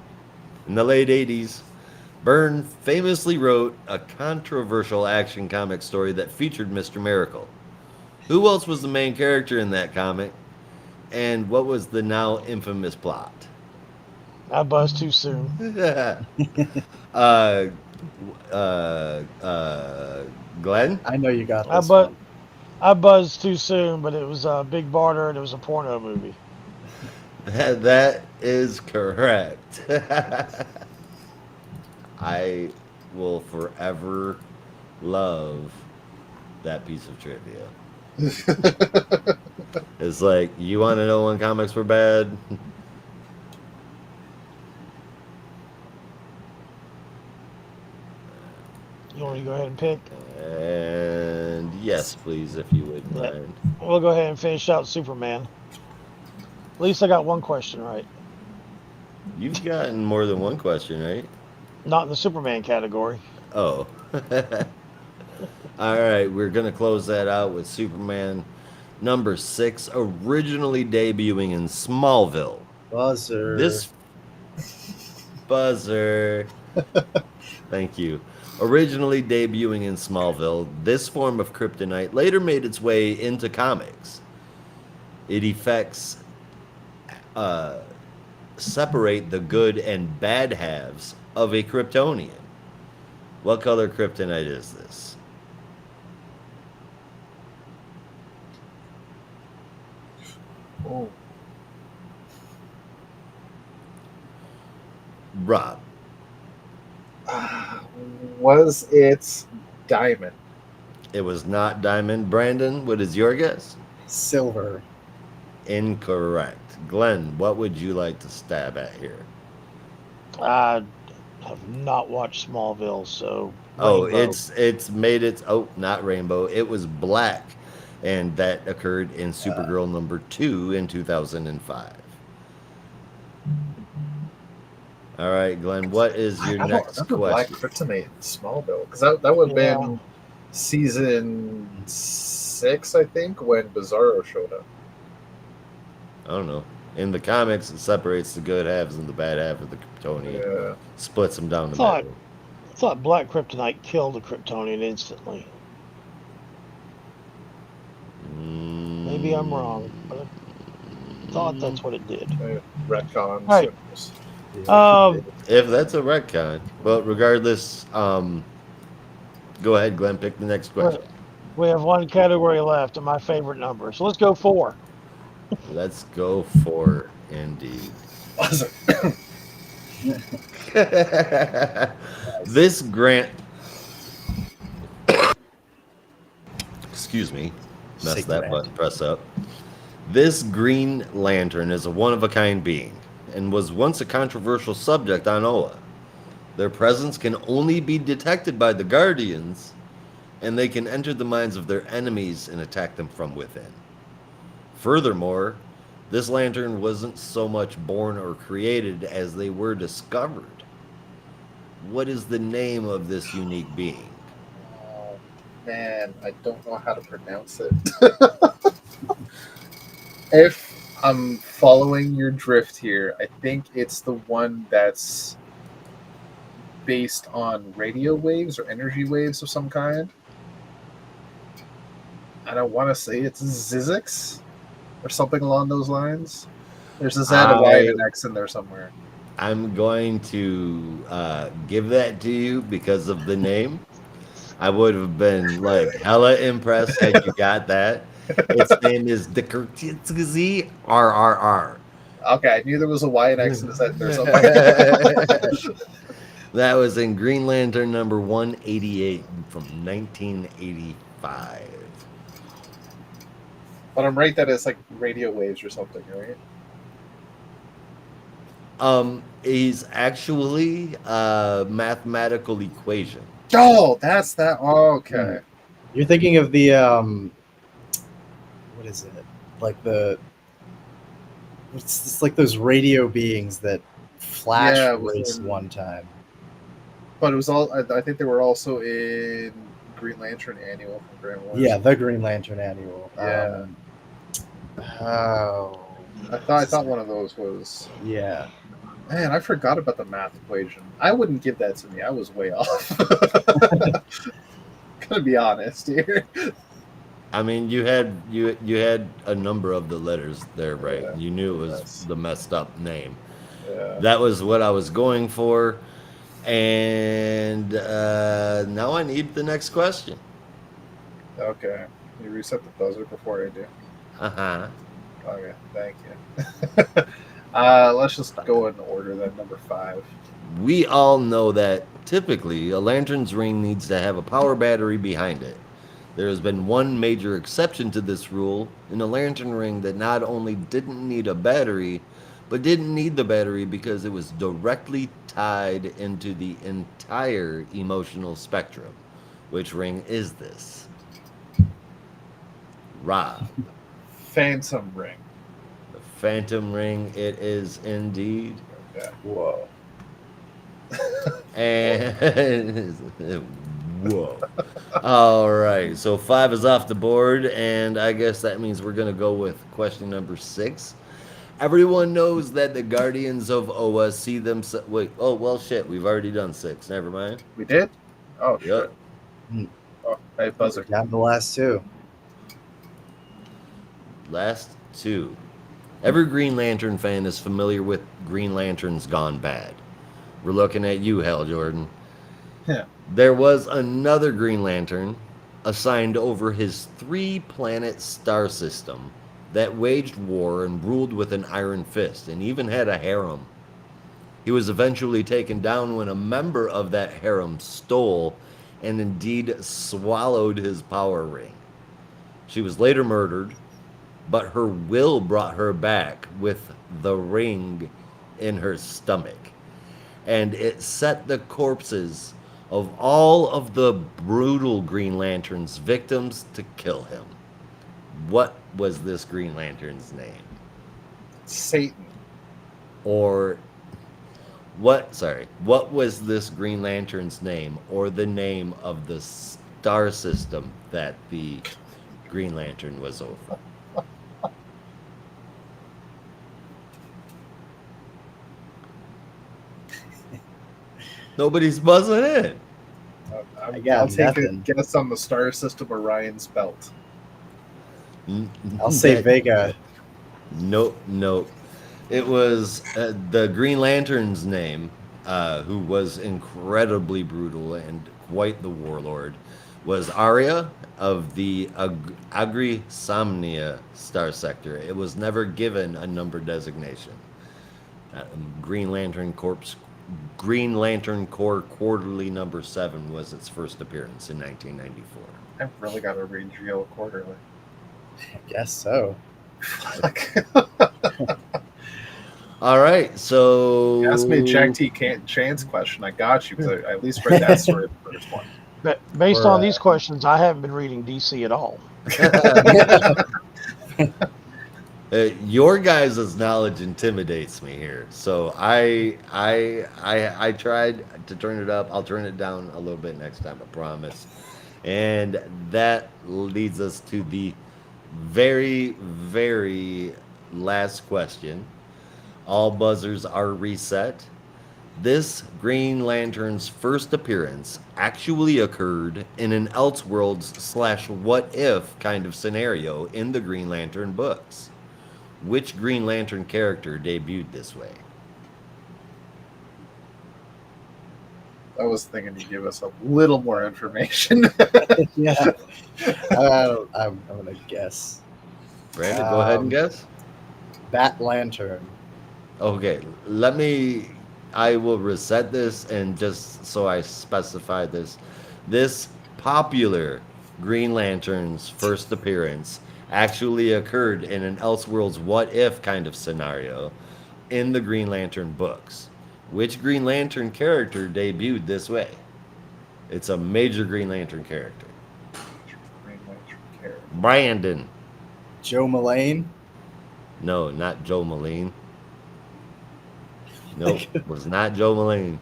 In the late 80s, Byrne famously wrote a controversial action comic story that featured Mr. Miracle. Who else was the main character in that comic? And what was the now infamous plot? I buzzed too soon. Glenn? I know you got I this one. I buzzed too soon, but it was a Big Barter and it was a porno movie. That is correct. I will forever love that piece of trivia. It's like, you want to know when comics were bad? You want me to go ahead and pick? And yes, please, if you wouldn't Yeah. mind. We'll go ahead and finish out Superman. At least I got one question right. You've gotten more than one question, right? Not in the Superman category. Oh. All right, we're going to close that out with Superman number 6, originally debuting in Smallville. Buzzer. This buzzer. Thank you. Originally debuting in Smallville, this form of kryptonite later made its way into comics. It affects separate the good and bad halves of a Kryptonian. What color kryptonite is this? Oh. Rob. Was it diamond? It was not diamond. Brandon, what is your guess? Silver. Incorrect. Glenn, what would you like to stab at here? I have not watched Smallville, so Oh, Rainbow. it's made its not rainbow. It was black, and that occurred in Supergirl number 2 in 2005. All right, Glenn, what is your I next don't remember Black question? Kryptonite in Smallville because that would have Yeah. been season 6, I think, when Bizarro showed up. I don't know. In the comics, it separates the good halves and the bad half of the Kryptonian. Yeah. Splits them down the Thought- middle. I thought Black Kryptonite killed the Kryptonian instantly. Maybe I'm wrong, but I thought that's what it did. Retcons. Right. Yeah. If that's a retcon. But regardless, go ahead, Glenn, pick the next question. We have one category left, and my favorite number. So let's go 4. Let's go for indeed. This grant. Excuse me. Mess that Grant. button. Press up. This Green Lantern is a one-of-a-kind being and was once a controversial subject on Oa. Their presence can only be detected by the Guardians, and they can enter the minds of their enemies and attack them from within. Furthermore, This lantern wasn't so much born or created as they were discovered. What is the name of this unique being? Oh, man, I don't know how to pronounce it. If I'm following your drift here, I think it's the one that's based on radio waves or energy waves of some kind. I don't want to say it's Zizix or something along those lines. There's a Z, a Y, and I an X in there somewhere. I'm going to give that to you because of the name. I would have been like hella impressed had you got that. Its name is the RRR. Okay, I knew there was a Y, and X, and a Z in there somewhere. That was in Green Lantern number 188 from 1985. But I'm right that it's like radio waves or something, right? He's actually a mathematical equation. Oh, that's that. Oh, okay. You're thinking of the what is it? Like the it's like those radio beings that Flash Yeah, it was raced in- one time. But it was all. I think they were also in Green Lantern Annual from Grant Morrison. Yeah, the Green Lantern Annual. Yeah. Oh. I thought one of those was. Yeah. Man, I forgot about the math equation. I wouldn't give that to me. I was way off. Gonna be honest here. I mean, you had a number of the letters there, right? Yeah, You knew it was yes. the messed up name. Yeah. That was what I was going for, and now I need the next question. Okay. You reset the buzzer before I do. Uh-huh. Okay, thank you. Let's just go in order then. Number 5. We all know that typically a lantern's ring needs to have a power battery behind it. There has been one major exception to this rule in a lantern ring that not only didn't need a battery, but didn't need the battery because it was directly tied into the entire emotional spectrum. Which ring is this? Rob. Phantom Ring. The Phantom Ring, it is indeed. Okay. Whoa. And whoa. All right. So 5 is off the board, and I guess that means we're gonna go with question number 6. Everyone knows that the Guardians of Oa see themselves. Wait. Oh well, shit. We've already done 6. Never mind. We did? Oh, Yep. shit. Oh, hey, buzzer. Down to the last two. Last 2. Every Green Lantern fan is familiar with Green Lanterns Gone Bad. We're looking at you, Hal Jordan. Yeah. There was another Green Lantern assigned over his 3-planet star system that waged war and ruled with an iron fist and even had a harem. He was eventually taken down when a member of that harem stole and indeed swallowed his power ring. She was later murdered, but her will brought her back with the ring in her stomach. And it set the corpses of all of the brutal Green Lantern's victims to kill him. What was this Green Lantern's name? Satan. Or what was this Green Lantern's name or the name of the star system that the Green Lantern was over? Nobody's buzzing in. I got I'll take a nothing. guess on the star system Orion's belt. I'll say That- Vega. Nope. It was the Green Lantern's name, who was incredibly brutal and quite the warlord, was Arya of the Agri-Somnia star sector. It was never given a number designation. Green Lantern Corps Quarterly number 7 was its first appearance in 1994. I've really got to read Geo Quarterly. I guess so. Fuck. All right, so You asked me a Jack T. Chance question. I got you because I at least read that story the first one. But based Or, on these questions, I haven't been reading DC at all. Your guys' knowledge intimidates me here, so I tried to turn it up. I'll turn it down a little bit next time, I promise. And that leads us to the very last question. All buzzers are reset. This Green Lantern's first appearance actually occurred in an Elseworlds slash what if kind of scenario in the Green Lantern books. Which Green Lantern character debuted this way? I was thinking you'd give us a little more information. Yeah. I'm gonna guess. Brandon, go ahead and guess. Bat Lantern. Okay, let me. I will reset this and just so I specify this. This popular Green Lantern's first appearance actually occurred in an Elseworlds what if kind of scenario in the Green Lantern books. Which Green Lantern character debuted this way? It's a major Green Lantern character. Green Lantern character. Brandon. Joe Mullane. No, not Joe Mullane. Nope, was not Joe Mullane.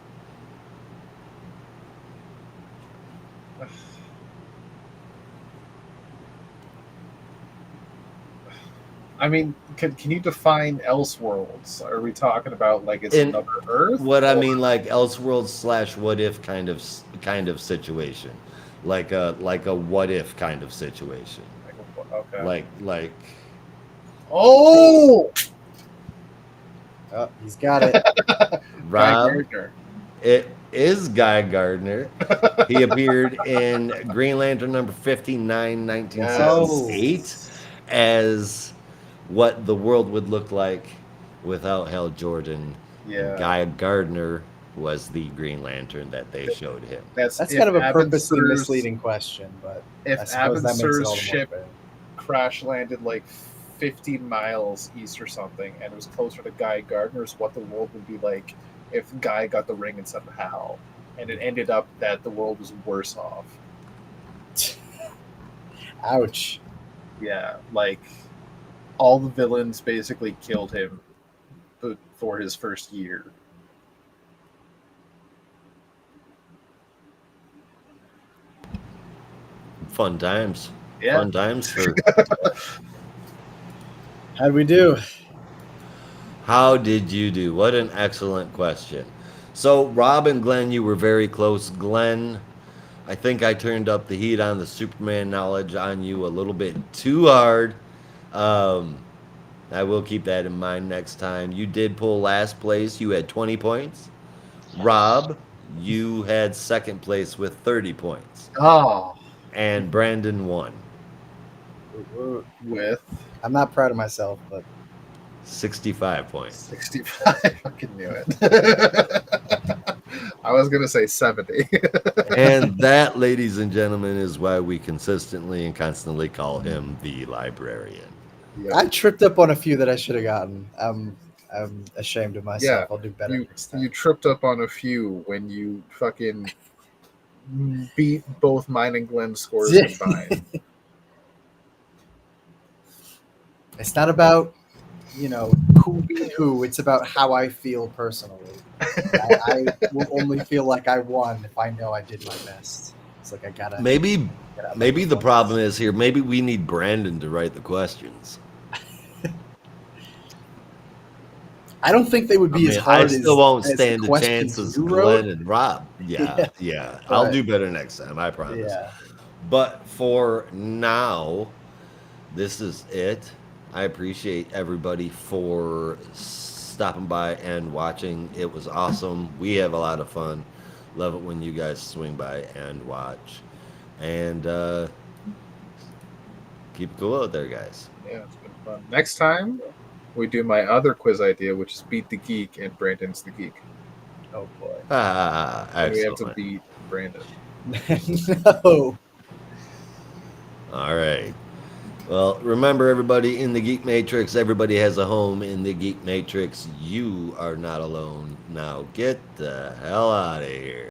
I mean, can you define Elseworlds? Are we talking about like it's In another Earth? what I or- mean, like Elseworlds slash what if kind of situation, like a what if kind of situation, Okay. like oh, Oh, he's got it. Guy Rob. Gardner. It is Guy Gardner. He appeared in Green Lantern number 59, 1968, as what the world would look like without Hal Jordan. Yeah, Guy Gardner was the Green Lantern that they showed him. That's if kind of a Abin purposely Sur's- misleading question, but If I suppose that makes it Sur's all the more ship fair. crash landed like 15 miles east or something, and it was closer to Guy Gardner's, what the world would be like if Guy got the ring instead of Hal, and it ended up that the world was worse off. Ouch. Yeah, like all the villains basically killed him for his first year. Fun times. Yeah. Fun times for. How'd we do? How did you do? What an excellent question. So, Rob and Glenn, you were very close. Glenn, I think I turned up the heat on the Superman knowledge on you a little bit too hard. I will keep that in mind next time. You did pull last place. You had 20 points. Rob, you had second place with 30 points. Oh, And Brandon won. with I'm not proud of myself, but 65 points. 65. I fucking knew it. I was gonna say 70. And that, ladies and gentlemen, is why we consistently and constantly call him the librarian. Yeah. I tripped up on a few that I should have gotten. I'm ashamed of myself. Yeah, I'll do better next time. You tripped up on a few when you fucking beat both mine and Glenn's scores combined. It's not about, who beat who. It's about how I feel personally. I will only feel like I won if I know I did my best. It's like I gotta. Maybe get out maybe my the performance. problem is here. Maybe we need Brandon to write the questions. I don't think they would be as hard I still won't as stand the a questions chance as you wrote. Glenn and Rob. Yeah. I'll do better next time, I promise. Yeah. But for now, this is it. I appreciate everybody for stopping by and watching. It was awesome. We have a lot of fun. Love it when you guys swing by and watch. And keep it cool out there, guys. Yeah, it's been fun. Next time, we do my other quiz idea, which is beat the geek, and Brandon's the geek. Oh boy. And we have to Excellent. beat Brandon. No. All right. Well, remember, everybody, in the Geek Matrix, everybody has a home in the Geek Matrix. You are not alone. Now get the hell out of here.